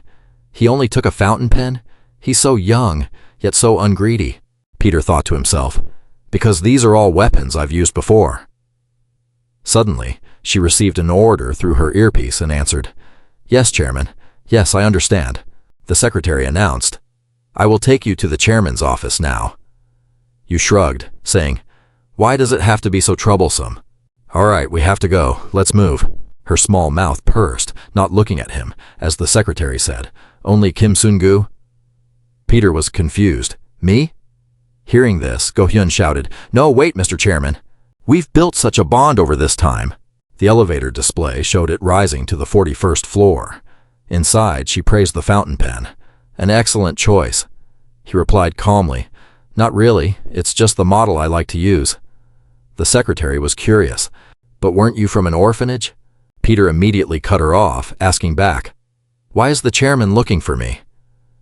"He only took a fountain pen? He's so young, yet so ungreedy." Peter thought to himself, "Because these are all weapons I've used before." Suddenly, she received an order through her earpiece and answered, "Yes, Chairman. Yes, I understand." The secretary announced, "I will take you to the chairman's office now." You shrugged, saying, "Why does it have to be so troublesome?" "All right, we have to go. Let's move." Her small mouth pursed, not looking at him, as the secretary said, "Only Kim Sun-gu?" Peter was confused. "Me?" Hearing this, Go-hyun shouted, "No, wait, Mr. Chairman. We've built such a bond over this time." The elevator display showed it rising to the 41st floor. Inside, she praised the fountain pen. "An excellent choice." He replied calmly, "Not really, it's just the model I like to use." The secretary was curious, "But weren't you from an orphanage?" Peter immediately cut her off, asking back, "Why is the chairman looking for me?"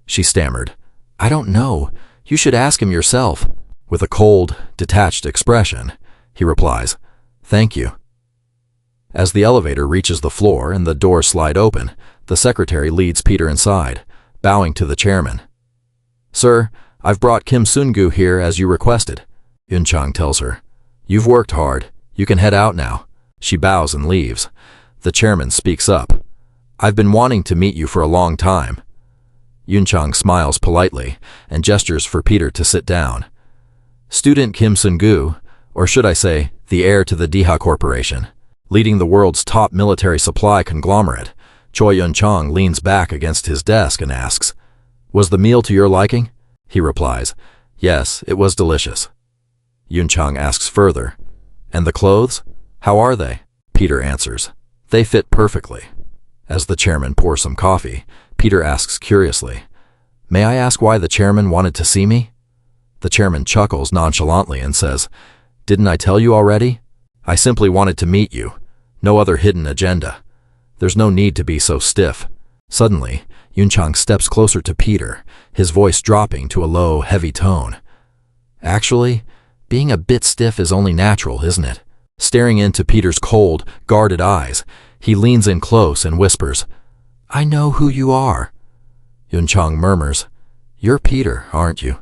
She stammered, "I don't know. You should ask him yourself." With a cold, detached expression, he replies, "Thank you." As the elevator reaches the floor and the doors slide open, the secretary leads Peter inside, bowing to the chairman. "Sir, I've brought Kim Sun-gu here as you requested," Yoon-chang tells her. "You've worked hard. You can head out now." She bows and leaves. The chairman speaks up. "I've been wanting to meet you for a long time." Yoon-chang smiles politely and gestures for Peter to sit down. Student Kim Sun-gu, or should I say, the heir to the Diha Corporation, leading the world's top military supply conglomerate, Choi Yoon-chang leans back against his desk and asks, "Was the meal to your liking?" He replies, "Yes, it was delicious." Yoon-chang asks further, "And the clothes? How are they?" Peter answers, "They fit perfectly." As the chairman pours some coffee, Peter asks curiously, "May I ask why the chairman wanted to see me?" The chairman chuckles nonchalantly and says, "Didn't I tell you already? I simply wanted to meet you. No other hidden agenda. There's no need to be so stiff." Suddenly, Yunchang steps closer to Peter, his voice dropping to a low, heavy tone. "Actually, being a bit stiff is only natural, isn't it?" Staring into Peter's cold, guarded eyes, he leans in close and whispers, "I know who you are." Yunchang murmurs, "You're Peter, aren't you?"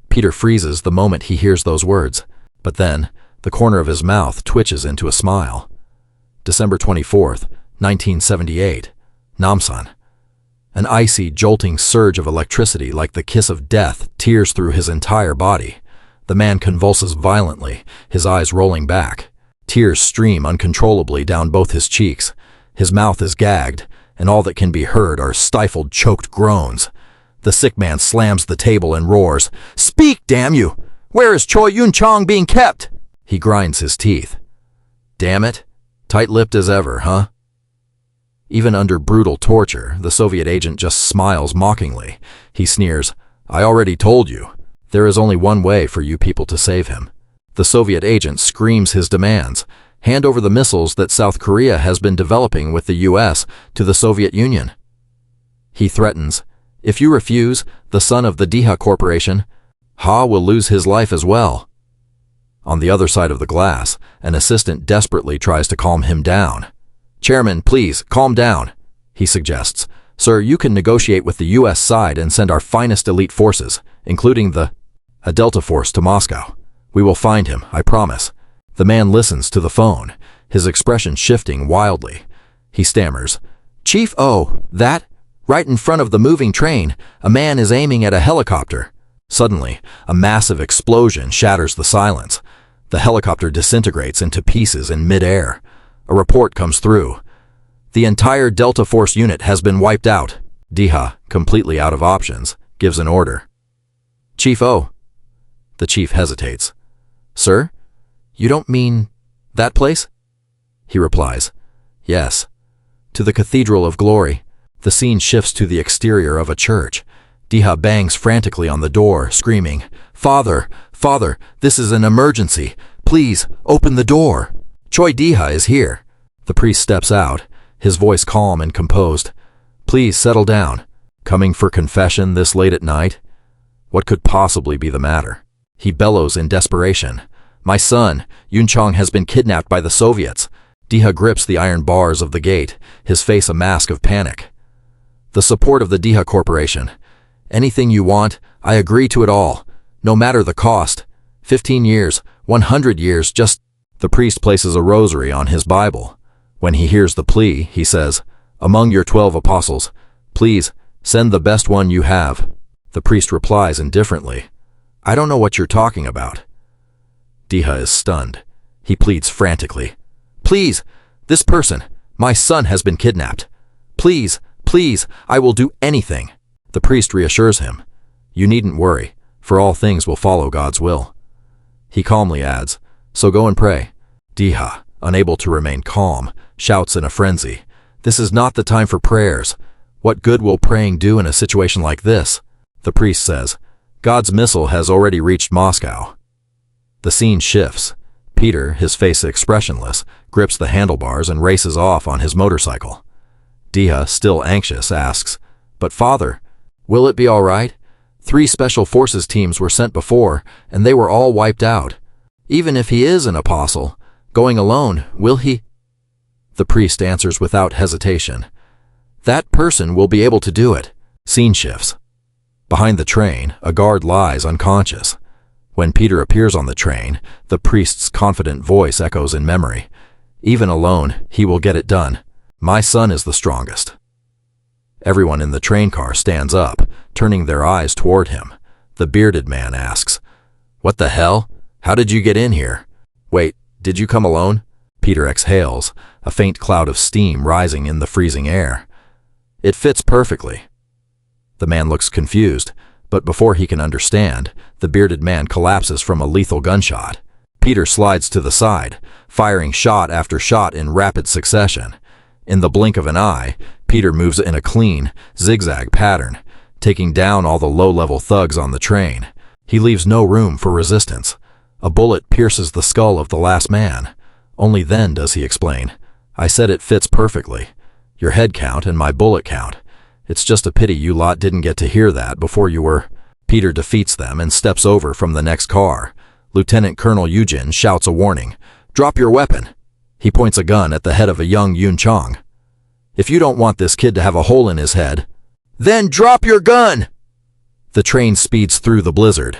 Peter freezes the moment he hears those words, but then the corner of his mouth twitches into a smile. December 24th, 1978, Namsan. An icy, jolting surge of electricity like the kiss of death tears through his entire body. The man convulses violently, his eyes rolling back. Tears stream uncontrollably down both his cheeks. His mouth is gagged, and all that can be heard are stifled, choked groans. The sick man slams the table and roars, "Speak, damn you! Where is Choi Yunchang being kept?" He grinds his teeth. "Damn it, tight-lipped as ever, huh?" Even under brutal torture, the Soviet agent just smiles mockingly. He sneers, "I already told you. There is only one way for you people to save him." The Soviet agent screams his demands. "Hand over the missiles that South Korea has been developing with the US to the Soviet Union." He threatens, "If you refuse, the son of the Diha Corporation, Ha will lose his life as well." On the other side of the glass, an assistant desperately tries to calm him down. "Chairman, please, calm down," he suggests. "Sir, you can negotiate with the US side and send our finest elite forces, including a Delta force, to Moscow. We will find him, I promise." The man listens to the phone, his expression shifting wildly. He stammers, "Chief O, that? Right in front of the moving train, a man is aiming at a helicopter." Suddenly, a massive explosion shatters the silence. The helicopter disintegrates into pieces in mid-air. A report comes through. "The entire Delta Force unit has been wiped out." Diha, completely out of options, gives an order. "Chief O." The chief hesitates. "Sir? You don't mean that place?" He replies, "Yes. To the Cathedral of Glory." The scene shifts to the exterior of a church. Diha bangs frantically on the door, screaming, "Father, Father, this is an emergency. Please, open the door. Choi Diha is here." The priest steps out, his voice calm and composed. "Please settle down. Coming for confession this late at night? What could possibly be the matter?" He bellows in desperation. "My son, Yunchang, has been kidnapped by the Soviets." Diha grips the iron bars of the gate, his face a mask of panic. "The support of the Diha Corporation. Anything you want, I agree to it all. No matter the cost. 15 years, 100 years, just..." The priest places a rosary on his Bible. When he hears the plea, he says, "Among your 12 apostles, please, send the best one you have." The priest replies indifferently, "I don't know what you're talking about." Diha is stunned. He pleads frantically, "Please, this person, my son, has been kidnapped. Please, please, I will do anything." The priest reassures him, "You needn't worry, for all things will follow God's will." He calmly adds, "So go and pray." Diha, unable to remain calm, shouts in a frenzy, "This is not the time for prayers. What good will praying do in a situation like this?" The priest says, "God's missile has already reached Moscow." The scene shifts. Peter, his face expressionless, grips the handlebars and races off on his motorcycle. Diha, still anxious, asks, "But father, will it be all right? 3 special forces teams were sent before, and they were all wiped out. Even if he is an apostle, going alone, will he?" The priest answers without hesitation, "That person will be able to do it." Scene shifts. Behind the train, a guard lies unconscious. When Peter appears on the train, the priest's confident voice echoes in memory. "Even alone, he will get it done. My son is the strongest." Everyone in the train car stands up, turning their eyes toward him. The bearded man asks, "What the hell? How did you get in here? Wait, did you come alone?" Peter exhales, a faint cloud of steam rising in the freezing air. "It fits perfectly." The man looks confused, but before he can understand, the bearded man collapses from a lethal gunshot. Peter slides to the side, firing shot after shot in rapid succession. In the blink of an eye, Peter moves in a clean, zigzag pattern, taking down all the low-level thugs on the train. He leaves no room for resistance. A bullet pierces the skull of the last man. Only then does he explain. I said it fits perfectly. Your head count and my bullet count. It's just a pity you lot didn't get to hear that before you were. Peter defeats them and steps over from the next car. Lieutenant Colonel Yujin shouts a warning. Drop your weapon. He points a gun at the head of a young Yun Chong. If you don't want this kid to have a hole in his head, then drop your gun! The train speeds through the blizzard.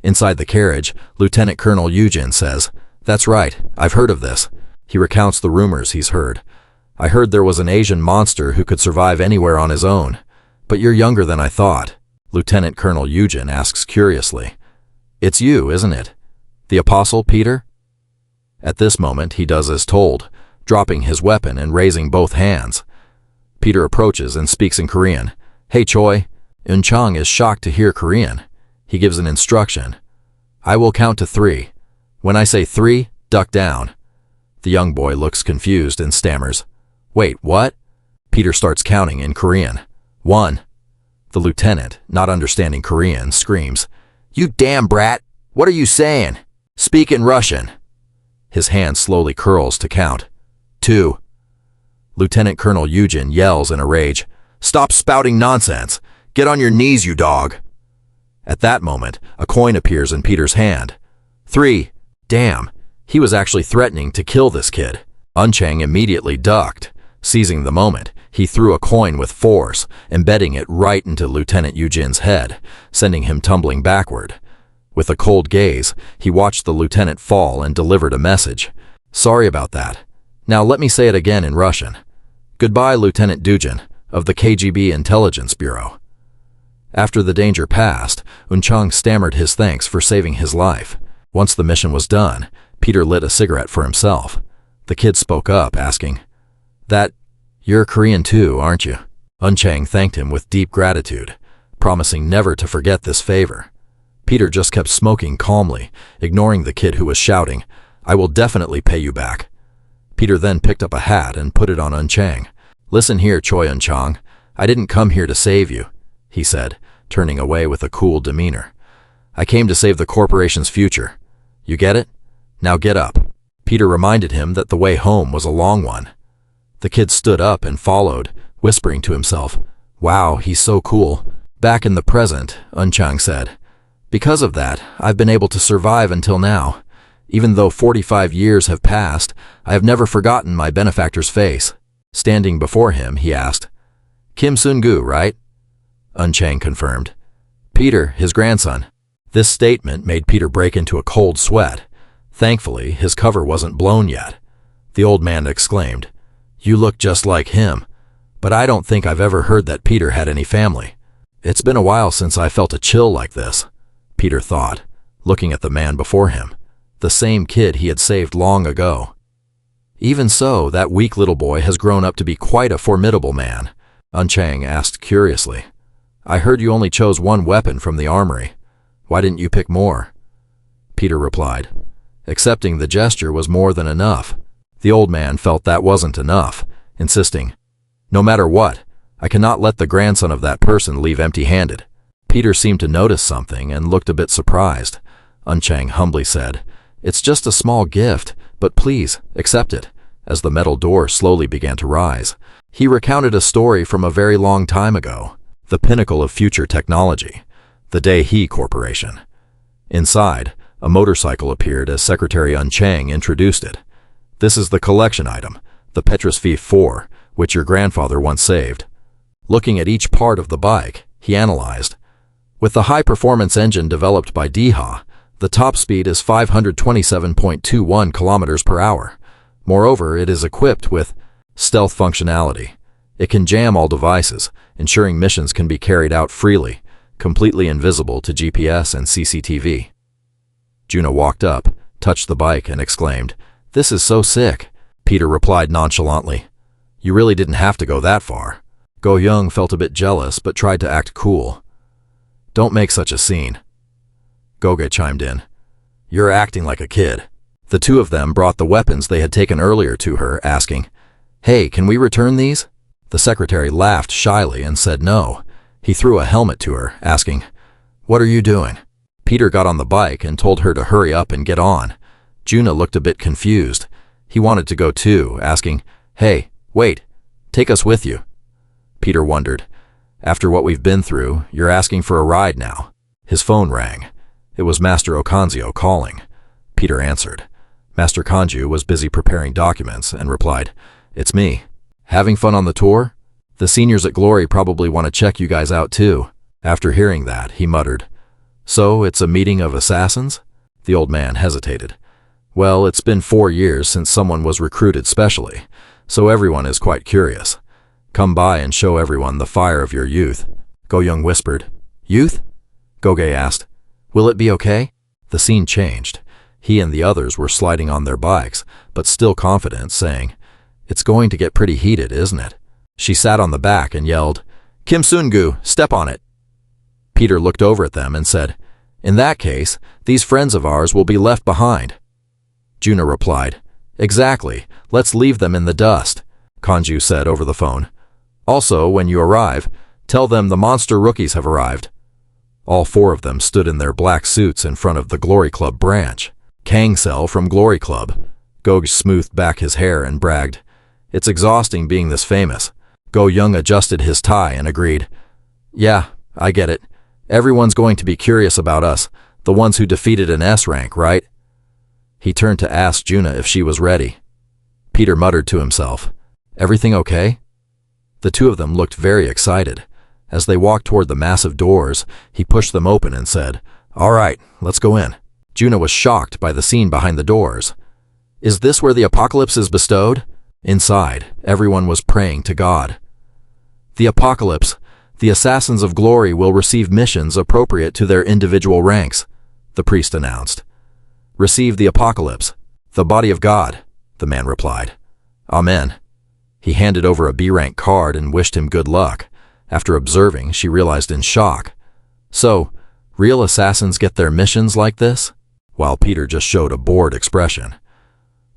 Inside the carriage, Lieutenant Colonel Yujin says, That's right, I've heard of this. He recounts the rumors he's heard. I heard there was an Asian monster who could survive anywhere on his own. But you're younger than I thought. Lieutenant Colonel Yujin asks curiously. It's you, isn't it? The Apostle Peter? At this moment, he does as told, dropping his weapon and raising both hands. Peter approaches and speaks in Korean. Hey Choi. Yun Chong is shocked to hear Korean. He gives an instruction. I will count to 3. When I say 3, duck down. The young boy looks confused and stammers. Wait, what? Peter starts counting in Korean. 1. The lieutenant, not understanding Korean, screams. You damn brat! What are you saying? Speak in Russian. His hand slowly curls to count. 2. Lieutenant Colonel Yujin yells in a rage. Stop spouting nonsense! Get on your knees, you dog! At that moment, a coin appears in Peter's hand. 3. Damn, he was actually threatening to kill this kid. Chang immediately ducked. Seizing the moment, he threw a coin with force, embedding it right into Lieutenant Yujin's head, sending him tumbling backward. With a cold gaze, he watched the lieutenant fall and delivered a message. Sorry about that. Now let me say it again in Russian. Goodbye, Lieutenant Dujin, of the KGB Intelligence Bureau. After the danger passed, Yun Chong stammered his thanks for saving his life. Once the mission was done, Peter lit a cigarette for himself. The kid spoke up, asking, You're Korean too, aren't you? Yun Chang thanked him with deep gratitude, promising never to forget this favor. Peter just kept smoking calmly, ignoring the kid who was shouting, I will definitely pay you back. Peter then picked up a hat and put it on Yun Chang. Listen here, Choi Yun Chong. I didn't come here to save you, he said, turning away with a cool demeanor. I came to save the corporation's future. You get it? Now get up. Peter reminded him that the way home was a long one. The kid stood up and followed, whispering to himself, Wow, he's so cool. Back in the present, Yun Chang said. Because of that, I've been able to survive until now. Even though 45 years have passed, I have never forgotten my benefactor's face. Standing before him, he asked, Kim Sun-gu, right? Yun Chang confirmed. Peter, his grandson. This statement made Peter break into a cold sweat. Thankfully, his cover wasn't blown yet. The old man exclaimed, You look just like him. But I don't think I've ever heard that Peter had any family. It's been a while since I felt a chill like this, Peter thought, looking at the man before him, the same kid he had saved long ago. Even so, that weak little boy has grown up to be quite a formidable man, Yun Chang asked curiously. I heard you only chose 1 weapon from the armory. Why didn't you pick more? Peter replied. Accepting the gesture was more than enough. The old man felt that wasn't enough, insisting, No matter what, I cannot let the grandson of that person leave empty-handed. Peter seemed to notice something and looked a bit surprised. Yun Chang humbly said, It's just a small gift, but please, accept it, as the metal door slowly began to rise. He recounted a story from a very long time ago, the pinnacle of future technology, the Daehe Corporation. Inside, a motorcycle appeared as Secretary Yun Chang introduced it. This is the collection item, the Petrus V4, which your grandfather once saved. Looking at each part of the bike, he analyzed. With the high-performance engine developed by Daehe, the top speed is 527.21 kilometers per hour. Moreover, it is equipped with stealth functionality. It can jam all devices, ensuring missions can be carried out freely, completely invisible to GPS and CCTV. Juna walked up, touched the bike, and exclaimed, This is so sick. Peter replied nonchalantly, You really didn't have to go that far. Go Young felt a bit jealous but tried to act cool. Don't make such a scene. Goge chimed in. You're acting like a kid. The two of them brought the weapons they had taken earlier to her, asking, Hey, can we return these? The secretary laughed shyly and said no. He threw a helmet to her, asking, What are you doing? Peter got on the bike and told her to hurry up and get on. Juna looked a bit confused. He wanted to go too, asking, "Hey, wait, take us with you." Peter wondered, "After what we've been through, you're asking for a ride now." His phone rang. It was Master Okanzio calling. Peter answered. Master Kanju was busy preparing documents and replied, "It's me. Having fun on the tour? The seniors at Glory probably want to check you guys out too." After hearing that, he muttered, "So it's a meeting of assassins?" The old man hesitated. "Well, it's been 4 years since someone was recruited specially, so everyone is quite curious. Come by and show everyone the fire of your youth." Go-young whispered. "Youth?" Goge asked. "Will it be okay?" The scene changed. He and the others were sliding on their bikes, but still confident, saying, "It's going to get pretty heated, isn't it?" She sat on the back and yelled, "Kim Sungu, step on it." Peter looked over at them and said, "In that case, these friends of ours will be left behind." Juna replied, "Exactly, let's leave them in the dust," Kanju said over the phone. "Also, when you arrive, tell them the monster rookies have arrived." All 4 of them stood in their black suits in front of the Glory Club branch. Kang Sel from Glory Club. Gog smoothed back his hair and bragged, "It's exhausting being this famous." Go Young adjusted his tie and agreed, "Yeah, I get it. Everyone's going to be curious about us, the ones who defeated an S rank, right?" He turned to ask Juna if she was ready. Peter muttered to himself, "Everything okay?" The 2 of them looked very excited. As they walked toward the massive doors, he pushed them open and said, "All right, let's go in." Juna was shocked by the scene behind the doors. "Is this where the apocalypse is bestowed?" Inside, everyone was praying to God. "The apocalypse. The assassins of glory will receive missions appropriate to their individual ranks," the priest announced. "Receive the apocalypse, the body of God," the man replied. "Amen." He handed over a B-rank card and wished him good luck. After observing, she realized in shock. "So, real assassins get their missions like this?" While Peter just showed a bored expression.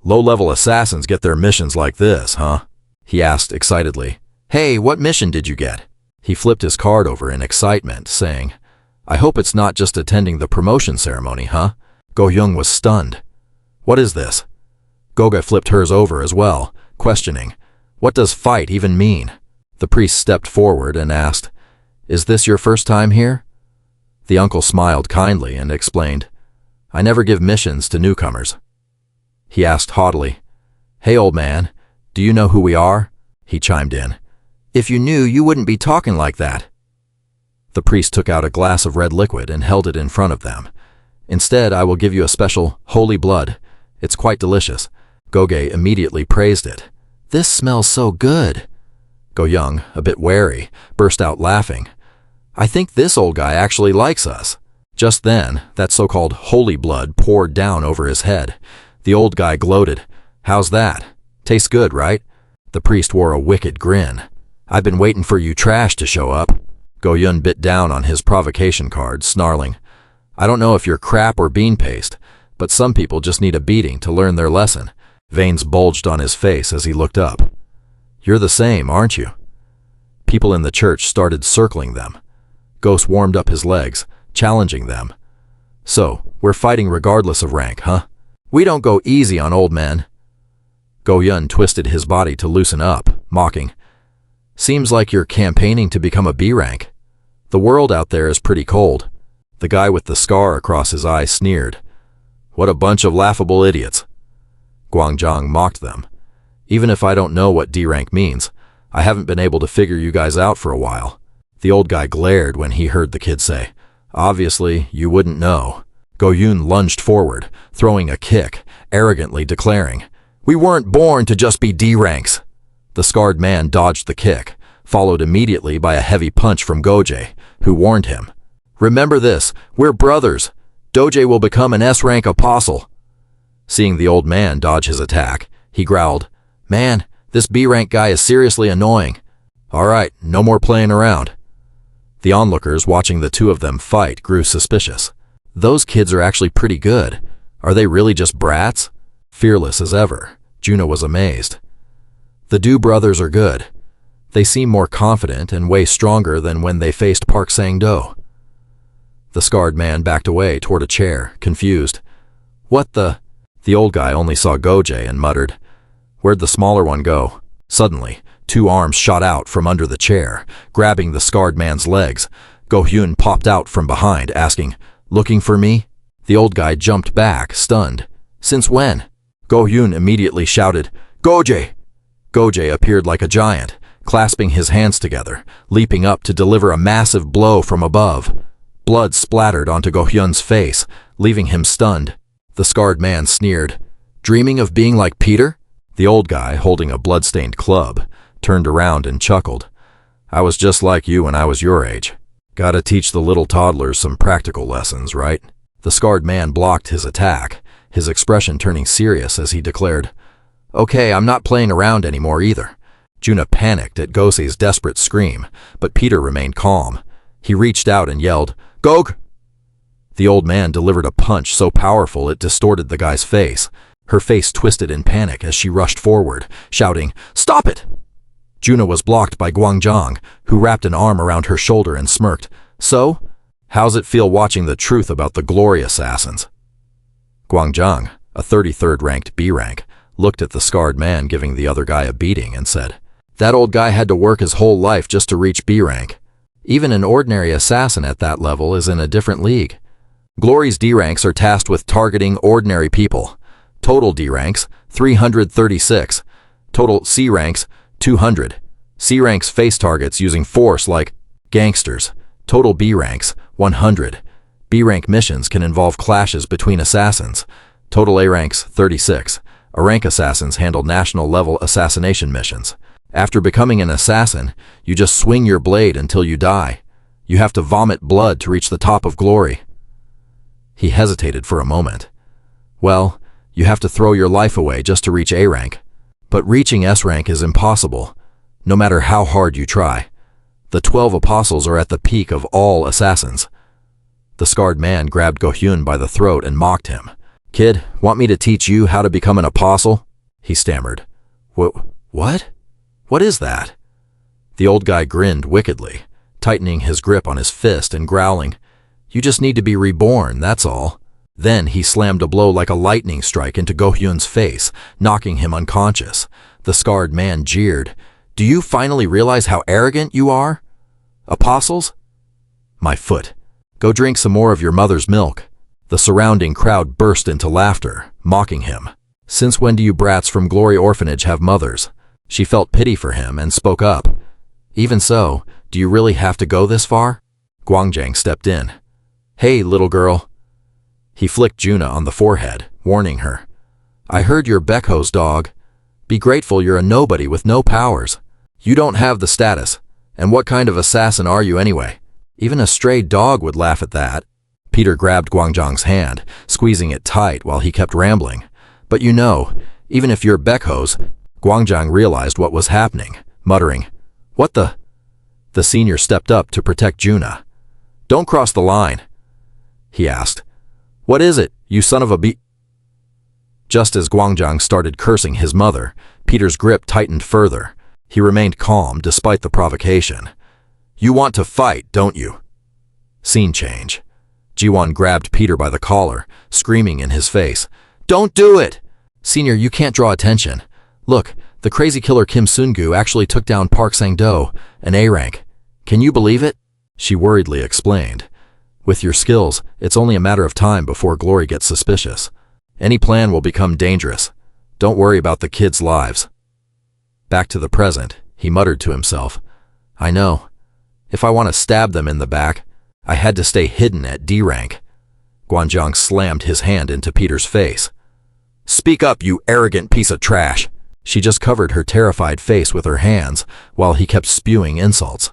"Low-level assassins get their missions like this, huh?" he asked excitedly. "Hey, what mission did you get?" He flipped his card over in excitement, saying, "I hope it's not just attending the promotion ceremony, huh?" Go-young was stunned. "What is this?" Goga flipped hers over as well, questioning, "What does fight even mean?" The priest stepped forward and asked, "Is this your first time here?" The uncle smiled kindly and explained, "I never give missions to newcomers." He asked haughtily, "Hey, old man, do you know who we are?" He chimed in, "If you knew, you wouldn't be talking like that." The priest took out a glass of red liquid and held it in front of them. "Instead, I will give you a special holy blood. It's quite delicious." Goge immediately praised it. "This smells so good." Go-young, a bit wary, burst out laughing. "I think this old guy actually likes us." Just then, that so-called holy blood poured down over his head. The old guy gloated, "How's that? Tastes good, right?" The priest wore a wicked grin. "I've been waiting for you trash to show up." Go-yun bit down on his provocation card, snarling, "I don't know if you're crap or bean paste, but some people just need a beating to learn their lesson." Veins bulged on his face as he looked up. "You're the same, aren't you?" People in the church started circling them. Ghost warmed up his legs, challenging them. "So, we're fighting regardless of rank, huh? We don't go easy on old men." Go-yun twisted his body to loosen up, mocking, "Seems like you're campaigning to become a B rank. The world out there is pretty cold." The guy with the scar across his eye sneered. "What a bunch of laughable idiots." Guangzhang mocked them. "Even if I don't know what D rank means, I haven't been able to figure you guys out for a while." The old guy glared when he heard the kid say, "Obviously, you wouldn't know." Go-yun lunged forward, throwing a kick, arrogantly declaring, "We weren't born to just be D ranks." The scarred man dodged the kick, followed immediately by a heavy punch from Goje, who warned him, "Remember this, we're brothers. Doje will become an S-rank apostle." Seeing the old man dodge his attack, he growled, "Man, this B-rank guy is seriously annoying. All right, no more playing around." The onlookers watching the 2 of them fight grew suspicious. Those kids are actually pretty good. Are they really just brats? Fearless as ever, Juna was amazed. The Du brothers are good. They seem more confident and way stronger than when they faced Park Sang-do. The scarred man backed away toward a chair, confused. What the? The old guy only saw Goje and muttered, "Where'd the smaller one go?" Suddenly, 2 arms shot out from under the chair, grabbing the scarred man's legs. Go-hyun popped out from behind, asking, "Looking for me?" The old guy jumped back, stunned. "Since when?" Go-hyun immediately shouted, "Goje!" Goje appeared like a giant, clasping his hands together, leaping up to deliver a massive blow from above. Blood splattered onto Go-hyun's face, leaving him stunned. The scarred man sneered, "Dreaming of being like Peter?" The old guy, holding a blood-stained club, turned around and chuckled. "I was just like you when I was your age. Gotta teach the little toddlers some practical lessons, right?" The scarred man blocked his attack, his expression turning serious as he declared, "Okay, I'm not playing around anymore either." Juna panicked at Gose's desperate scream, but Peter remained calm. He reached out and yelled, "Gog!" The old man delivered a punch so powerful it distorted the guy's face. Her face twisted in panic as she rushed forward, shouting, "Stop it!" Juna was blocked by Gwangjang, who wrapped an arm around her shoulder and smirked. "So? How's it feel watching the truth about the glory assassins?" Gwangjang, a 33rd ranked B rank, looked at the scarred man giving the other guy a beating and said, "That old guy had to work his whole life just to reach B rank. Even an ordinary assassin at that level is in a different league. Glory's D ranks are tasked with targeting ordinary people. Total D ranks, 336. Total C ranks, 200. C ranks face targets using force like gangsters. Total B ranks, 100. B rank missions can involve clashes between assassins. Total A ranks, 36. A rank assassins handle national-level assassination missions. After becoming an assassin, you just swing your blade until you die. You have to vomit blood to reach the top of glory." He hesitated for a moment. "Well, you have to throw your life away just to reach A rank. But reaching S rank is impossible, no matter how hard you try. The 12 apostles are at the peak of all assassins." The scarred man grabbed Go-hyun by the throat and mocked him. "Kid, want me to teach you how to become an apostle?" he stammered. What? What is that?" The old guy grinned wickedly, tightening his grip on his fist and growling, "You just need to be reborn, that's all." Then he slammed a blow like a lightning strike into Go-hyun's face, knocking him unconscious. The scarred man jeered, "Do you finally realize how arrogant you are? Apostles? My foot. Go drink some more of your mother's milk." The surrounding crowd burst into laughter, mocking him. "Since when do you brats from Glory Orphanage have mothers?" She felt pity for him and spoke up. "Even so, do you really have to go this far?" Gwangjang stepped in. "Hey, little girl." He flicked Juna on the forehead, warning her. "I heard you're Bekho's dog. Be grateful you're a nobody with no powers. You don't have the status. And what kind of assassin are you anyway? Even a stray dog would laugh at that." Peter grabbed Gwangjang's hand, squeezing it tight while he kept rambling. "But you know, even if you're Bekho's..." Gwangjang realized what was happening, muttering, "What the?" The senior stepped up to protect Juna. "Don't cross the line," he asked. "What is it, you son of a b—" Just as Gwangjang started cursing his mother, Peter's grip tightened further. He remained calm despite the provocation. "You want to fight, don't you?" Scene change. Jiwon grabbed Peter by the collar, screaming in his face, "Don't do it! Senior, you can't draw attention. Look, the crazy killer Kim Sun-gu actually took down Park Sang-do, an A rank. Can you believe it?" She worriedly explained. "With your skills, it's only a matter of time before Glory gets suspicious. Any plan will become dangerous. Don't worry about the kids' lives." Back to the present, he muttered to himself, "I know. If I want to stab them in the back, I had to stay hidden at D rank." Gwangjang slammed his hand into Peter's face. "Speak up, you arrogant piece of trash." She just covered her terrified face with her hands while he kept spewing insults.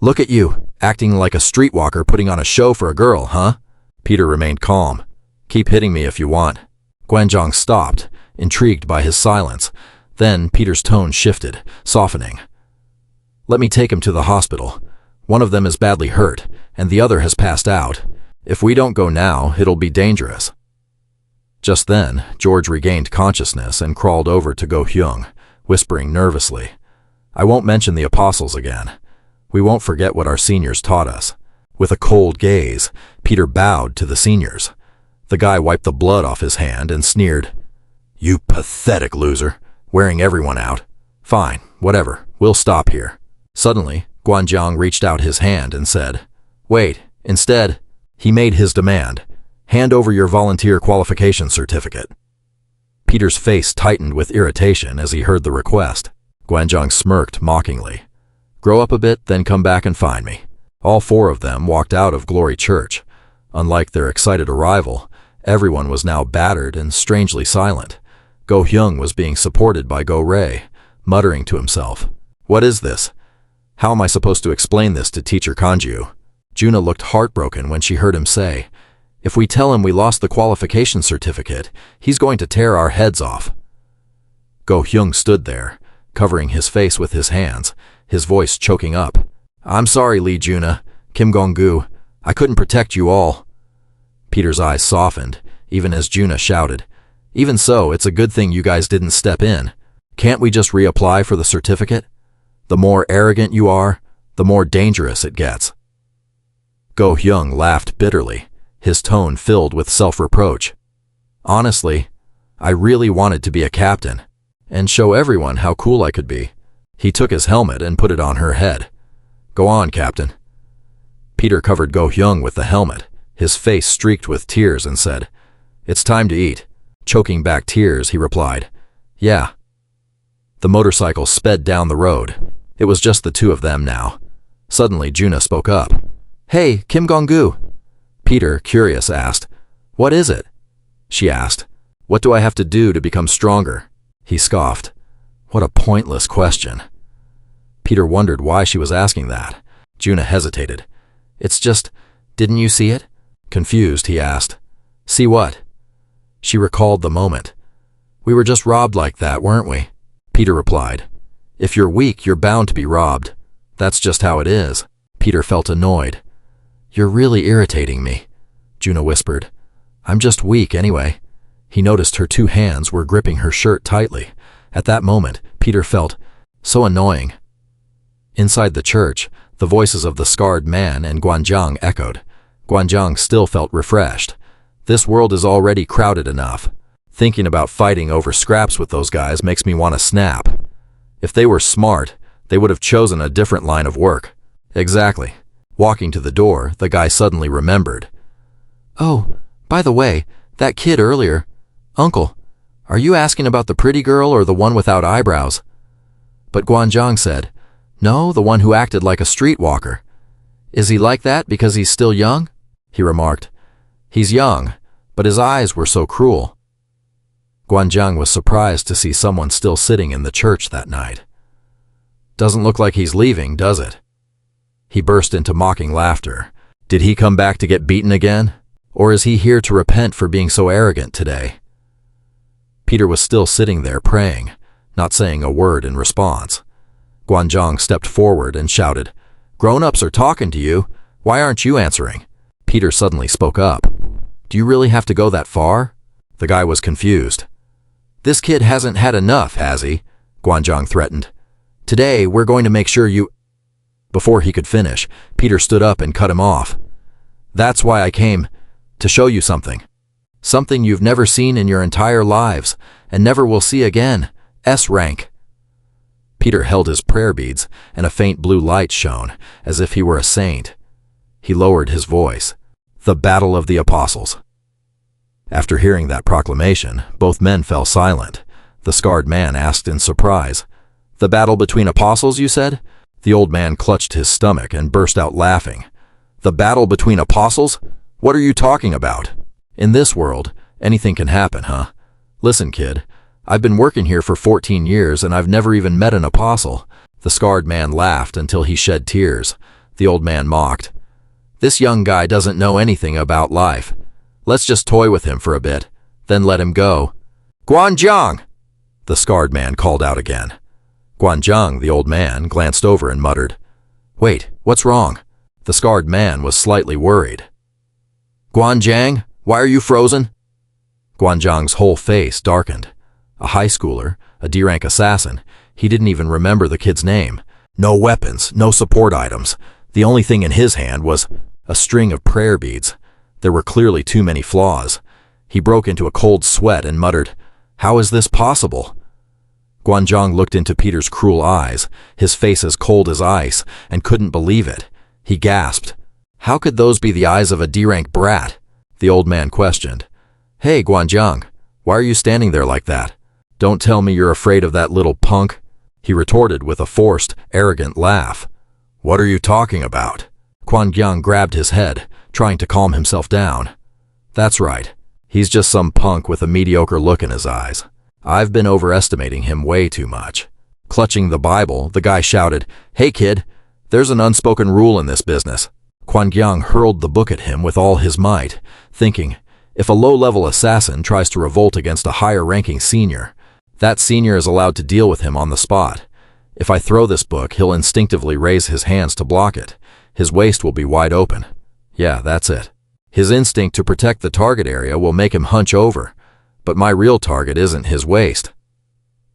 "Look at you, acting like a streetwalker putting on a show for a girl, huh?" Peter remained calm. "Keep hitting me if you want." Gwangjang stopped, intrigued by his silence. Then Peter's tone shifted, softening. "Let me take him to the hospital. One of them is badly hurt, and the other has passed out. If we don't go now, it'll be dangerous." Just then, George regained consciousness and crawled over to Go-hyun, whispering nervously, "I won't mention the apostles again. We won't forget what our seniors taught us. With a cold gaze, Peter bowed to the seniors. The guy wiped the blood off his hand and sneered. "You pathetic loser, wearing everyone out. Fine, whatever, we'll stop here." Suddenly, Guanzhang reached out his hand and said, "Wait, instead," he made his demand. "Hand over your volunteer qualification certificate." Peter's face tightened with irritation as he heard the request. Guanzhang smirked mockingly. "Grow up a bit, then come back and find me." All four of them walked out of Glory Church. Unlike their excited arrival, everyone was now battered and strangely silent. Go Hyung was being supported by Go Rei, muttering to himself, "What is this? How am I supposed to explain this to Teacher Kanju?" Juna looked heartbroken when she heard him say, "If we tell him we lost the qualification certificate, he's going to tear our heads off." Go Hyung stood there, covering his face with his hands, his voice choking up. "I'm sorry, Lee Juna, Kim Gong-gu. I couldn't protect you all." Peter's eyes softened, even as Juna shouted, "Even so, it's a good thing you guys didn't step in. Can't we just reapply for the certificate? The more arrogant you are, the more dangerous it gets." Go Hyung laughed bitterly, his tone filled with self-reproach. "Honestly, I really wanted to be a captain and show everyone how cool I could be." He took his helmet and put it on her head. "Go on, Captain." Peter covered Go Hyung with the helmet, his face streaked with tears, and said, "It's time to eat." Choking back tears, he replied, "Yeah." The motorcycle sped down the road. It was just the two of them now. Suddenly, Juna spoke up. "Hey, Kim Gong-gu." Peter, curious, asked, "What is it?" She asked, "What do I have to do to become stronger?" He scoffed. What a pointless question. Peter wondered why she was asking that. Juna hesitated. "It's just, didn't you see it?" Confused, he asked. "See what?" She recalled the moment. "We were just robbed like that, weren't we?" Peter replied, "If you're weak, you're bound to be robbed. That's just how it is." Peter felt annoyed. "You're really irritating me," Juna whispered. "I'm just weak anyway." He noticed her two hands were gripping her shirt tightly. At that moment, Peter felt so annoying. Inside the church, the voices of the scarred man and Guanzhang echoed. Guanzhang still felt refreshed. This world is already crowded enough. Thinking about fighting over scraps with those guys makes me want to snap. If they were smart, they would have chosen a different line of work. Exactly. Walking to the door, the guy suddenly remembered. "Oh, by the way, that kid earlier. Uncle, are you asking about the pretty girl or the one without eyebrows?" But Guanzhang said, "No, the one who acted like a streetwalker." "Is he like that because he's still young?" He remarked. "He's young, but his eyes were so cruel." Guanzhang was surprised to see someone still sitting in the church that night. "Doesn't look like he's leaving, does it?" He burst into mocking laughter. Did he come back to get beaten again? Or is he here to repent for being so arrogant today? Peter was still sitting there praying, not saying a word in response. Guanzhang stepped forward and shouted, "Grown-ups are talking to you. Why aren't you answering?" Peter suddenly spoke up. "Do you really have to go that far?" The guy was confused. "This kid hasn't had enough, has he?" Guanzhang threatened. "Today, we're going to make sure you—" Before he could finish, Peter stood up and cut him off. "That's why I came, to show you something. Something you've never seen in your entire lives, and never will see again. S rank." Peter held his prayer beads, and a faint blue light shone, as if he were a saint. He lowered his voice. "The Battle of the Apostles." After hearing that proclamation, both men fell silent. The scarred man asked in surprise, "The battle between apostles, you said?" The old man clutched his stomach and burst out laughing. "The battle between apostles? What are you talking about? In this world, anything can happen, huh? Listen, kid, I've been working here for 14 years and I've never even met an apostle." The scarred man laughed until he shed tears. The old man mocked. "This young guy doesn't know anything about life. Let's just toy with him for a bit, then let him go." "Guanzhang!" the scarred man called out again. Guanzhang, the old man, glanced over and muttered, "Wait, what's wrong?" The scarred man was slightly worried. "Guanzhang, why are you frozen?" Guanzhang's whole face darkened. A high schooler, a D-rank assassin, he didn't even remember the kid's name. No weapons, no support items. The only thing in his hand was A string of prayer beads. There were clearly too many flaws. He broke into a cold sweat and muttered, "How is this possible?" Guanzhong looked into Peter's cruel eyes, his face as cold as ice, and couldn't believe it. He gasped. "How could those be the eyes of a D-rank brat?" The old man questioned. "Hey, Guanzhong, why are you standing there like that? Don't tell me you're afraid of that little punk," he retorted with a forced, arrogant laugh. "What are you talking about?" Guanzhong grabbed his head, trying to calm himself down. "That's right. He's just some punk with a mediocre look in his eyes. I've been overestimating him way too much." Clutching the Bible, the guy shouted, "Hey kid, there's an unspoken rule in this business." Guanzhong hurled the book at him with all his might, thinking, if a low-level assassin tries to revolt against a higher-ranking senior, that senior is allowed to deal with him on the spot. If I throw this book, he'll instinctively raise his hands to block it. His waist will be wide open. Yeah, that's it. His instinct to protect the target area will make him hunch over, but my real target isn't his waist.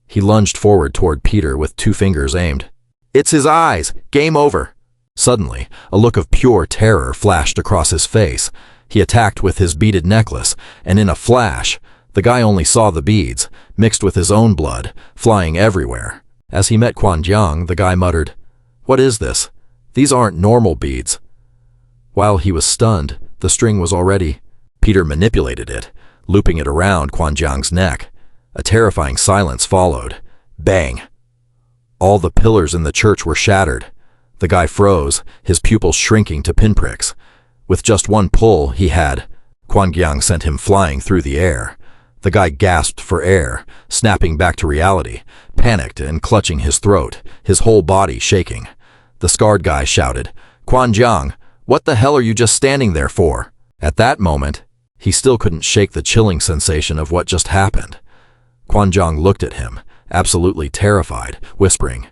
He lunged forward toward Peter with 2 fingers aimed. "It's his eyes! Game over!" Suddenly, a look of pure terror flashed across his face. He attacked with his beaded necklace, and in a flash, the guy only saw the beads, mixed with his own blood, flying everywhere. As he met Guanzhong, the guy muttered, "What is this? These aren't normal beads." While he was stunned, the string was already... Peter manipulated it, looping it around Guanzhong's neck. A terrifying silence followed. Bang! All the pillars in the church were shattered. The guy froze, his pupils shrinking to pinpricks. With just one pull, he had... Guanzhong sent him flying through the air. The guy gasped for air, snapping back to reality, panicked and clutching his throat, his whole body shaking. The scarred guy shouted, "Guanzhong, what the hell are you just standing there for?" At that moment, he still couldn't shake the chilling sensation of what just happened. Guanzhong looked at him, absolutely terrified, whispering,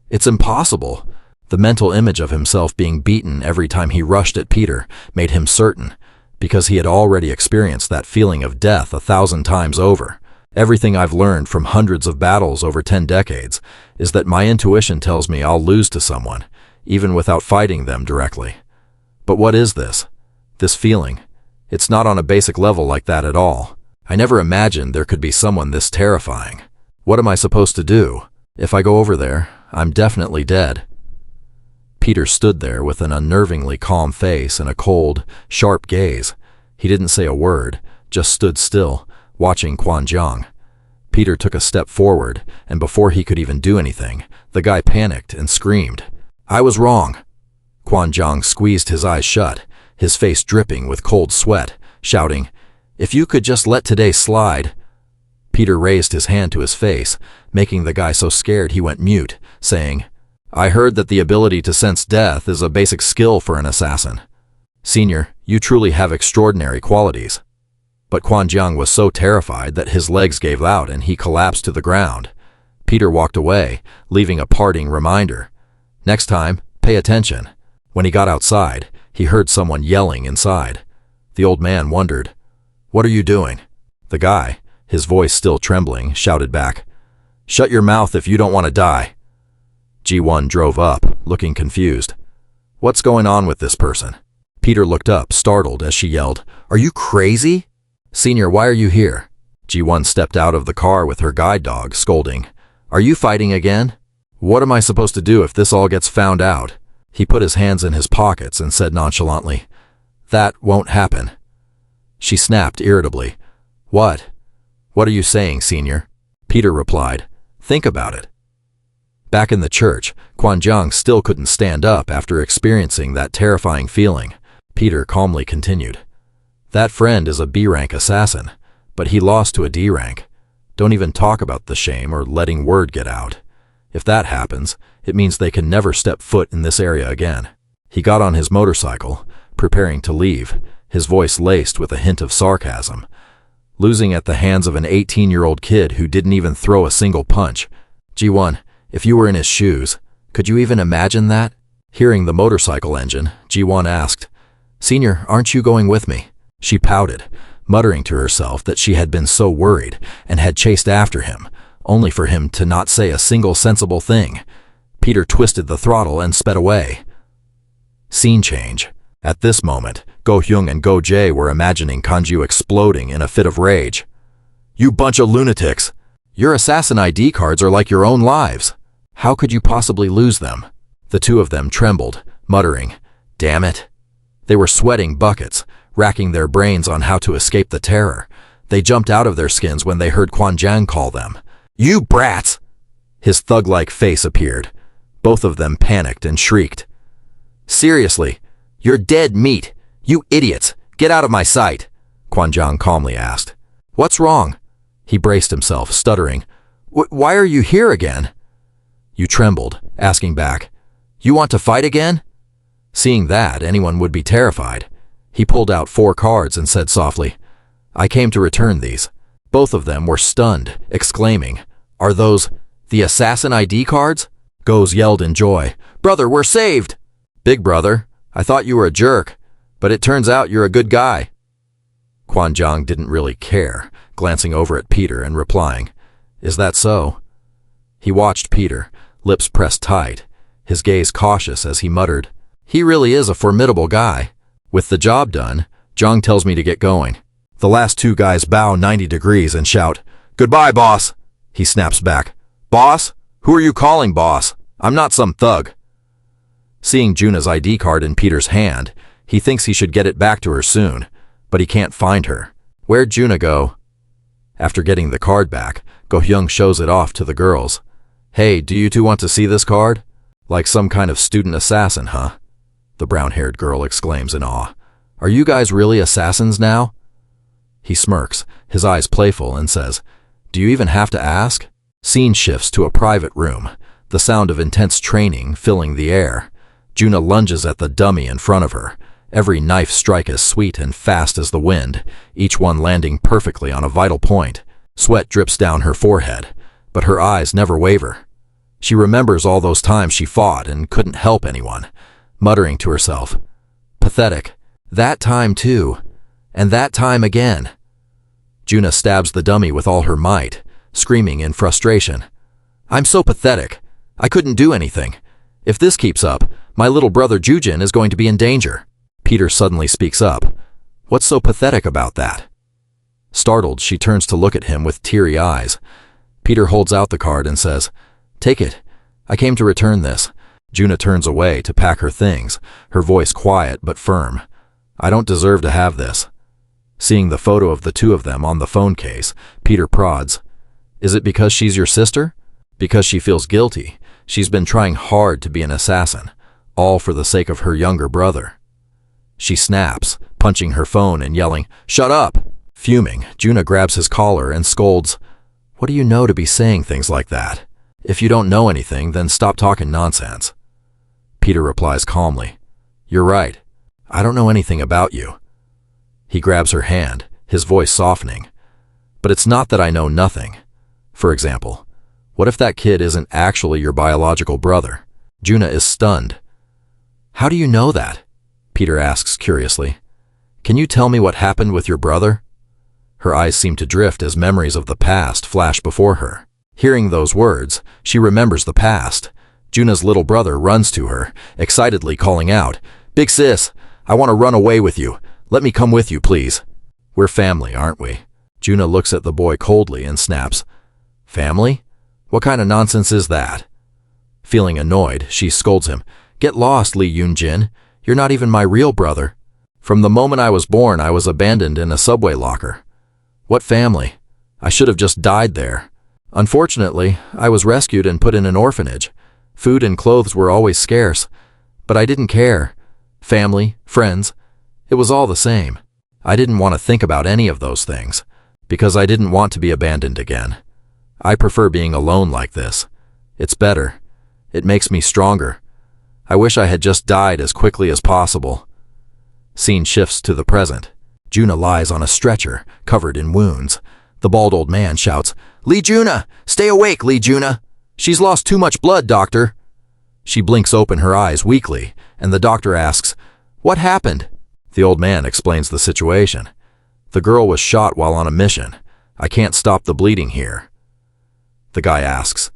"It's impossible." The mental image of himself being beaten every time he rushed at Peter made him certain, because he had already experienced that feeling of death 1,000 times over. Everything I've learned from hundreds of battles over 10 decades is that my intuition tells me I'll lose to someone, even without fighting them directly. But what is this? This feeling? It's not on a basic level like that at all. I never imagined there could be someone this terrifying. What am I supposed to do? If I go over there, I'm definitely dead. Peter stood there with an unnervingly calm face and a cold, sharp gaze. He didn't say a word, just stood still, watching Guanzhong. Peter took a step forward, and before he could even do anything, the guy panicked and screamed. "I was wrong." Guanzhong squeezed his eyes shut, his face dripping with cold sweat, shouting, "If you could just let today slide." Peter raised his hand to his face, making the guy so scared he went mute, saying, "I heard that the ability to sense death is a basic skill for an assassin. Senior, you truly have extraordinary qualities." But Guanzhong was so terrified that his legs gave out and he collapsed to the ground. Peter walked away, leaving a parting reminder. Next time, pay attention. When he got outside, he heard someone yelling inside. The old man wondered, "What are you doing?" The guy, his voice still trembling, shouted back, "Shut your mouth if you don't want to die." G1 drove up, looking confused. "What's going on with this person?" Peter looked up, startled, as she yelled, "Are you crazy?" "Senior, why are you here?" G1 stepped out of the car with her guide dog, scolding, "Are you fighting again? What am I supposed to do if this all gets found out?" He put his hands in his pockets and said nonchalantly, "That won't happen." She snapped irritably, "What? What are you saying, Senior?" Peter replied, "Think about it." Back in the church, Guanzhong still couldn't stand up after experiencing that terrifying feeling. Peter calmly continued, "That friend is a B-rank assassin, but he lost to a D-rank. Don't even talk about the shame or letting word get out. If that happens, it means they can never step foot in this area again." He got on his motorcycle, preparing to leave, his voice laced with a hint of sarcasm. Losing at the hands of an 18-year-old kid who didn't even throw a single punch. G1, if you were in his shoes, could you even imagine that? Hearing the motorcycle engine, G1 asked, "Senior, aren't you going with me?" She pouted, muttering to herself that she had been so worried and had chased after him, only for him to not say a single sensible thing. Peter twisted the throttle and sped away. Scene change. At this moment, Go Hyung and Go Jae were imagining Kanju exploding in a fit of rage. You bunch of lunatics! Your assassin ID cards are like your own lives. How could you possibly lose them? The two of them trembled, muttering, Damn it! They were sweating buckets, racking their brains on how to escape the terror. They jumped out of their skins when they heard Quan Jiang call them. You brats! His thug-like face appeared. Both of them panicked and shrieked. Seriously, you're dead meat! You idiots! Get out of my sight! Quan Jiang calmly asked. What's wrong? He braced himself, stuttering. Why are you here again? You trembled, asking back, You want to fight again? Seeing that, anyone would be terrified. He pulled out 4 cards and said softly, I came to return these. Both of them were stunned, exclaiming, Are those the assassin ID cards? Goes yelled in joy, Brother, we're saved! Big brother, I thought you were a jerk, but it turns out you're a good guy. Quan Jiang didn't really care, glancing over at Peter and replying, Is that so? He watched Peter, lips pressed tight, his gaze cautious as he muttered, He really is a formidable guy. With the job done, Jiang tells me to get going. The last 2 guys bow 90 degrees and shout, Goodbye, boss! He snaps back, Boss? Who are you calling boss? I'm not some thug. Seeing Juna's ID card in Peter's hand, he thinks he should get it back to her soon, but he can't find her. Where'd Juna go? After getting the card back, Go Hyung shows it off to the girls. Hey, do you two want to see this card? Like some kind of student assassin, huh? The brown-haired girl exclaims in awe. Are you guys really assassins now? He smirks, his eyes playful, and says, Do you even have to ask? Scene shifts to a private room, the sound of intense training filling the air. Juna lunges at the dummy in front of her, every knife strike as sweet and fast as the wind, each one landing perfectly on a vital point. Sweat drips down her forehead, but her eyes never waver. She remembers all those times she fought and couldn't help anyone, muttering to herself, Pathetic. That time too. And that time again. Juna stabs the dummy with all her might, screaming in frustration. I'm so pathetic. I couldn't do anything. If this keeps up, my little brother Jujin is going to be in danger. Peter suddenly speaks up. What's so pathetic about that? Startled, she turns to look at him with teary eyes. Peter holds out the card and says, Take it. I came to return this. Juna turns away to pack her things, her voice quiet but firm. I don't deserve to have this. Seeing the photo of the two of them on the phone case, Peter prods. Is it because she's your sister? Because she feels guilty. She's been trying hard to be an assassin, all for the sake of her younger brother. She snaps, punching her phone and yelling, Shut up! Fuming, Juna grabs his collar and scolds, What do you know to be saying things like that? If you don't know anything, then stop talking nonsense. Peter replies calmly, You're right. I don't know anything about you. He grabs her hand, his voice softening. But it's not that I know nothing. For example, what if that kid isn't actually your biological brother? Juna is stunned. How do you know that? Peter asks curiously. Can you tell me what happened with your brother? Her eyes seem to drift as memories of the past flash before her. Hearing those words, she remembers the past. Juna's little brother runs to her, excitedly calling out, Big sis, I want to run away with you. Let me come with you, please. We're family, aren't we? Juna looks at the boy coldly and snaps, Family? What kind of nonsense is that? Feeling annoyed, she scolds him, Get lost, Lee Yoon-jin. You're not even my real brother. From the moment I was born, I was abandoned in a subway locker. What family? I should have just died there. Unfortunately, I was rescued and put in an orphanage. Food and clothes were always scarce, but I didn't care. Family, friends, it was all the same. I didn't want to think about any of those things, because I didn't want to be abandoned again. I prefer being alone like this. It's better. It makes me stronger. I wish I had just died as quickly as possible. Scene shifts to the present. Juna lies on a stretcher, covered in wounds. The bald old man shouts, Lee Juna! Stay awake, Lee Juna! She's lost too much blood, doctor! She blinks open her eyes weakly, and the doctor asks, What happened? The old man explains the situation. The girl was shot while on a mission. I can't stop the bleeding here. The guy asks,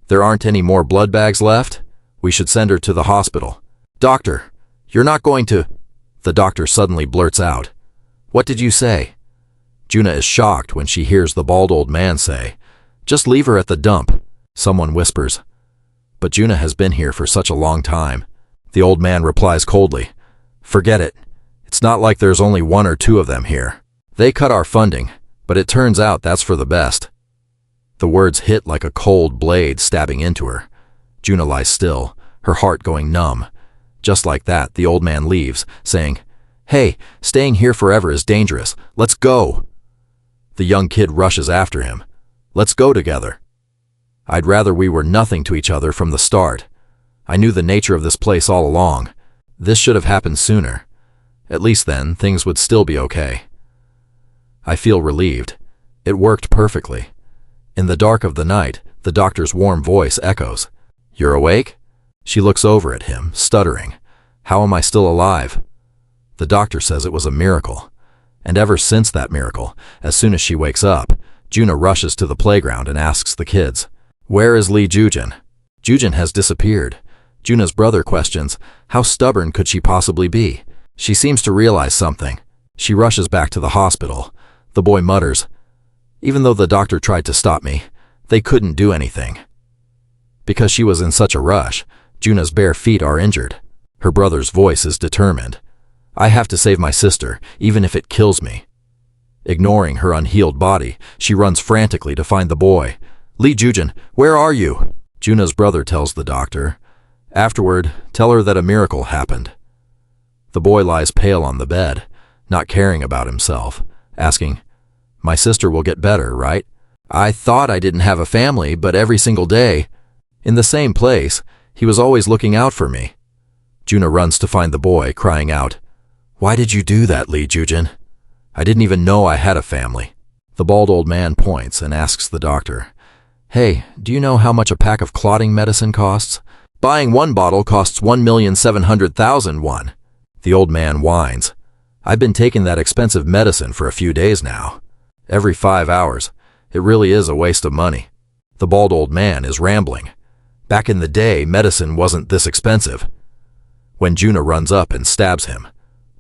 There aren't any more blood bags left? We should send her to the hospital. Doctor, you're not going to... The doctor suddenly blurts out, "What did you say?" Juna is shocked when she hears the bald old man say, "Just leave her at the dump." Someone whispers, "But Juna has been here for such a long time." The old man replies coldly, "Forget it. It's not like there's only one or two of them here. They cut our funding, but it turns out that's for the best." The words hit like a cold blade stabbing into her. Juna lies still, her heart going numb. Just like that, the old man leaves, saying, "Hey, staying here forever is dangerous. Let's go." The young kid rushes after him. "Let's go together." "I'd rather we were nothing to each other from the start. I knew the nature of this place all along. This should have happened sooner. At least then, things would still be okay." I feel relieved. It worked perfectly. In the dark of the night, the doctor's warm voice echoes, "You're awake?" She looks over at him, stuttering, "How am I still alive?" The doctor says it was a miracle. And ever since that miracle, as soon as she wakes up, Juna rushes to the playground and asks the kids, "Where is Lee Jujin?" Jujin has disappeared. Juna's brother questions, how stubborn could she possibly be? She seems to realize something. She rushes back to the hospital. The boy mutters, "Even though the doctor tried to stop me, they couldn't do anything." Because she was in such a rush, Juna's bare feet are injured. Her brother's voice is determined. "I have to save my sister, even if it kills me." Ignoring her unhealed body, she runs frantically to find the boy. "Lee Jujin, where are you?" Juna's brother tells the doctor. "Afterward, tell her that a miracle happened." The boy lies pale on the bed, not caring about himself, asking, "My sister will get better, right? I thought I didn't have a family, but every single day, in the same place, he was always looking out for me." Juna runs to find the boy, crying out, "Why did you do that, Lee Jujin? I didn't even know I had a family." The bald old man points and asks the doctor, "Hey, do you know how much a pack of clotting medicine costs? Buying one bottle costs 1,700,000 won." The old man whines, "I've been taking that expensive medicine for a few days now. Every 5 hours. It really is a waste of money." The bald old man is rambling. Back in the day, medicine wasn't this expensive. When Juna runs up and stabs him,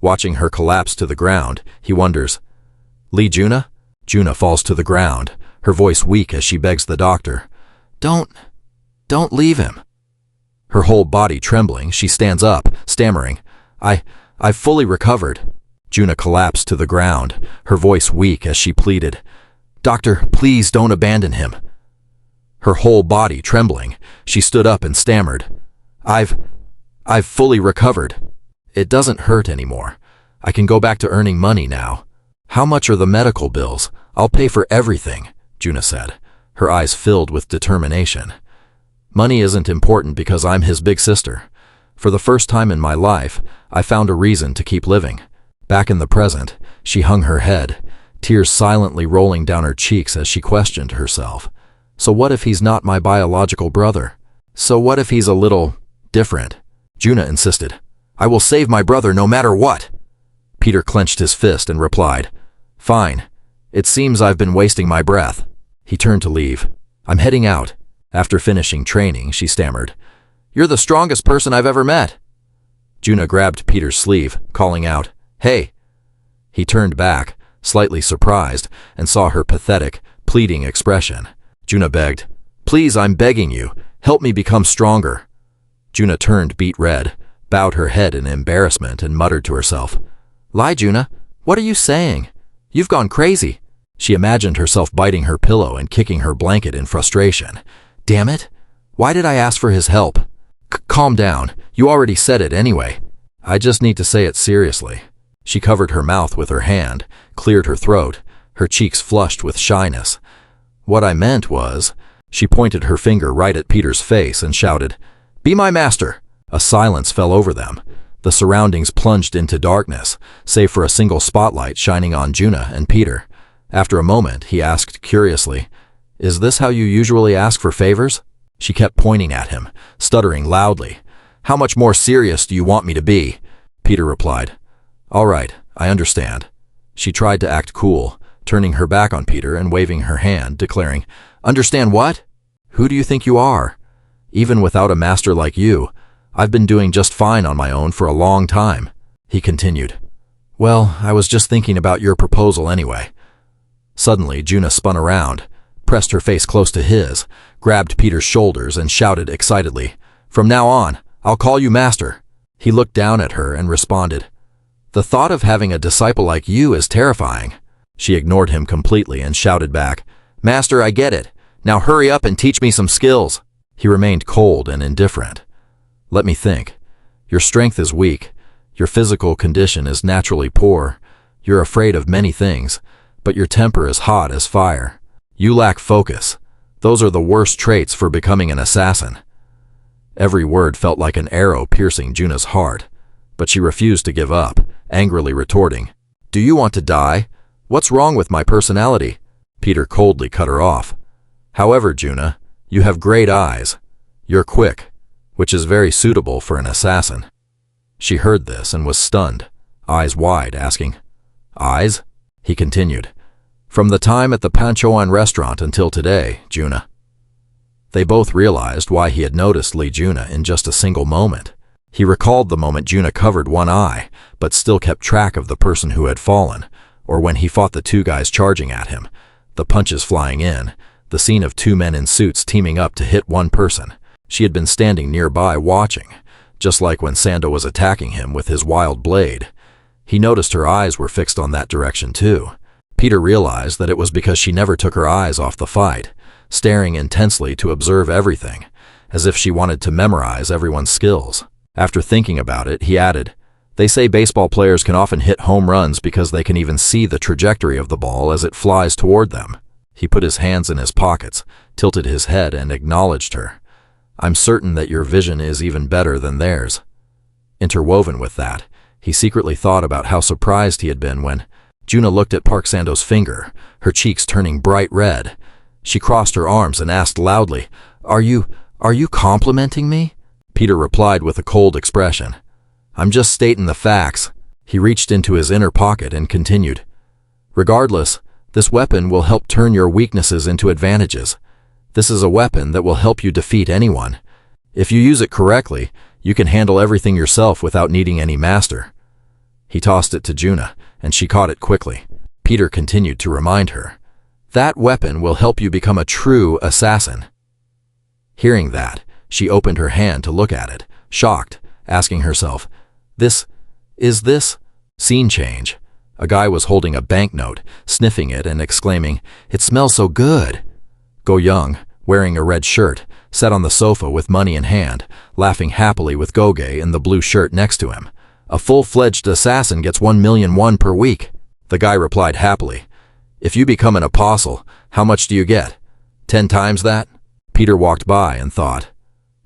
watching her collapse to the ground, he wonders, "Lee Juna?" Juna falls to the ground, her voice weak as she begs the doctor, Don't leave him." Her whole body trembling, she stands up, stammering, I've fully recovered." Juna collapsed to the ground, her voice weak as she pleaded, "Doctor, please don't abandon him." Her whole body trembling, she stood up and stammered, I've fully recovered. It doesn't hurt anymore. I can go back to earning money now." "How much are the medical bills? I'll pay for everything," Juna said, her eyes filled with determination. "Money isn't important because I'm his big sister. For the first time in my life, I found a reason to keep living." Back in the present, she hung her head, tears silently rolling down her cheeks as she questioned herself. So what if he's not my biological brother? So what if he's a little different? Juna insisted, "I will save my brother no matter what." Peter clenched his fist and replied, "Fine. It seems I've been wasting my breath." He turned to leave. "I'm heading out." After finishing training, she stammered, "You're the strongest person I've ever met." Juna grabbed Peter's sleeve, calling out, "Hey." He turned back, slightly surprised, and saw her pathetic, pleading expression. Juna begged, "Please, I'm begging you. Help me become stronger." Juna turned beet red, bowed her head in embarrassment, and muttered to herself, "Lie, Juna, what are you saying? You've gone crazy." She imagined herself biting her pillow and kicking her blanket in frustration. Damn it! Why did I ask for his help? Calm down. You already said it anyway. I just need to say it seriously. She covered her mouth with her hand, cleared her throat, her cheeks flushed with shyness. What I meant was, she pointed her finger right at Peter's face and shouted, "Be my master!" A silence fell over them. The surroundings plunged into darkness, save for a single spotlight shining on Juna and Peter. After a moment, he asked curiously, "Is this how you usually ask for favors?" She kept pointing at him, stuttering loudly. "How much more serious do you want me to be?" Peter replied, "All right, I understand." She tried to act cool, turning her back on Peter and waving her hand, declaring, "Understand what? Who do you think you are? Even without a master like you, I've been doing just fine on my own for a long time." he continued. Well, I was just thinking about your proposal anyway. Suddenly, Juna spun around, pressed her face close to his, grabbed Peter's shoulders and shouted excitedly, From now on, I'll call you master. He looked down at her and responded, The thought of having a disciple like you is terrifying. She ignored him completely and shouted back, Master, I get it. Now hurry up and teach me some skills. He remained cold and indifferent. Let me think. Your strength is weak. Your physical condition is naturally poor. You're afraid of many things, but your temper is hot as fire. You lack focus. Those are the worst traits for becoming an assassin. Every word felt like an arrow piercing Juna's heart, but she refused to give up, angrily retorting, Do you want to die? What's wrong with my personality? Peter coldly cut her off. However, Juna, you have great eyes. You're quick, which is very suitable for an assassin. She heard this and was stunned, eyes wide, asking, Eyes? He continued, From the time at the Panchoan restaurant until today, Juna. They both realized why he had noticed Lee Juna in just a single moment. He recalled the moment Juna covered one eye, but still kept track of the person who had fallen, or when he fought the two guys charging at him, the punches flying in, the scene of two men in suits teaming up to hit one person. She had been standing nearby watching, just like when Sando was attacking him with his wild blade. He noticed her eyes were fixed on that direction too. Peter realized that it was because she never took her eyes off the fight, staring intensely to observe everything, as if she wanted to memorize everyone's skills. After thinking about it, he added, They say baseball players can often hit home runs because they can even see the trajectory of the ball as it flies toward them. He put his hands in his pockets, tilted his head, and acknowledged her. I'm certain that your vision is even better than theirs. Interwoven with that, he secretly thought about how surprised he had been when Juna looked at Park Sando's finger, her cheeks turning bright red. She crossed her arms and asked loudly, Are you complimenting me? Peter replied with a cold expression. I'm just stating the facts. He reached into his inner pocket and continued, Regardless, this weapon will help turn your weaknesses into advantages. This is a weapon that will help you defeat anyone. If you use it correctly, you can handle everything yourself without needing any master. He tossed it to Juna, and she caught it quickly. Peter continued to remind her, That weapon will help you become a true assassin. Hearing that, she opened her hand to look at it, shocked, asking herself, Is this? Scene change. A guy was holding a banknote, sniffing it and exclaiming, It smells so good. Go Young, wearing a red shirt, sat on the sofa with money in hand, laughing happily with Goge in the blue shirt next to him. A full-fledged assassin gets 1,000,000 won per week. The guy replied happily, If you become an apostle, how much do you get? 10 times that? Peter walked by and thought,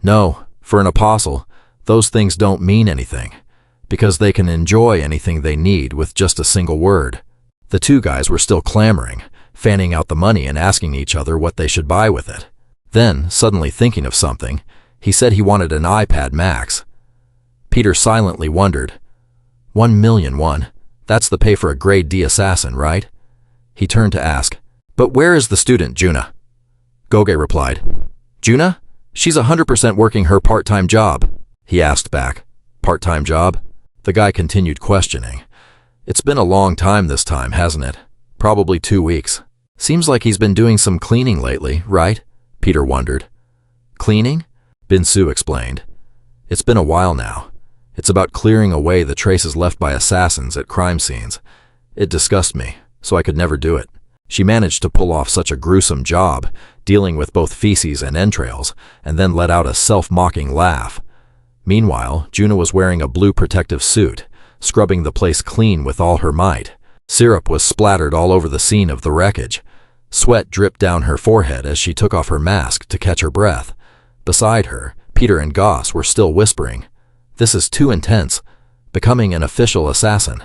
No, for an apostle, those things don't mean anything, because they can enjoy anything they need with just a single word. The two guys were still clamoring, fanning out the money and asking each other what they should buy with it. Then, suddenly thinking of something, he said he wanted an iPad Max. Peter silently wondered, 1,000,000 won. That's the pay for a grade D assassin, right? He turned to ask, But where is the student, Juna? Goge replied, Juna? She's 100% working her part-time job. He asked back, Part-time job? The guy continued questioning. It's been a long time this time, hasn't it? Probably 2 weeks. Seems like he's been doing some cleaning lately, right? Peter wondered. Cleaning? Binsu explained. It's been a while now. It's about clearing away the traces left by assassins at crime scenes. It disgusted me, so I could never do it. She managed to pull off such a gruesome job, dealing with both feces and entrails, and then let out a self-mocking laugh. Meanwhile, Juna was wearing a blue protective suit, scrubbing the place clean with all her might. Syrup was splattered all over the scene of the wreckage. Sweat dripped down her forehead as she took off her mask to catch her breath. Beside her, Peter and Goss were still whispering, This is too intense. Becoming an official assassin.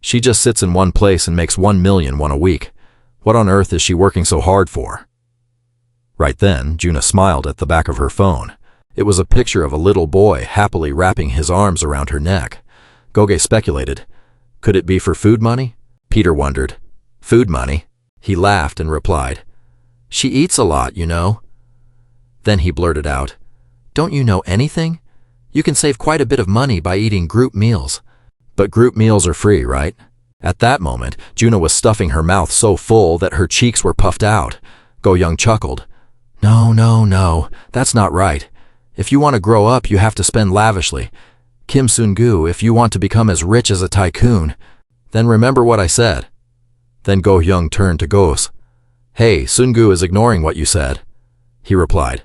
She just sits in one place and makes 1,000,000 won a week. What on earth is she working so hard for? Right then, Juna smiled at the back of her phone. It was a picture of a little boy happily wrapping his arms around her neck. Goge speculated, Could it be for food money? Peter wondered, Food money? He laughed and replied, She eats a lot, you know. Then he blurted out, Don't you know anything? You can save quite a bit of money by eating group meals. But group meals are free, right? At that moment, Juna was stuffing her mouth so full that her cheeks were puffed out. Go-young chuckled. No, that's not right. If you want to grow up, you have to spend lavishly. Kim Sun-gu, if you want to become as rich as a tycoon, then remember what I said. Then Go-young turned to Gos. Hey, Sun-gu is ignoring what you said. He replied.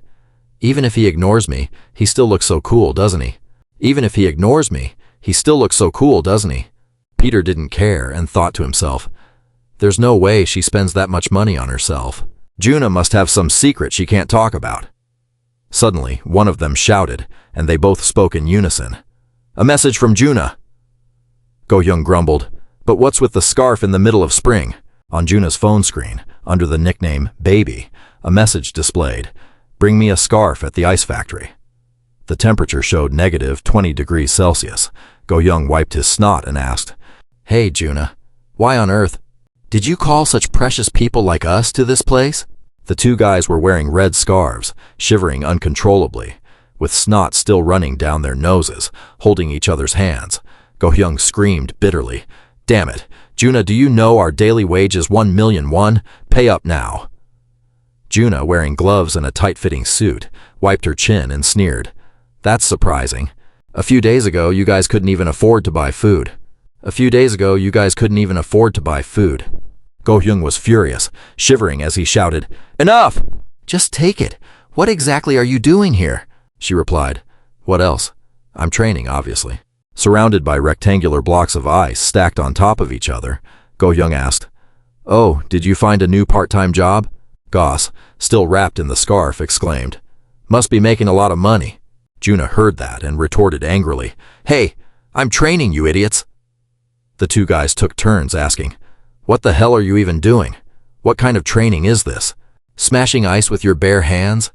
Even if he ignores me, he still looks so cool, doesn't he? Even if he ignores me, he still looks so cool, doesn't he? Peter didn't care and thought to himself, there's no way she spends that much money on herself. Juna must have some secret she can't talk about. Suddenly, one of them shouted, and they both spoke in unison. A message from Juna. Go-young grumbled, but what's with the scarf in the middle of spring? On Juna's phone screen, under the nickname Baby, a message displayed. Bring me a scarf at the ice factory. The temperature showed -20 degrees Celsius. Go-young wiped his snot and asked, Hey, Juna, why on earth did you call such precious people like us to this place? The two guys were wearing red scarves, shivering uncontrollably, with snot still running down their noses, holding each other's hands. Go-young screamed bitterly, Damn it, Juna, do you know our daily wage is 1,000,000 won? Pay up now. Juna, wearing gloves and a tight-fitting suit, wiped her chin and sneered. That's surprising. A few days ago, you guys couldn't even afford to buy food. Go-young was furious, shivering as he shouted, Enough! Just take it. What exactly are you doing here? She replied, What else? I'm training, obviously. Surrounded by rectangular blocks of ice stacked on top of each other, Go-young asked, Oh, did you find a new part-time job? Goss, still wrapped in the scarf, exclaimed, Must be making a lot of money. Juna heard that and retorted angrily, Hey, I'm training, you idiots. The two guys took turns asking, What the hell are you even doing? What kind of training is this? Smashing ice with your bare hands?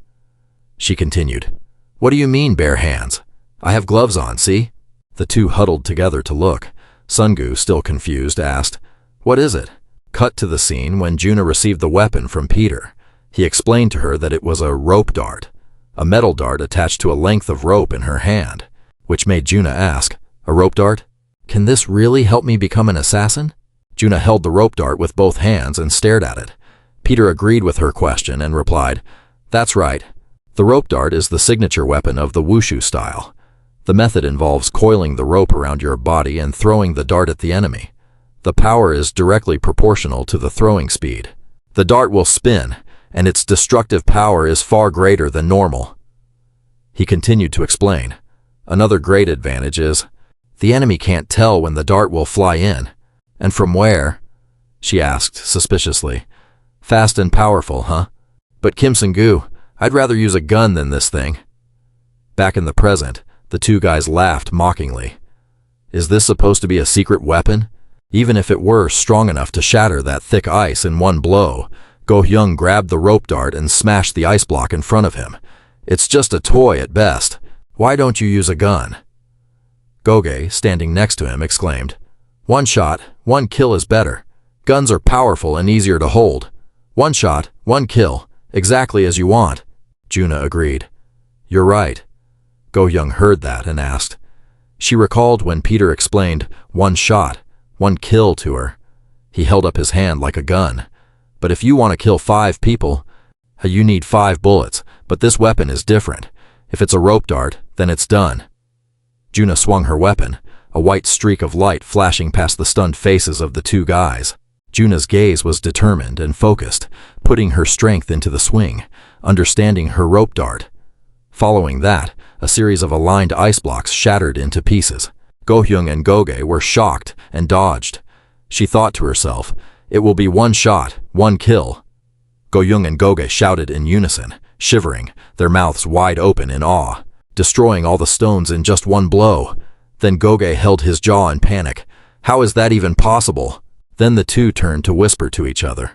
She continued, What do you mean, bare hands? I have gloves on, see? The two huddled together to look. Sun-gu, still confused, asked, What is it? Cut to the scene when Juna received the weapon from Peter. He explained to her that it was a rope dart, a metal dart attached to a length of rope in her hand, which made Juna ask, A rope dart? Can this really help me become an assassin? Juna held the rope dart with both hands and stared at it. Peter agreed with her question and replied, That's right. The rope dart is the signature weapon of the wushu style. The method involves coiling the rope around your body and throwing the dart at the enemy. The power is directly proportional to the throwing speed. The dart will spin, and its destructive power is far greater than normal. He continued to explain. Another great advantage is, the enemy can't tell when the dart will fly in. And from where? She asked suspiciously. Fast and powerful, huh? But Kim Sun-gu, I'd rather use a gun than this thing. Back in the present, the two guys laughed mockingly. Is this supposed to be a secret weapon? Even if it were strong enough to shatter that thick ice in one blow, Go-young grabbed the rope dart and smashed the ice block in front of him. It's just a toy at best. Why don't you use a gun? Goge, standing next to him, exclaimed, One shot, one kill is better. Guns are powerful and easier to hold. One shot, one kill, exactly as you want. Juna agreed. You're right. Go-young heard that and asked. She recalled when Peter explained one shot, one kill to her. He held up his hand like a gun. But if you want to kill 5 people, you need 5 bullets, but this weapon is different. If it's a rope dart, then it's done. Juna swung her weapon, a white streak of light flashing past the stunned faces of the two guys. Juna's gaze was determined and focused, putting her strength into the swing, understanding her rope dart. Following that, a series of aligned ice blocks shattered into pieces. Go-young and Goge were shocked and dodged. She thought to herself, It will be one shot, one kill. Go-young and Goge shouted in unison, shivering, their mouths wide open in awe, destroying all the stones in just one blow. Then Goge held his jaw in panic. How is that even possible? Then the two turned to whisper to each other.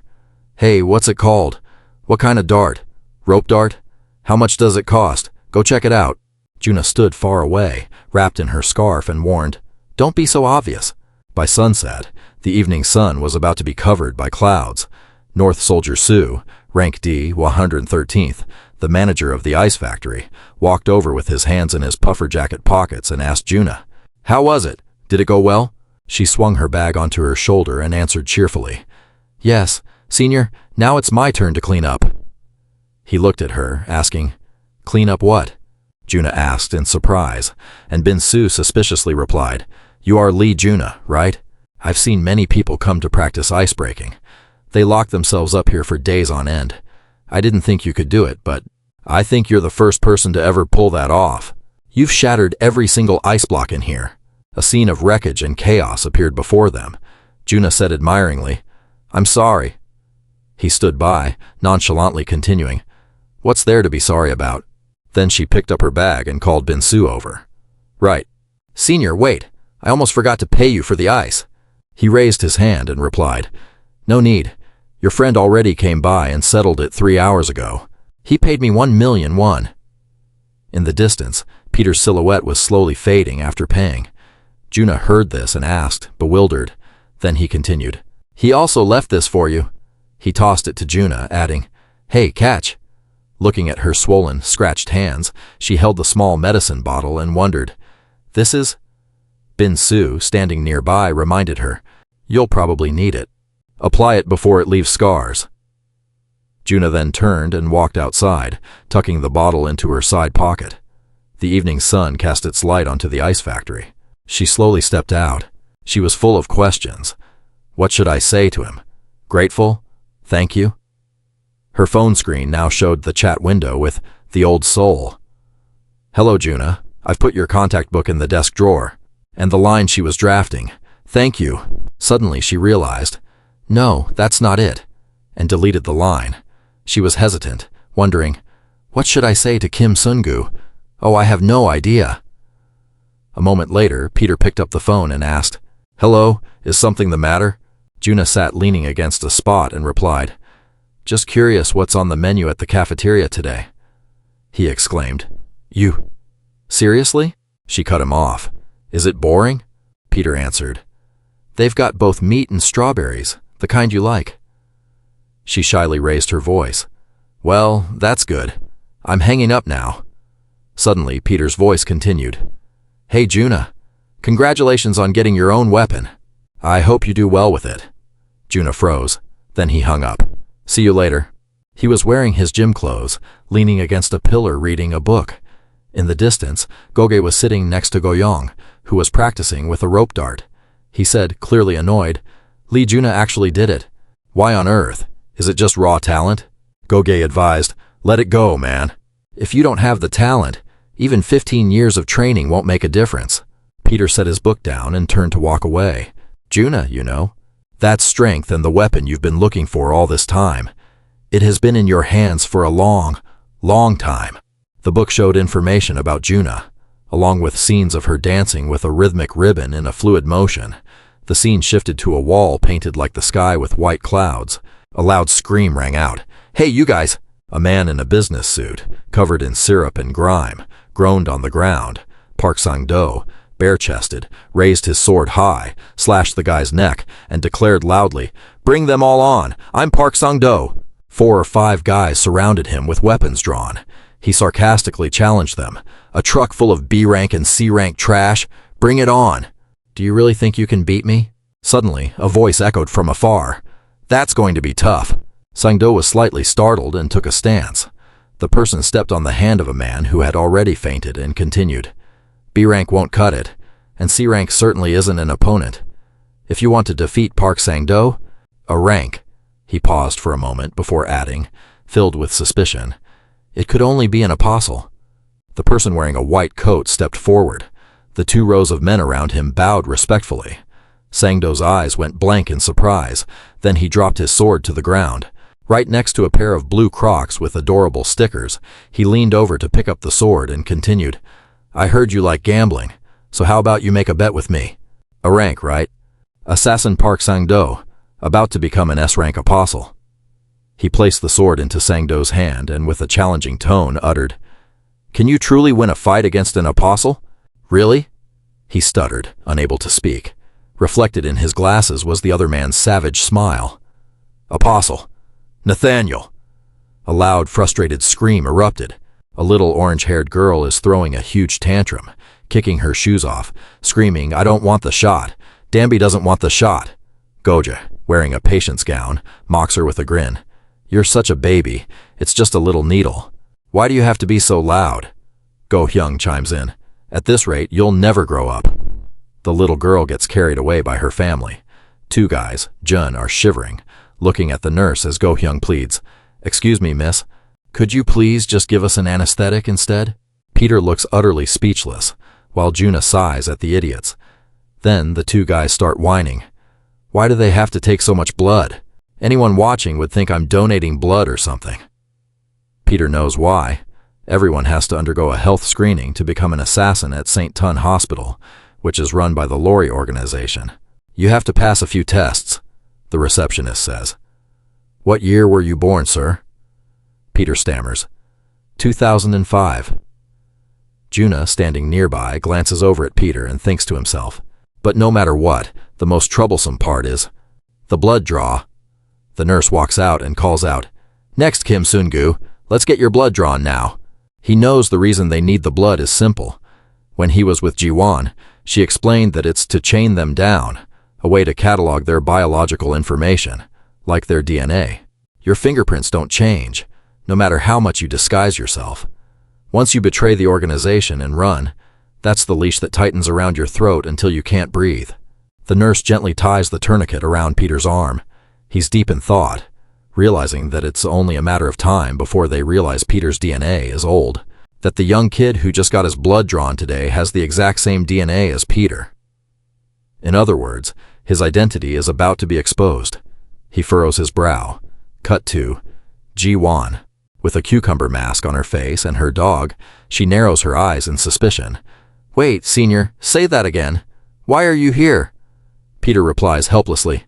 Hey, what's it called? What kind of dart? Rope dart? How much does it cost? Go check it out. Juna stood far away, wrapped in her scarf, and warned, Don't be so obvious. By sunset, the evening sun was about to be covered by clouds. North Soldier Sue, rank D, 113th, the manager of the ice factory, walked over with his hands in his puffer jacket pockets and asked Juna, How was it? Did it go well? She swung her bag onto her shoulder and answered cheerfully. Yes, Senior, now it's my turn to clean up. He looked at her, asking, Clean up what? Juna asked in surprise, and Bin-Su suspiciously replied, You are Lee Juna, right? I've seen many people come to practice ice-breaking. They lock themselves up here for days on end. I didn't think you could do it, but I think you're the first person to ever pull that off. You've shattered every single ice block in here. A scene of wreckage and chaos appeared before them. Juna said admiringly, I'm sorry. He stood by, nonchalantly continuing, What's there to be sorry about? Then she picked up her bag and called Bin-Su over. Right. Senior, wait. I almost forgot to pay you for the ice. He raised his hand and replied, No need. Your friend already came by and settled it 3 hours ago. He paid me 1,000,000 won. In the distance, Peter's silhouette was slowly fading after paying. Juna heard this and asked, bewildered. Then he continued, He also left this for you. He tossed it to Juna, adding, Hey, catch. Looking at her swollen, scratched hands, she held the small medicine bottle and wondered, This is? Bin-Su, standing nearby, reminded her, You'll probably need it. Apply it before it leaves scars. Juna then turned and walked outside, tucking the bottle into her side pocket. The evening sun cast its light onto the ice factory. She slowly stepped out. She was full of questions. What should I say to him? Grateful? Thank you? Her phone screen now showed the chat window with the old soul. Hello, Juna. I've put your contact book in the desk drawer. And the line she was drafting. Thank you. Suddenly she realized, No, that's not it. And deleted the line. She was hesitant, wondering, What should I say to Kim Sungu? Oh, I have no idea. A moment later, Peter picked up the phone and asked, Hello, is something the matter? Juna sat leaning against a spot and replied, Just curious what's on the menu at the cafeteria today. He exclaimed, You? Seriously? She cut him off. Is it boring? Peter answered, They've got both meat and strawberries, the kind you like. She shyly raised her voice. Well, that's good. I'm hanging up now. Suddenly, Peter's voice continued. Hey, Juna. Congratulations on getting your own weapon. I hope you do well with it. Juna froze. Then he hung up. See you later. He was wearing his gym clothes, leaning against a pillar reading a book. In the distance, Goge was sitting next to Goyong, who was practicing with a rope dart. He said, clearly annoyed, Lee Juna actually did it. Why on earth? Is it just raw talent? Goge advised, Let it go, man. If you don't have the talent, even 15 years of training won't make a difference. Peter set his book down and turned to walk away. Juna, you know. That's strength and the weapon you've been looking for all this time. It has been in your hands for a long, long time. The book showed information about Juna, along with scenes of her dancing with a rhythmic ribbon in a fluid motion. The scene shifted to a wall painted like the sky with white clouds. A loud scream rang out. Hey, you guys! A man in a business suit, covered in syrup and grime, groaned on the ground. Park Sang-do, bare-chested, raised his sword high, slashed the guy's neck, and declared loudly, Bring them all on! I'm Park Sang-do! 4 or 5 guys surrounded him with weapons drawn. He sarcastically challenged them. A truck full of B-rank and C-rank trash? Bring it on! Do you really think you can beat me? Suddenly, a voice echoed from afar. That's going to be tough. Sang-do was slightly startled and took a stance. The person stepped on the hand of a man who had already fainted and continued. B-rank won't cut it, and C-rank certainly isn't an opponent. If you want to defeat Park Sang-do, a rank. He paused for a moment before adding, filled with suspicion, It could only be an apostle. The person wearing a white coat stepped forward. The 2 rows of men around him bowed respectfully. Sang-do's eyes went blank in surprise. Then he dropped his sword to the ground. Right next to a pair of blue Crocs with adorable stickers, he leaned over to pick up the sword and continued, I heard you like gambling, so how about you make a bet with me? A rank, right? Assassin Park Sang-do, about to become an S-rank apostle. He placed the sword into Sang-do's hand and with a challenging tone uttered, Can you truly win a fight against an apostle? Really? He stuttered, unable to speak. Reflected in his glasses was the other man's savage smile. Apostle. Nathaniel! A loud, frustrated scream erupted. A little orange-haired girl is throwing a huge tantrum. kicking her shoes off, screaming, "I don't want the shot. Danby doesn't want the shot." Goja, wearing a patient's gown, mocks her with a grin. "You're such a baby. It's just a little needle. Why do you have to be so loud?" Go Hyung chimes in. "At this rate, you'll never grow up." The little girl gets carried away by her family. Two guys, Jun, are shivering, looking at the nurse as Go Hyung pleads, "Excuse me, miss. Could you please just give us an anesthetic instead?" Peter looks utterly speechless, while Juna sighs at the idiots. Then the two guys start whining. "Why do they have to take so much blood? Anyone watching would think I'm donating blood or something." Peter knows why. Everyone has to undergo a health screening to become an assassin at St. Tun Hospital, which is run by the Lori organization. "You have to pass a few tests," the receptionist says. "What year were you born, sir?" Peter stammers. 2005. Juna, standing nearby, glances over at Peter and thinks to himself, "But no matter what, the most troublesome part is the blood draw." The nurse walks out and calls out, "Next, Kim Sun-gu, let's get your blood drawn now." He knows the reason they need the blood is simple. When he was with Ji-won, she explained that it's to chain them down, a way to catalog their biological information, like their DNA. Your fingerprints don't change, no matter how much you disguise yourself. Once you betray the organization and run, that's the leash that tightens around your throat until you can't breathe. The nurse gently ties the tourniquet around Peter's arm. He's deep in thought, realizing that it's only a matter of time before they realize Peter's DNA is old, that the young kid who just got his blood drawn today has the exact same DNA as Peter. In other words, his identity is about to be exposed. He furrows his brow. Cut to Ji-won. With a cucumber mask on her face and her dog, she narrows her eyes in suspicion. "Wait, Senior, say that again. Why are you here?" Peter replies helplessly,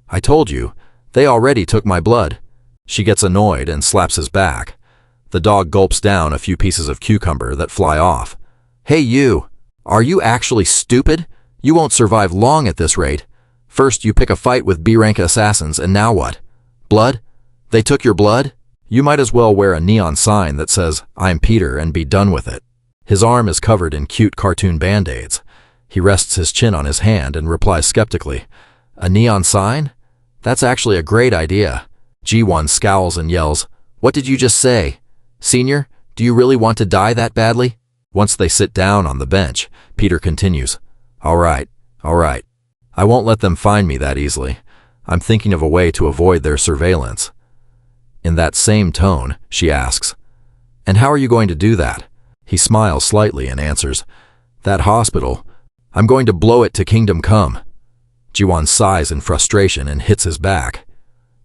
"I told you, they already took my blood." She gets annoyed and slaps his back. The dog gulps down a few pieces of cucumber that fly off. "Hey you, are you actually stupid? You won't survive long at this rate. First you pick a fight with B-rank assassins and now what? Blood? They took your blood? You might as well wear a neon sign that says, 'I'm Peter,' and be done with it." His arm is covered in cute cartoon band-aids. He rests his chin on his hand and replies skeptically, "A neon sign? That's actually a great idea." Ji-won scowls and yells, "What did you just say? Senior, do you really want to die that badly?" Once they sit down on the bench, Peter continues, All right. I won't let them find me that easily. I'm thinking of a way to avoid their surveillance." In that same tone, she asks, "And how are you going to do that?" He smiles slightly and answers, "That hospital, I'm going to blow it to Kingdom Come." Ji-won sighs in frustration and hits his back.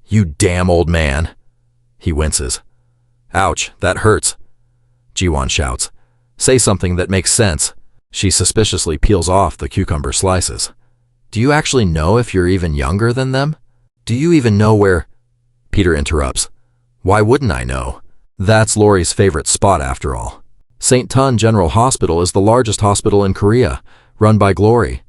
"You damn old man." He winces. "Ouch, that hurts." Ji-won shouts, "Say something that makes sense." She suspiciously peels off the cucumber slices. "Do you actually know if you're even younger than them? Do you even know where—" Peter interrupts. "Why wouldn't I know? That's Lori's favorite spot after all. St. Tun General Hospital is the largest hospital in Korea, run by Glory.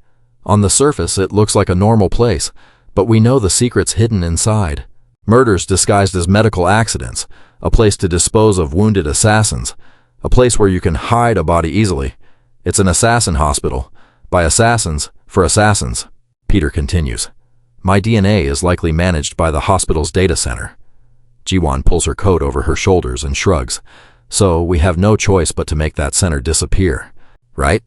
On the surface, it looks like a normal place, but we know the secrets hidden inside. Murders disguised as medical accidents, a place to dispose of wounded assassins, a place where you can hide a body easily. It's an assassin hospital, by assassins, for assassins." Peter continues, "My DNA is likely managed by the hospital's data center." Ji-won pulls her coat over her shoulders and shrugs. "So we have no choice but to make that center disappear, right?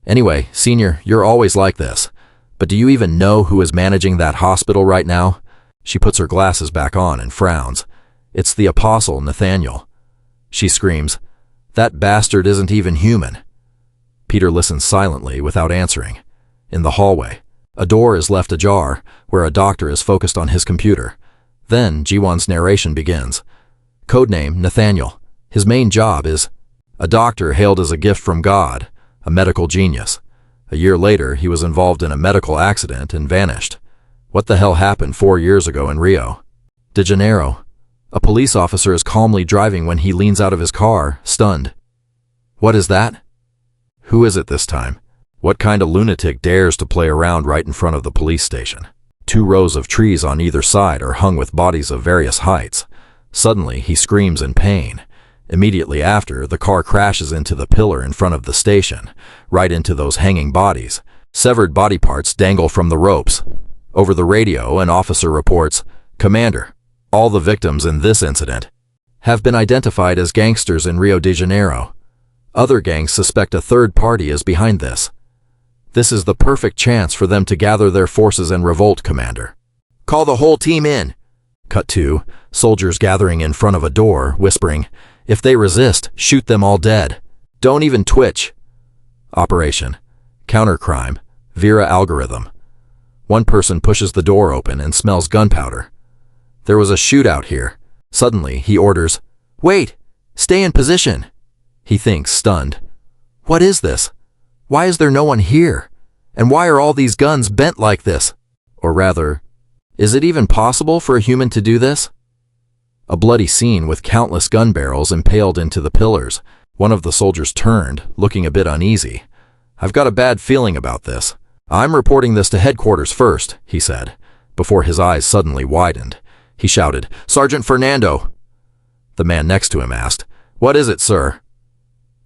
Anyway, Senior, you're always like this. But do you even know who is managing that hospital right now?" She puts her glasses back on and frowns. "It's the Apostle Nathaniel." She screams, "That bastard isn't even human." Peter listens silently without answering. In the hallway, a door is left ajar, where a doctor is focused on his computer. Then Ji-won's narration begins. Codename Nathaniel. His main job is a doctor hailed as a gift from God, a medical genius. A year later, he was involved in a medical accident and vanished. What the hell happened 4 years ago in Rio de Janeiro? A police officer is calmly driving when he leans out of his car, stunned. What is that? Who is it this time? What kind of lunatic dares to play around right in front of the police station? 2 rows of trees on either side are hung with bodies of various heights. Suddenly, he screams in pain. Immediately after, the car crashes into the pillar in front of the station, right into those hanging bodies. Severed body parts dangle from the ropes. Over the radio, an officer reports, "Commander, all the victims in this incident have been identified as gangsters in Rio de Janeiro. Other gangs suspect a third party is behind this. This is the perfect chance for them to gather their forces and revolt, Commander. Call the whole team in." Cut 2, soldiers gathering in front of a door, whispering, "If they resist, shoot them all dead. Don't even twitch." Operation Countercrime, Vera algorithm. One person pushes the door open and smells gunpowder. There was a shootout here. Suddenly, he orders, "Wait! Stay in position!" He thinks, stunned. What is this? Why is there no one here? And why are all these guns bent like this? Or rather, is it even possible for a human to do this? A bloody scene with countless gun barrels impaled into the pillars. One of the soldiers turned, looking a bit uneasy. "I've got a bad feeling about this. I'm reporting this to headquarters first," he said, before his eyes suddenly widened. He shouted, "Sergeant Fernando!" The man next to him asked, "What is it, sir?"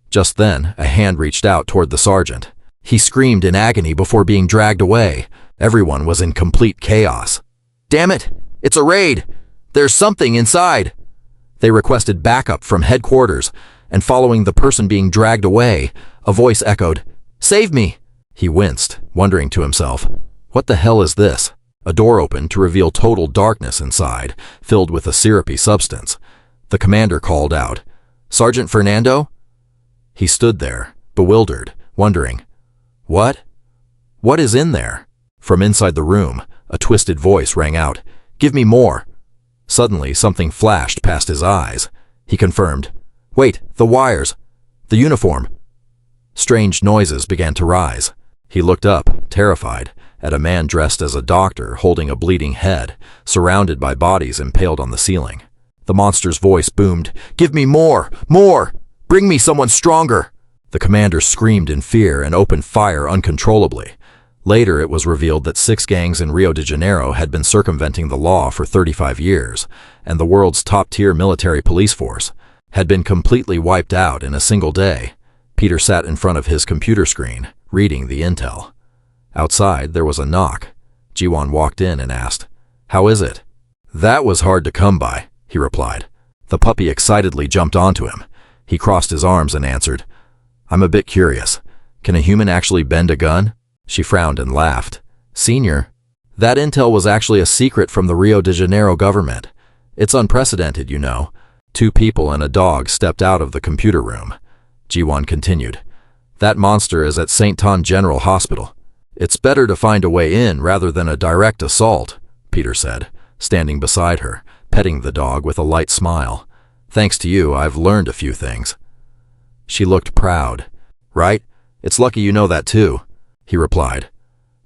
Just then, a hand reached out toward the sergeant. He screamed in agony before being dragged away. Everyone was in complete chaos. "Damn it! It's a raid! There's something inside!" They requested backup from headquarters, and following the person being dragged away, a voice echoed, "Save me!" He winced, wondering to himself, "What the hell is this?" A door opened to reveal total darkness inside, filled with a syrupy substance. The commander called out, "Sergeant Fernando?" He stood there, bewildered, wondering, What is in there?" From inside the room, a twisted voice rang out, "Give me more." Suddenly, something flashed past his eyes. He confirmed, "Wait, the wires, the uniform." Strange noises began to rise. He looked up, terrified, at a man dressed as a doctor holding a bleeding head, surrounded by bodies impaled on the ceiling. The monster's voice boomed, "Give me more! More! Bring me someone stronger!" The commander screamed in fear and opened fire uncontrollably. Later, it was revealed that 6 gangs in Rio de Janeiro had been circumventing the law for 35 years, and the world's top-tier military police force had been completely wiped out in a single day. Peter sat in front of his computer screen, reading the intel. Outside, there was a knock. Jiwon walked in and asked, "How is it?" "That was hard to come by," he replied. The puppy excitedly jumped onto him. He crossed his arms and answered, "I'm a bit curious. Can a human actually bend a gun?" She frowned and laughed. "Senior, that intel was actually a secret from the Rio de Janeiro government. It's unprecedented, you know." 2 people and a dog stepped out of the computer room. Jiwon continued, "That monster is at St. Ton General Hospital. It's better to find a way in rather than a direct assault," Peter said, standing beside her, petting the dog with a light smile. "Thanks to you, I've learned a few things." She looked proud. "Right? It's lucky you know that too," he replied.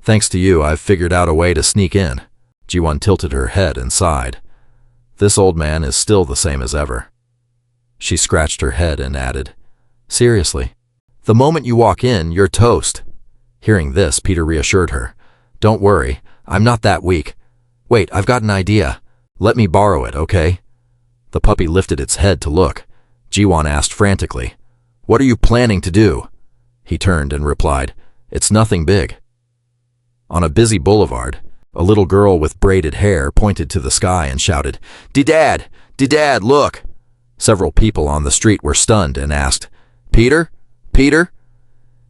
"Thanks to you, I've figured out a way to sneak in." Jiwon tilted her head and sighed. "This old man is still the same as ever." She scratched her head and added, "Seriously, the moment you walk in, you're toast." Hearing this, Peter reassured her. "Don't worry, I'm not that weak. Wait, I've got an idea. Let me borrow it, okay?" The puppy lifted its head to look. Jiwon asked frantically, "What are you planning to do?" He turned and replied, "It's nothing big." On a busy boulevard, a little girl with braided hair pointed to the sky and shouted, "Dad! Dad, look!" Several people on the street were stunned and asked, "Peter? Peter?"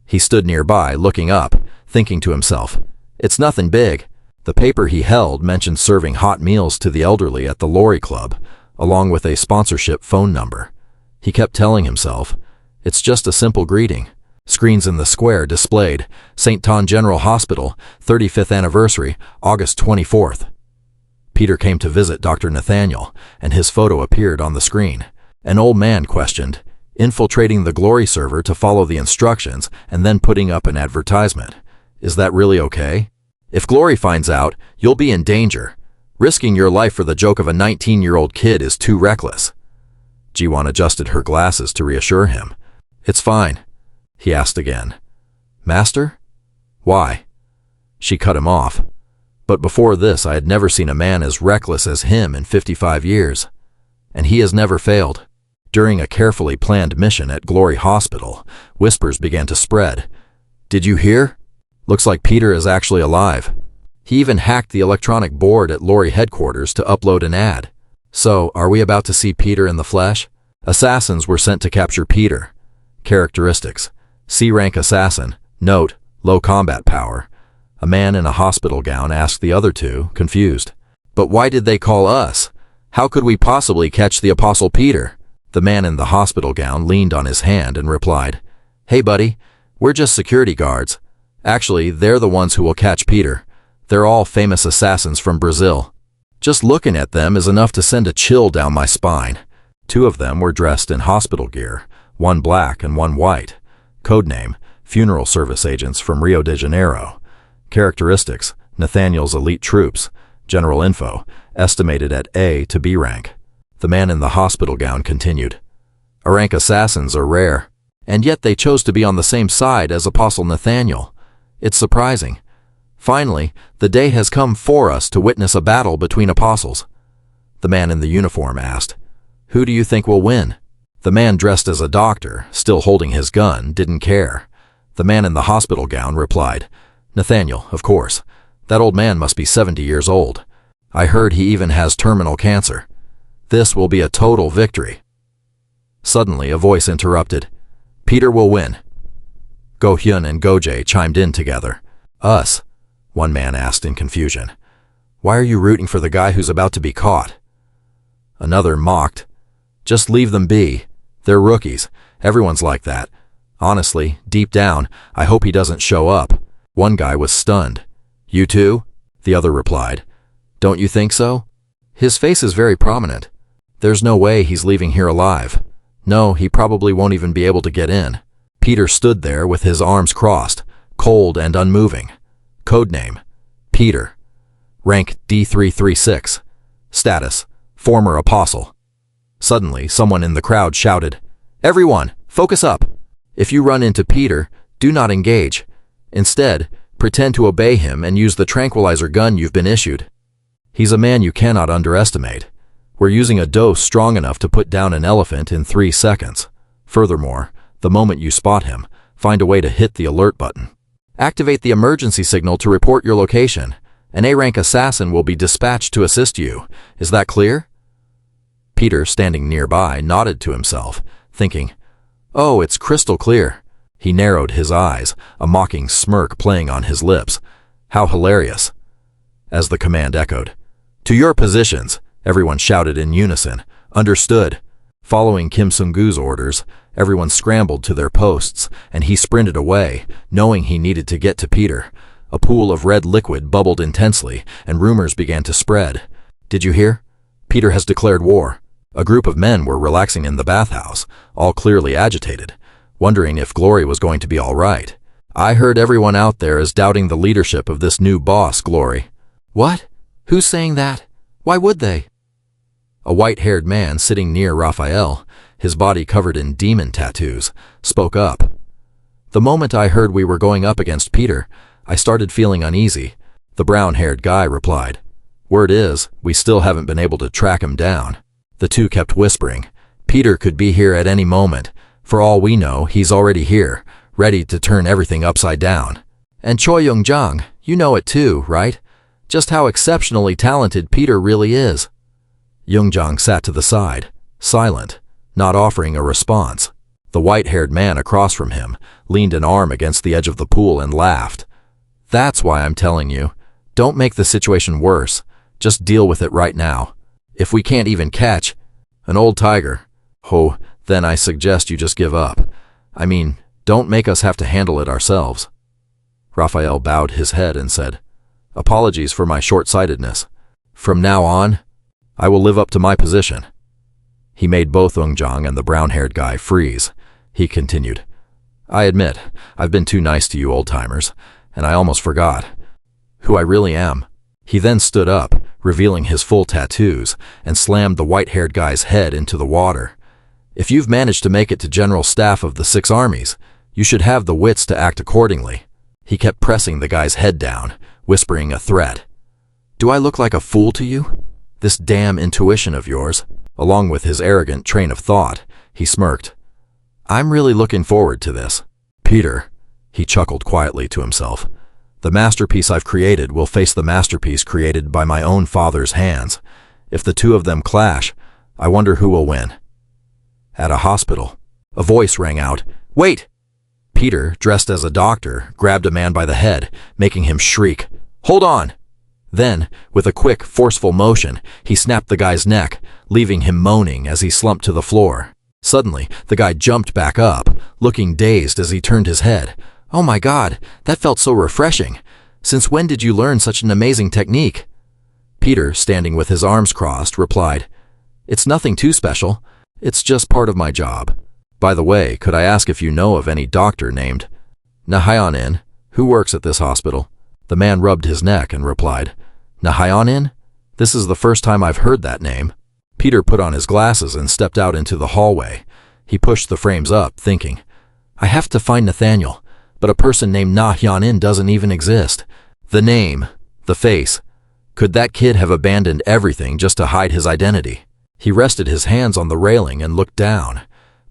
He stood nearby, looking up, thinking to himself, "It's nothing big." The paper he held mentioned serving hot meals to the elderly at the Lorry Club, along with a sponsorship phone number. He kept telling himself, "It's just a simple greeting." Screens in the square displayed, "St. Ton General Hospital, 35th anniversary, August 24th. Peter came to visit Dr. Nathaniel, and his photo appeared on the screen. An old man questioned, "Infiltrating the Glory server to follow the instructions and then putting up an advertisement. Is that really okay? If Glory finds out, you'll be in danger. Risking your life for the joke of a 19-year-old kid is too reckless." Jiwon adjusted her glasses to reassure him. "It's fine," he asked again. "Master? Why?" She cut him off. "But before this, I had never seen a man as reckless as him in 55 years. And he has never failed." During a carefully planned mission at Glory Hospital, whispers began to spread. Did you hear? Looks like Peter is actually alive. He even hacked the electronic board at Glory headquarters to upload an ad. So, are we about to see Peter in the flesh? Assassins were sent to capture Peter. Characteristics: C-rank assassin. Note: low combat power. A man in a hospital gown asked the other two, confused. But why did they call us? How could we possibly catch the Apostle Peter? The man in the hospital gown leaned on his hand and replied, Hey buddy, we're just security guards. Actually, they're the ones who will catch Peter. They're all famous assassins from Brazil. Just looking at them is enough to send a chill down my spine. Two of them were dressed in hospital gear, one black and one white. Codename: funeral service agents from Rio de Janeiro. Characteristics: Nathaniel's elite troops. General info: estimated at A to B rank. The man in the hospital gown continued. A-rank assassins are rare, and yet they chose to be on the same side as Apostle Nathaniel. It's surprising. Finally, the day has come for us to witness a battle between apostles. The man in the uniform asked, Who do you think will win? The man dressed as a doctor, still holding his gun, didn't care. The man in the hospital gown replied, Nathaniel, of course. That old man must be 70 years old. I heard he even has terminal cancer. This will be a total victory. Suddenly, a voice interrupted. Peter will win. Go Hyun and Go Jae chimed in together. Us? One man asked in confusion. Why are you rooting for the guy who's about to be caught? Another mocked. Just leave them be. They're rookies. Everyone's like that. Honestly, deep down, I hope he doesn't show up. One guy was stunned. You too? The other replied. Don't you think so? His face is very prominent. There's no way he's leaving here alive. No, he probably won't even be able to get in. Peter stood there with his arms crossed, cold and unmoving. Codename: Peter. Rank D336. Status: former apostle. Suddenly, someone in the crowd shouted, Everyone, focus up! If you run into Peter, do not engage. Instead, pretend to obey him and use the tranquilizer gun you've been issued. He's a man you cannot underestimate. We're using a dose strong enough to put down an elephant in 3 seconds. Furthermore, the moment you spot him, find a way to hit the alert button. Activate the emergency signal to report your location. An A-rank assassin will be dispatched to assist you. Is that clear? Peter, standing nearby, nodded to himself, thinking, Oh, it's crystal clear. He narrowed his eyes, a mocking smirk playing on his lips. How hilarious. As the command echoed, To your positions, everyone shouted in unison. Understood. Following Kim Sung-goo's orders, everyone scrambled to their posts, and he sprinted away, knowing he needed to get to Peter. A pool of red liquid bubbled intensely, and rumors began to spread. Did you hear? Peter has declared war. A group of men were relaxing in the bathhouse, all clearly agitated, wondering if Glory was going to be all right. I heard everyone out there is doubting the leadership of this new boss, Glory. What? Who's saying that? Why would they? A white-haired man sitting near Raphael, his body covered in demon tattoos, spoke up. The moment I heard we were going up against Peter, I started feeling uneasy. The brown-haired guy replied, Word is, we still haven't been able to track him down. The two kept whispering. Peter could be here at any moment. For all we know, he's already here, ready to turn everything upside down. And Choi Young-jang, you know it too, right? Just how exceptionally talented Peter really is. Young-jang sat to the side, silent, not offering a response. The white-haired man across from him leaned an arm against the edge of the pool and laughed. That's why I'm telling you, don't make the situation worse. Just deal with it right now. If we can't even catch an old tiger, then I suggest you just give up. I mean, don't make us have to handle it ourselves. Raphael bowed his head and said, Apologies for my short-sightedness. From now on, I will live up to my position. He made both Young-jang and the brown-haired guy freeze. He continued, I admit, I've been too nice to you old-timers, and I almost forgot who I really am. He then stood up, revealing his full tattoos, and slammed the white-haired guy's head into the water. If you've managed to make it to General Staff of the 6 armies, you should have the wits to act accordingly. He kept pressing the guy's head down, whispering a threat. Do I look like a fool to you? This damn intuition of yours. Along with his arrogant train of thought, He smirked. I'm really looking forward to this. Peter, he chuckled quietly to himself. The masterpiece I've created will face the masterpiece created by my own father's hands. If the two of them clash, I wonder who will win. At a hospital, a voice rang out, "Wait!" Peter, dressed as a doctor, grabbed a man by the head, making him shriek, "Hold on!" Then, with a quick, forceful motion, he snapped the guy's neck, leaving him moaning as he slumped to the floor. Suddenly, the guy jumped back up, looking dazed as he turned his head. "Oh my God, that felt so refreshing. Since when did you learn such an amazing technique?" Peter, standing with his arms crossed, replied, "It's nothing too special. It's just part of my job. By the way, could I ask if you know of any doctor named Nahyanin who works at this hospital?" The man rubbed his neck and replied, "Nahyanin? This is the first time I've heard that name." Peter put on his glasses and stepped out into the hallway. He pushed the frames up, thinking, "I have to find Nathaniel, but a person named Nahyanin doesn't even exist. The name, the face. Could that kid have abandoned everything just to hide his identity?" He rested his hands on the railing and looked down.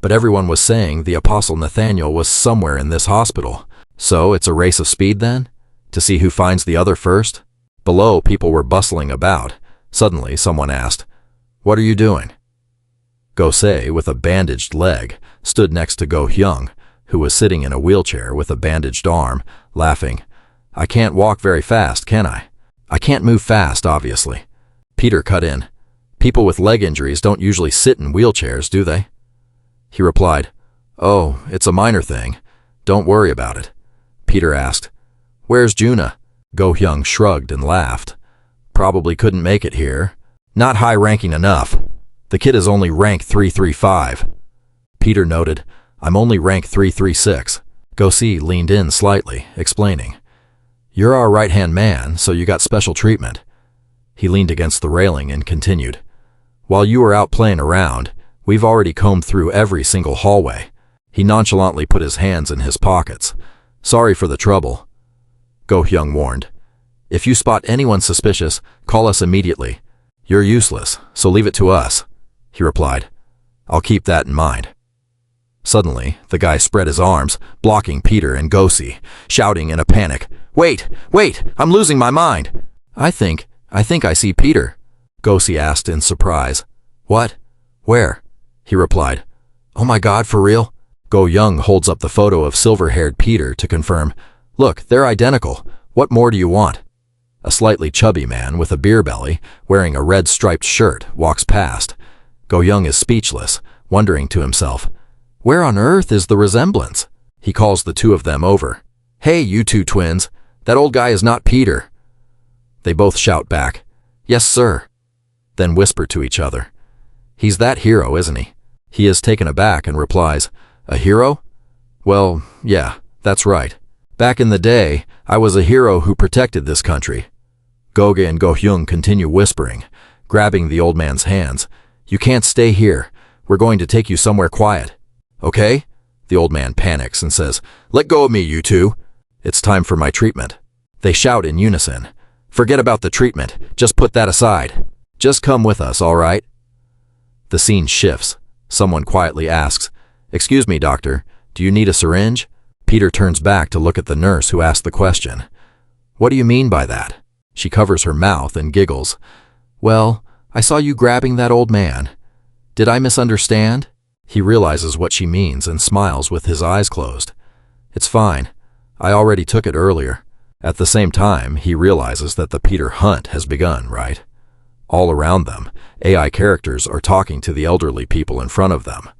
But everyone was saying the Apostle Nathaniel was somewhere in this hospital. So it's a race of speed then? To see who finds the other first? Below, people were bustling about. Suddenly, someone asked, "What are you doing?" Go-se, with a bandaged leg, stood next to Go-hyung, who was sitting in a wheelchair with a bandaged arm, laughing. "I can't walk very fast, can I?" "I can't move fast, obviously." Peter cut in. "People with leg injuries don't usually sit in wheelchairs, do they?" He replied, "Oh, it's a minor thing. Don't worry about it." Peter asked, "Where's Juna?" Go-hyung shrugged and laughed. "Probably couldn't make it here. Not high-ranking enough. The kid is only rank 335. Peter noted, "I'm only rank 336. Go-se leaned in slightly, explaining, "You're our right-hand man, so you got special treatment." He leaned against the railing and continued, "While you were out playing around, we've already combed through every single hallway." He nonchalantly put his hands in his pockets. "Sorry for the trouble." Go-hyung warned, "If you spot anyone suspicious, call us immediately. You're useless, so leave it to us." He replied, "I'll keep that in mind." Suddenly, the guy spread his arms, blocking Peter and Go-se, shouting in a panic, Wait! I'm losing my mind!" I think I see Peter," Go-se asked in surprise. "What? Where?" He replied, "Oh my God, for real?" Go-hyung holds up the photo of silver-haired Peter to confirm, "Look, they're identical. What more do you want?" A slightly chubby man with a beer belly, wearing a red striped shirt, walks past. Go-hyung is speechless, wondering to himself, "Where on earth is the resemblance?" He calls the two of them over. "Hey, you two twins, that old guy is not Peter." They both shout back, "Yes, sir," then whisper to each other, "He's that hero, isn't he?" He is taken aback and replies, "A hero? Well, yeah, that's right. Back in the day, I was a hero who protected this country." Goge and Go-hyung continue whispering, grabbing the old man's hands. "You can't stay here. We're going to take you somewhere quiet." "Okay?" The old man panics and says, "Let go of me, you two. It's time for my treatment." They shout in unison, "Forget about the treatment. Just put that aside. Just come with us, all right?" The scene shifts. Someone quietly asks, "Excuse me, doctor, do you need a syringe?" Peter turns back to look at the nurse who asked the question. "What do you mean by that?" She covers her mouth and giggles. "Well, I saw you grabbing that old man. Did I misunderstand?" He realizes what she means and smiles with his eyes closed. "It's fine. I already took it earlier." At the same time, he realizes that the Peter hunt has begun, right? All around them, AI characters are talking to the elderly people in front of them.